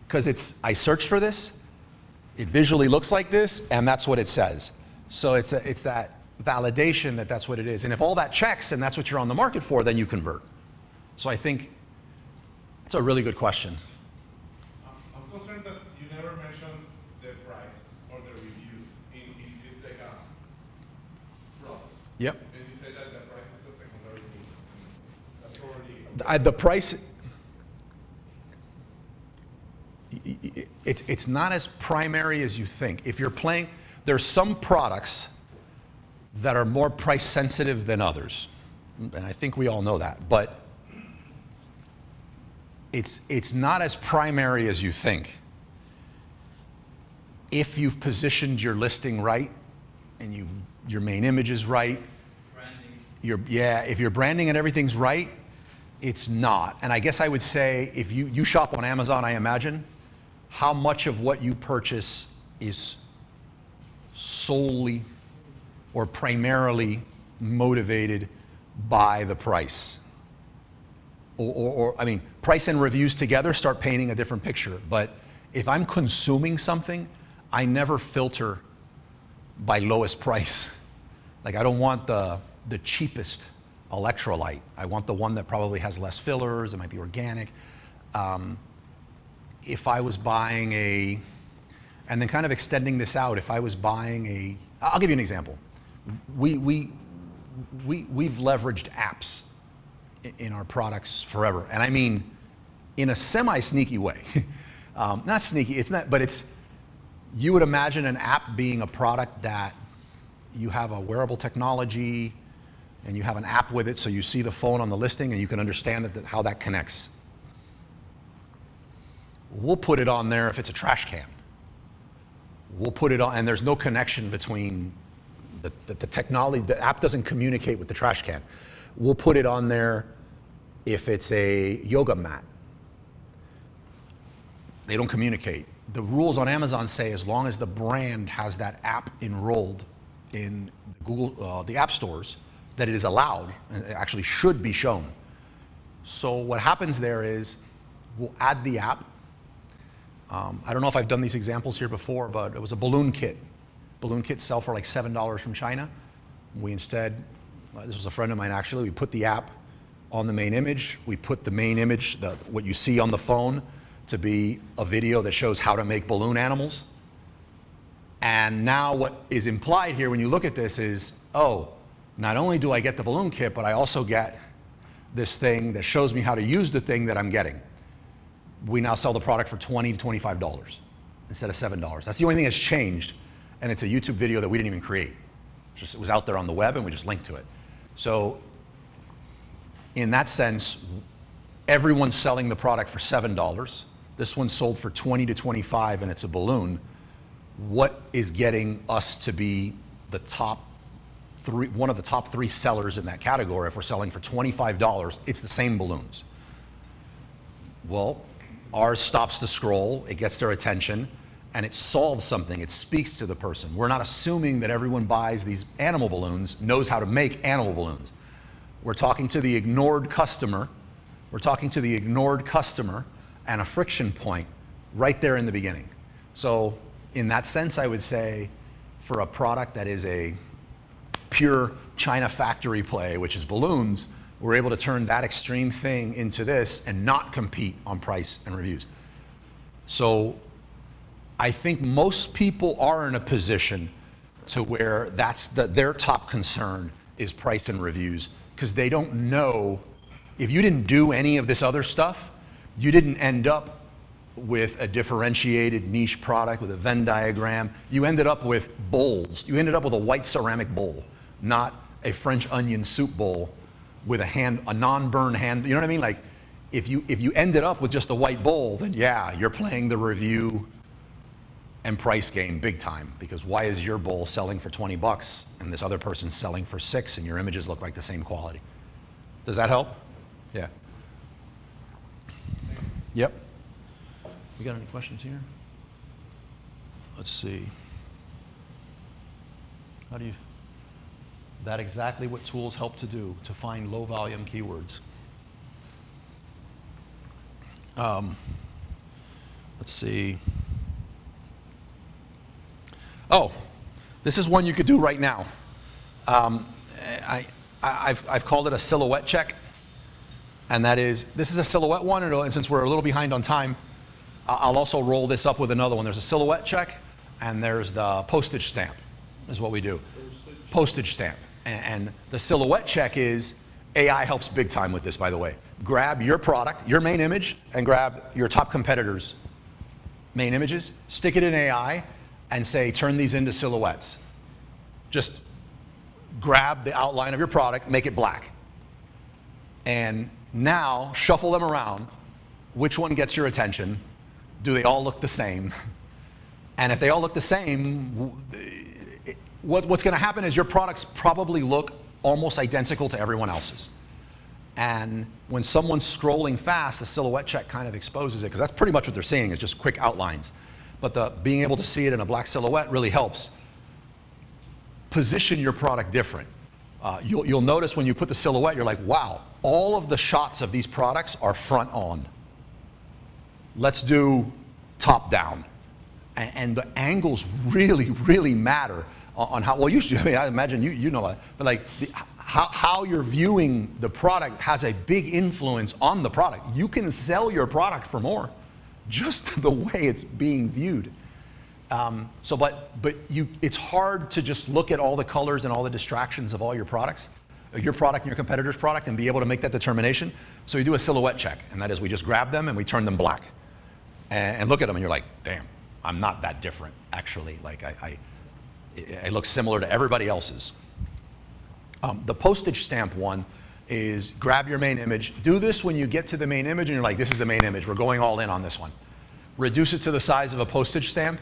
Because I searched for this, it visually looks like this, and that's what it says. So it's that validation that that's what it is. And if all that checks and that's what you're on the market for, then you convert. So I think it's a really good question. I'm concerned that you never mentioned the price or the reviews in this like process. Yep. And you said that the price is a secondary thing. That's already The price, it's not as primary as you think. If you're playing, there's some products that are more price sensitive than others. And I think we all know that, but it's not as primary as you think. If you've positioned your listing right and your main image is right, if your branding and everything's right, it's not. And I guess I would say, if you shop on Amazon, I imagine, how much of what you purchase is solely or primarily motivated by the price? Or I mean, price and reviews together start painting a different picture. But if I'm consuming something, I never filter by lowest price. Like, I don't want the cheapest electrolyte. I want the one that probably has less fillers, it might be organic. If I was buying and then kind of extending this out, if I was buying I'll give you an example. We've leveraged apps in our products forever. And I mean, in a semi-sneaky way. Not sneaky, it's not, but you would imagine an app being a product that you have a wearable technology and you have an app with it, so you see the phone on the listing and you can understand how that connects. We'll put it on there if it's a trash can. We'll put it on, and there's no connection between the technology. The app doesn't communicate with the trash can. We'll put it on there if it's a yoga mat. They don't communicate. The rules on Amazon say as long as the brand has that app enrolled in Google, the app stores, that it is allowed, and it actually should be shown. So what happens there is, we'll add the app. I don't know if I've done these examples here before, but it was a balloon kit. Balloon kits sell for like $7 from China. We instead, this was a friend of mine actually, we put the app on the main image. We put the main image, what you see on the phone, to be a video that shows how to make balloon animals. And now what is implied here when you look at this is, oh, not only do I get the balloon kit, but I also get this thing that shows me how to use the thing that I'm getting. We now sell the product for $20 to $25 instead of $7. That's the only thing that's changed, and it's a YouTube video that we didn't even create. It was out there on the web and we just linked to it. So in that sense, everyone's selling the product for $7. This one's sold for $20 to $25 and it's a balloon. What is getting us to be the top three, one of the top three sellers in that category? If we're selling for $25, it's the same balloons. Well, ours stops the scroll, it gets their attention, and it solves something, it speaks to the person. We're not assuming that everyone buys these animal balloons knows how to make animal balloons. We're talking to the ignored customer. We're talking to the ignored customer and a friction point right there in the beginning. So in that sense, I would say for a product that is a pure China factory play, which is balloons, we're able to turn that extreme thing into this and not compete on price and reviews. So I think most people are in a position to where their top concern is price and reviews, because they don't know, if you didn't do any of this other stuff, you didn't end up with a differentiated niche product with a Venn diagram. You ended up with bowls. You ended up with a white ceramic bowl, not a French onion soup bowl with a non-burn hand. You know what I mean? Like, if you ended up with just a white bowl, then yeah, you're playing the review and price game big time, because why is your bowl selling for 20 bucks and this other person's selling for 6 and your images look like the same quality? Does that help? Yeah. Yep. We got any questions here? Let's see. That exactly what tools help to do, to find low volume keywords. Let's see. Oh, this is one you could do right now. I've called it a silhouette check. And that is, this is a silhouette one, and since we're a little behind on time, I'll also roll this up with another one. There's a silhouette check, and there's the postage stamp, is what we do. Postage stamp. And the silhouette check is, AI helps big time with this, by the way. Grab your product, your main image, and grab your top competitors' main images, stick it in AI, and say, turn these into silhouettes. Just grab the outline of your product, make it black. And now, shuffle them around. Which one gets your attention? Do they all look the same? And if they all look the same, what's going to happen is your products probably look almost identical to everyone else's. And when someone's scrolling fast, the silhouette check kind of exposes it, because that's pretty much what they're seeing, is just quick outlines. But being able to see it in a black silhouette really helps. Position your product different. You'll notice when you put the silhouette, you're like, wow, all of the shots of these products are front on. Let's do top down. And the angles really, really matter on how, well, I mean, I imagine you know that, but like how you're viewing the product has a big influence on the product. You can sell your product for more, just the way it's being viewed. It's hard to just look at all the colors and all the distractions of all your products, your product and your competitor's product, and be able to make that determination. So you do a silhouette check, and that is we just grab them and we turn them black. And look at them and you're like, damn, I'm not that different, actually. Like it looks similar to everybody else's. The postage stamp one is grab your main image. Do this when you get to the main image and you're like, this is the main image. We're going all in on this one. Reduce it to the size of a postage stamp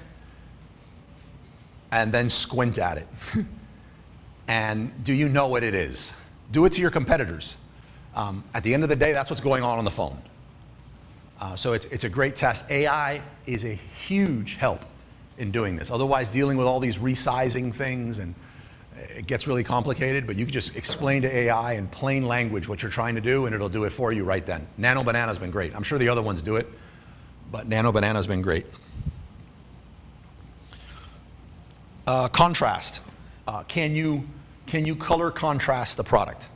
and then squint at it. And do you know what it is? Do it to your competitors. At the end of the day, that's what's going on the phone. So it's a great test. AI is a huge help in doing this. Otherwise, dealing with all these resizing things, and it gets really complicated, but you can just explain to AI in plain language what you're trying to do, and it'll do it for you right then. Nano Banana's been great. I'm sure the other ones do it, but Nano Banana's been great. Contrast. Can you color contrast the product?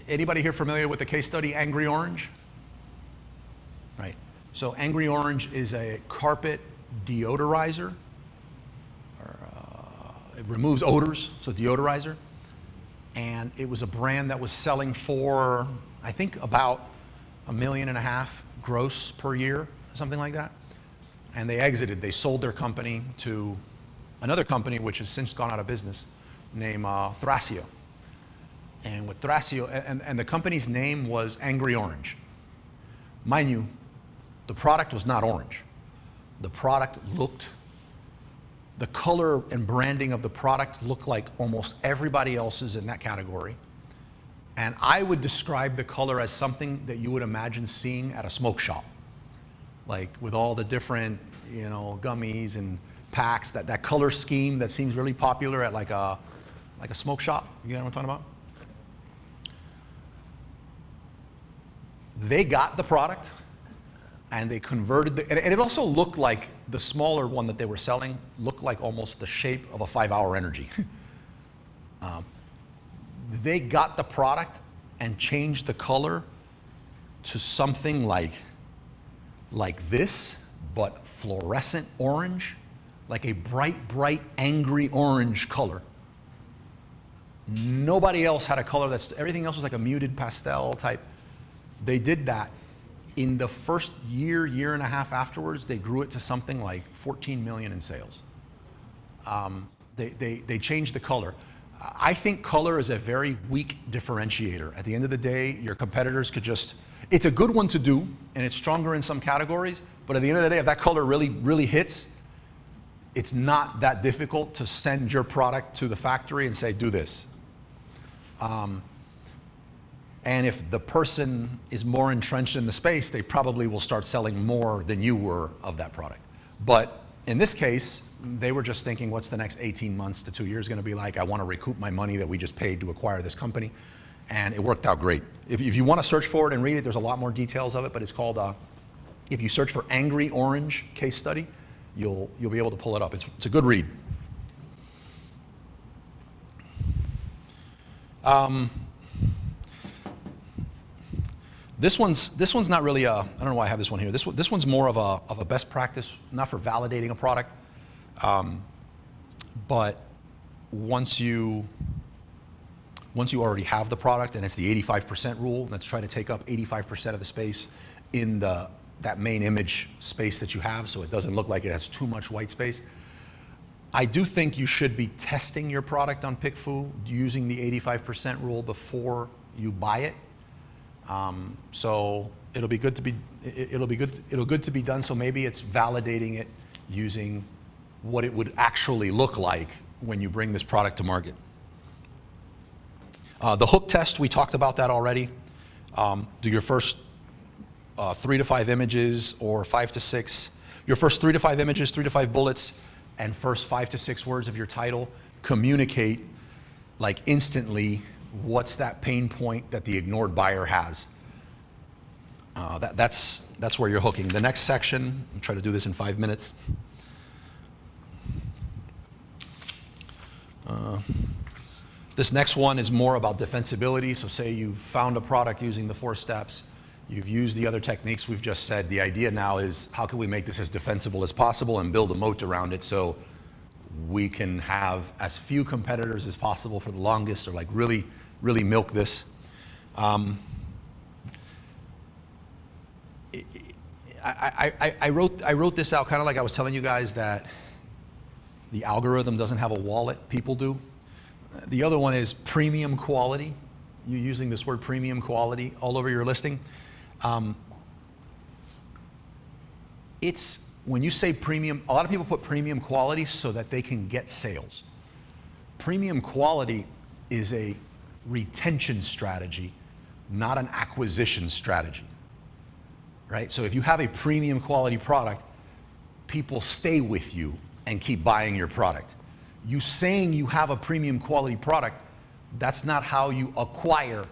Anybody here familiar with the case study Angry Orange? Right. So Angry Orange is a carpet deodorizer. It removes odors, so deodorizer. And it was a brand that was selling for, I think, about $1.5 million gross per year, something like that. And they exited. They sold their company to another company, which has since gone out of business, named Thrasio. And with Thrasio, and the company's name was Angry Orange. Mind you, the product was not orange. The product looked, the color and branding of the product looked like almost everybody else's in that category. And I would describe the color as something that you would imagine seeing at a smoke shop. Like with all the different, gummies and packs, that color scheme that seems really popular at like a smoke shop. You know what I'm talking about? They got the product and they converted and it also looked like the smaller one that they were selling looked like almost the shape of a 5-hour energy. They got the product and changed the color to something like this, but fluorescent orange, like a bright, angry orange color. Nobody else had a color everything else was like a muted pastel type. They did that. In the first year and a half afterwards, they grew it to something like 14 million in sales. They changed the color. I think color is a very weak differentiator. At the end of the day, your competitors could it's a good one to do, and it's stronger in some categories, but at the end of the day, if that color really hits, it's not that difficult to send your product to the factory and say, do this. And if the person is more entrenched in the space, they probably will start selling more than you were of that product. But in this case, they were just thinking, what's the next 18 months to 2 years going to be like? I want to recoup my money that we just paid to acquire this company. And it worked out great. If you want to search for it and read it, there's a lot more details of it, but it's called, if you search for Angry Orange case study, you'll be able to pull it up. It's a good read. This one's not really I don't know why I have this one here. This one's more of a best practice, not for validating a product, but once you already have the product, and it's the 85% rule, let's try to take up 85% of the space in the that main image space that you have so it doesn't look like it has too much white space. I do think you should be testing your product on PickFu using the 85% rule before you buy it. So it'll be good to be done. So maybe it's validating it using what it would actually look like when you bring this product to market. The hook test, we talked about that already. Do your first 3 to 5 images or 5 to 6. Your first 3 to 5 images, 3 to 5 bullets, and first 5 to 6 words of your title communicate like instantly what's that pain point that the ignored buyer has. That's where you're hooking. The next section, I'll try to do this in 5 minutes. This next one is more about defensibility. So say you found a product using the 4 steps. You've used the other techniques we've just said. The idea now is how can we make this as defensible as possible and build a moat around it so we can have as few competitors as possible for the longest, or like really milk this. I wrote this out kind of like I was telling you guys that the algorithm doesn't have a wallet, people do. The other one is premium quality. You're using this word premium quality all over your listing. It's, when you say premium, a lot of people put premium quality so that they can get sales. Premium quality is a retention strategy, not an acquisition strategy, right? So if you have a premium quality product, people stay with you and keep buying your product. You saying you have a premium quality product, that's not how you acquire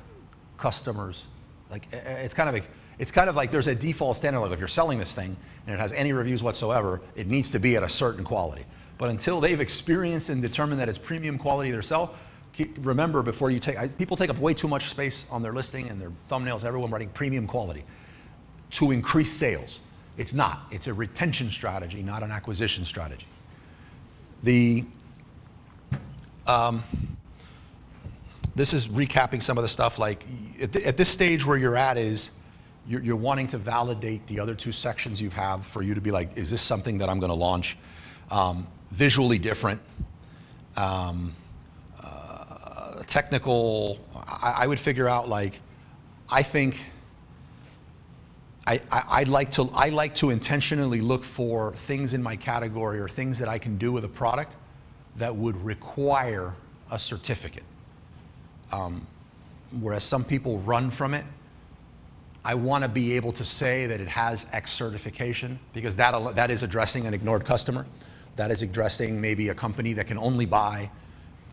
customers. Like, it's kind of like there's a default standard. Like if you're selling this thing and it has any reviews whatsoever, it needs to be at a certain quality. But until they've experienced and determined that it's premium quality themselves, remember before you people take up way too much space on their listing and their thumbnails, everyone writing premium quality to increase sales. It's not. It's a retention strategy, not an acquisition strategy. This is recapping some of the stuff. Like at this stage where you're at is you're wanting to validate the other 2 sections you have for you to be like, is this something that I'm going to launch? Visually different, technical. I would figure out like, I think I like to intentionally look for things in my category or things that I can do with a product that would require a certificate. Whereas some people run from it, I want to be able to say that it has X certification, because that is addressing an ignored customer. That is addressing maybe a company that can only buy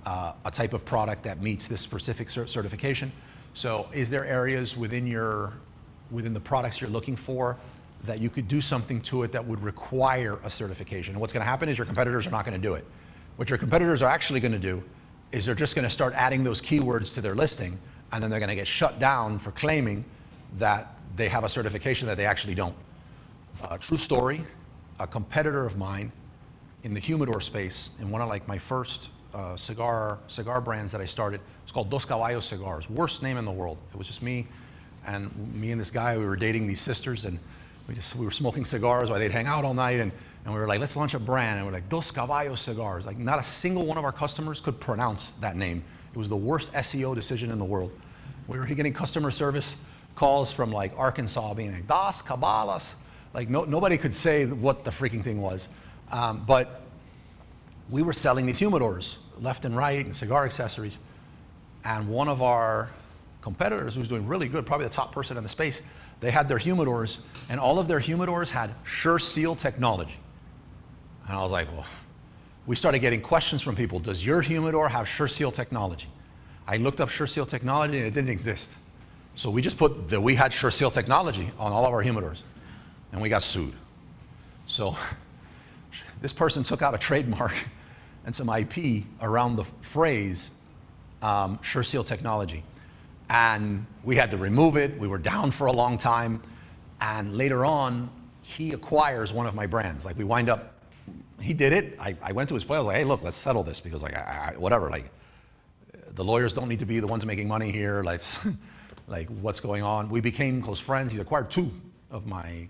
a type of product that meets this specific certification. So is there areas within the products you're looking for that you could do something to it that would require a certification? And what's going to happen is your competitors are not going to do it. What your competitors are actually going to do is they're just going to start adding those keywords to their listing, and then they're going to get shut down for claiming that they have a certification that they actually don't. True story, a competitor of mine in the humidor space, in one of like my first cigar brands that I started, it's called Dos Caballos Cigars, worst name in the world. It was just me and this guy, we were dating these sisters, and we were smoking cigars while they'd hang out all night, and we were like, let's launch a brand, and we're like, Dos Caballos Cigars. Like not a single one of our customers could pronounce that name. It was the worst SEO decision in the world. We were getting customer service calls from like Arkansas being like, Dos Caballos. Like nobody could say what the freaking thing was. But we were selling these humidors left and right and cigar accessories. And one of our competitors who was doing really good, probably the top person in the space, they had their humidors, and all of their humidors had Sure Seal technology. And I was like, well, we started getting questions from people. Does your humidor have Sure Seal technology? I looked up Sure Seal technology and it didn't exist. So we just put that we had Sure Seal technology on all of our humidors, and we got sued. So this person took out a trademark and some IP around the phrase Sure Seal technology. And we had to remove it. We were down for a long time. And later on, he acquires one of my brands. Like we wind up, he did it. I went to his place. I was like, hey, look, let's settle this, because like, whatever, like the lawyers don't need to be the ones making money here. Let's, like, what's going on? We became close friends. He's acquired 2 of my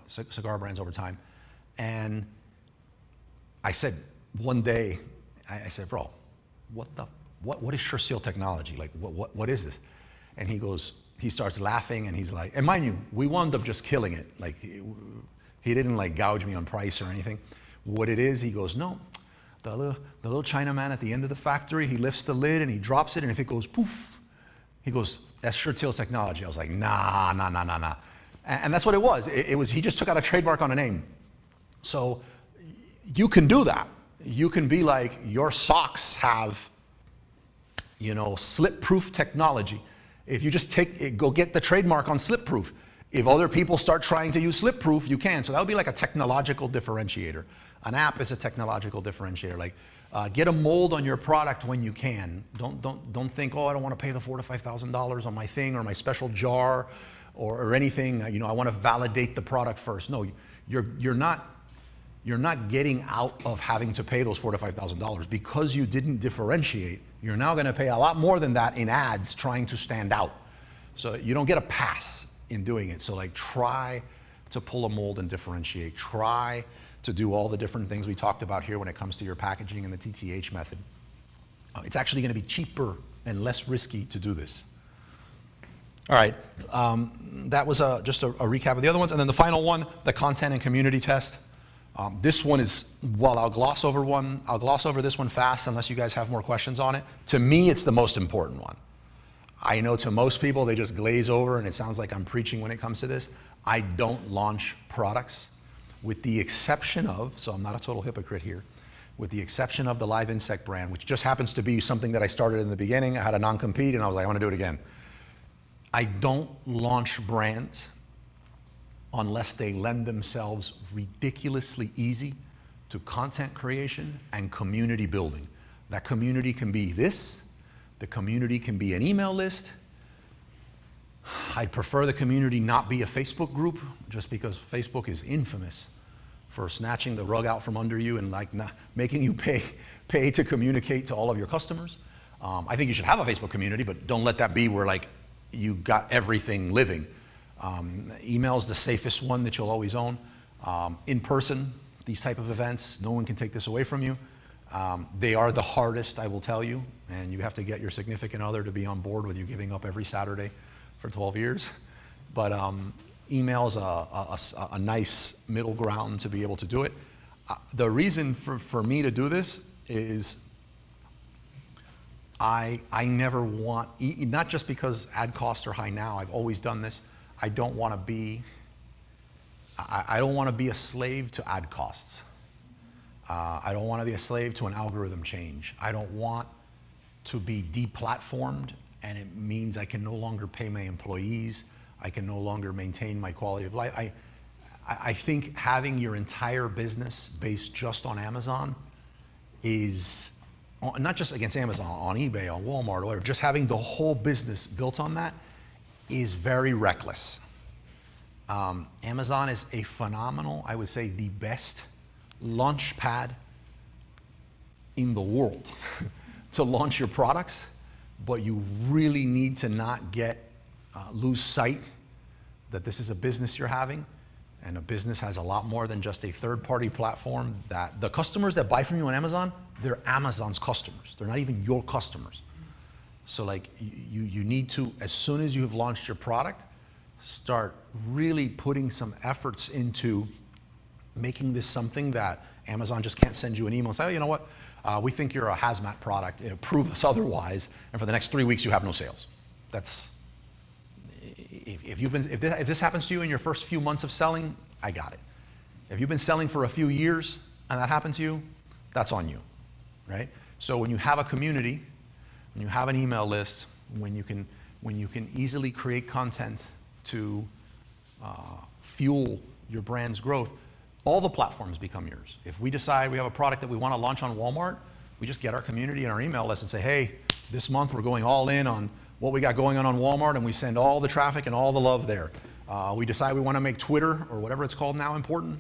cigar brands over time. And I said one day, I said, bro, what is Sure Seal technology? Like, what is this? And he starts laughing, and he's like, and mind you, we wound up just killing it. Like, he didn't like gouge me on price or anything. What it is, he goes, no, the little Chinaman at the end of the factory, he lifts the lid and he drops it, and if it goes poof, he goes, that's Sure Seal technology. I was like, nah. And that's what it was. It was, he just took out a trademark on a name. So you can do that. You can be like, your socks have, slip-proof technology. If you just go get the trademark on slip-proof. If other people start trying to use slip-proof, you can. So that would be like a technological differentiator. An app is a technological differentiator. Like, get a mold on your product when you can. Don't think, oh, I don't want to pay the $4,000 to $5,000 on my thing or my special jar or anything. I want to validate the product first. No, you're not getting out of having to pay those $4,000 to $5,000 because you didn't differentiate. You're now going to pay a lot more than that in ads trying to stand out. So you don't get a pass in doing it. So like, try to pull a mold and differentiate. Try to do all the different things we talked about here when it comes to your packaging and the TTH method. It's actually going to be cheaper and less risky to do this. All right, that was just a recap of the other ones. And then the final one, the content and community test. This one is, well, I'll gloss over this one fast unless you guys have more questions on it. To me, it's the most important one. I know to most people, they just glaze over and it sounds like I'm preaching when it comes to this. I don't launch products with the exception of, so I'm not a total hypocrite here, with the exception of the Live Insect brand, which just happens to be something that I started in the beginning. I had a non-compete and I was like, I want to do it again. I don't launch brands unless they lend themselves ridiculously easy to content creation and community building. That community can be this, the community can be an email list. I'd prefer the community not be a Facebook group, just because Facebook is infamous for snatching the rug out from under you and like not making you pay to communicate to all of your customers. I think you should have a Facebook community, but don't let that be where like you got everything living. Email is the safest one that you'll always own. In person, these type of events, no one can take this away from you. They are the hardest, I will tell you, and you have to get your significant other to be on board with you giving up every Saturday for 12 years. But email is a nice middle ground to be able to do it. The reason for me to do this is I never want, not just because ad costs are high now, I've always done this. I don't want to be a slave to ad costs. I don't want to be a slave to an algorithm change. I don't want to be deplatformed, and it means I can no longer pay my employees. I can no longer maintain my quality of life. I think having your entire business based just on Amazon is, not just against Amazon, on eBay, on Walmart, or whatever, just having the whole business built on that is very reckless. Amazon is a phenomenal, I would say the best launch pad in the world to launch your products, but you really need to not lose sight that this is a business you're having, and a business has a lot more than just a third-party platform. That the customers that buy from you on Amazon, they're Amazon's customers. They're not even your customers. So like you need to, as soon as you have launched your product, start really putting some efforts into making this something that Amazon just can't send you an email and say, oh, you know what, we think you're a hazmat product, prove us otherwise, and for the next 3 weeks you have no sales. That's, if this happens to you in your first few months of selling, I got it. If you've been selling for a few years and that happened to you, that's on you, right? So when you have a community, when you have an email list, when you can easily create content to fuel your brand's growth, all the platforms become yours. If we decide we have a product that we want to launch on Walmart, we just get our community and our email list and say, hey, this month we're going all in on what we got going on Walmart, and we send all the traffic and all the love there. We decide we want to make Twitter, or whatever it's called now, important.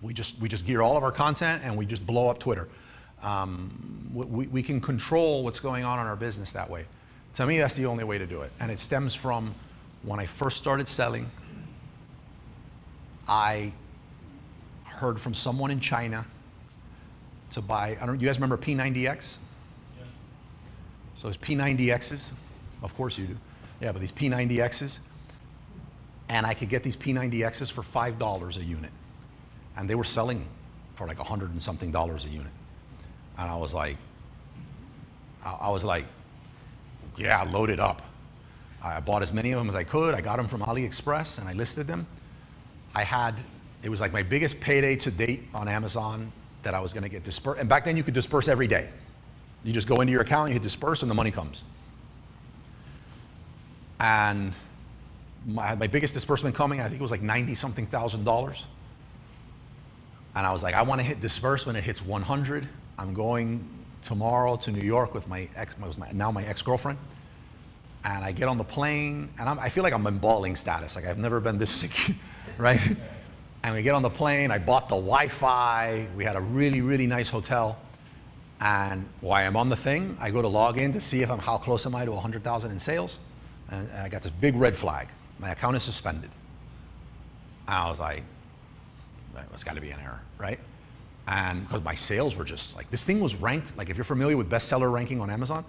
We just gear all of our content and we just blow up Twitter. We can control what's going on in our business that way. To me, that's the only way to do it. And it stems from when I first started selling, I heard from someone in China to buy, I don't know, you guys remember P90X? Yeah. So it's P90Xs, of course you do. Yeah, but these P90Xs, and I could get these P90Xs for $5 a unit. And they were selling for like $100 and something a unit. And I was like, yeah, load it up. I bought as many of them as I could. I got them from AliExpress and I listed them. It was like my biggest payday to date on Amazon that I was gonna get dispersed. And back then you could disperse every day. You just go into your account, you hit disperse, and the money comes. And my biggest disbursement coming, I think it was like 90-something thousand. And I was like, I want to hit disperse when it hits 100. I'm going tomorrow to New York with my ex-girlfriend. And I get on the plane, and I feel like I'm in balling status. Like I've never been this sick, right? And we get on the plane, I bought the Wi-Fi. We had a really, really nice hotel. And while I'm on the thing, I go to log in to see if how close am I to 100,000 in sales. And I got this big red flag. My account is suspended. And I was like, there's got to be an error, right? And because my sales were just like, this thing was ranked, like if you're familiar with bestseller ranking on Amazon,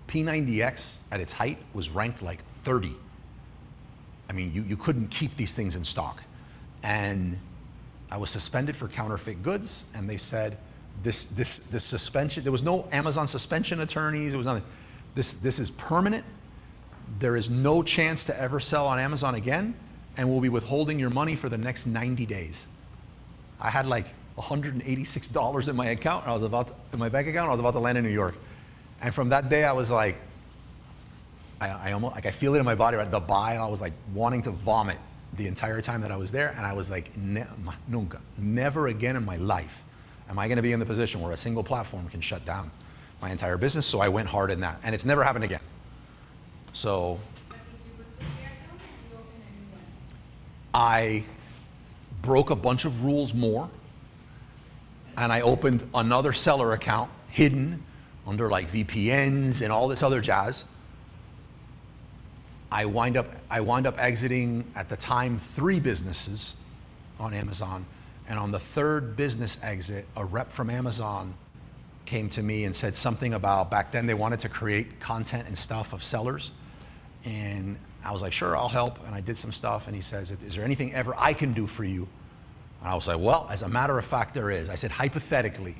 P90X at its height was ranked like 30. I mean, you couldn't keep these things in stock. And I was suspended for counterfeit goods, and they said, this suspension, there was no Amazon suspension attorneys, there was nothing. This is permanent. There is no chance to ever sell on Amazon again, and we'll be withholding your money for the next 90 days. I had like $186 in my account, in my bank account, I was about to land in New York. And from that day, I was like, I almost, like I feel it in my body, right? The bile, I was like wanting to vomit the entire time that I was there, and I was like, nunca, never again in my life am I gonna be in the position where a single platform can shut down my entire business, so I went hard in that, and it's never happened again. So, I broke a bunch of rules more, and I opened another seller account, hidden under like VPNs and all this other jazz. I wind up exiting, at the time, 3 businesses on Amazon. And on the 3rd business exit, a rep from Amazon came to me and said something about, back then they wanted to create content and stuff of sellers. And I was like, sure, I'll help. And I did some stuff. And he says, is there anything ever I can do for you? And I was like, well, as a matter of fact, there is. I said, hypothetically,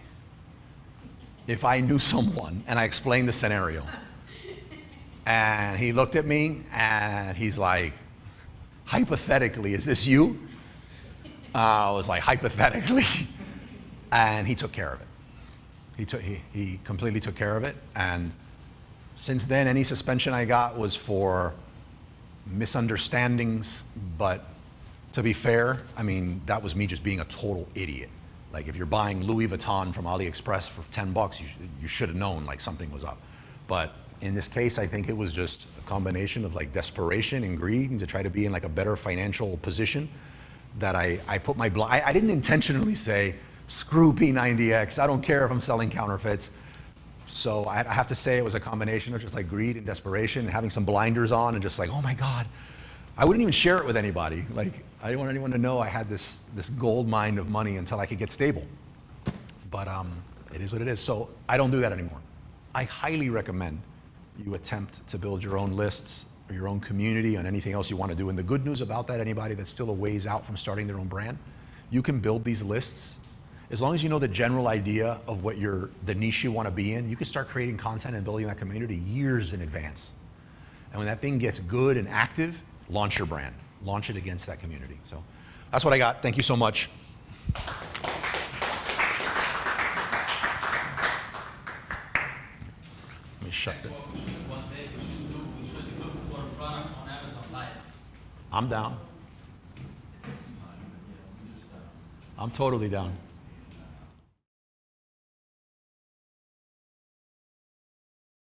if I knew someone, and I explained the scenario. And he looked at me and he's like, hypothetically, is this you? I was like, hypothetically. And he took care of it. He completely took care of it. And since then, any suspension I got was for misunderstandings. But to be fair, I mean, that was me just being a total idiot. Like if you're buying Louis Vuitton from AliExpress for 10 bucks, you should have known like something was up. But in this case, I think it was just a combination of like desperation and greed, and to try to be in like a better financial position, that I put my I didn't intentionally say, screw P90X, I don't care if I'm selling counterfeits. So I have to say it was a combination of just like greed and desperation, and having some blinders on, and just like, oh my God. I wouldn't even share it with anybody. Like, I didn't want anyone to know I had this gold mine of money until I could get stable. But it is what it is. So I don't do that anymore. I highly recommend you attempt to build your own lists or your own community on anything else you want to do. And the good news about that, anybody that's still a ways out from starting their own brand, you can build these lists. As long as you know the general idea of what the niche you want to be in, you can start creating content and building that community years in advance. And when that thing gets good and active, launch your brand. Launch it against that community. So that's what I got. Thank you so much. Let me shut this. One day we should look for a product on Amazon Live. I'm down. I'm totally down.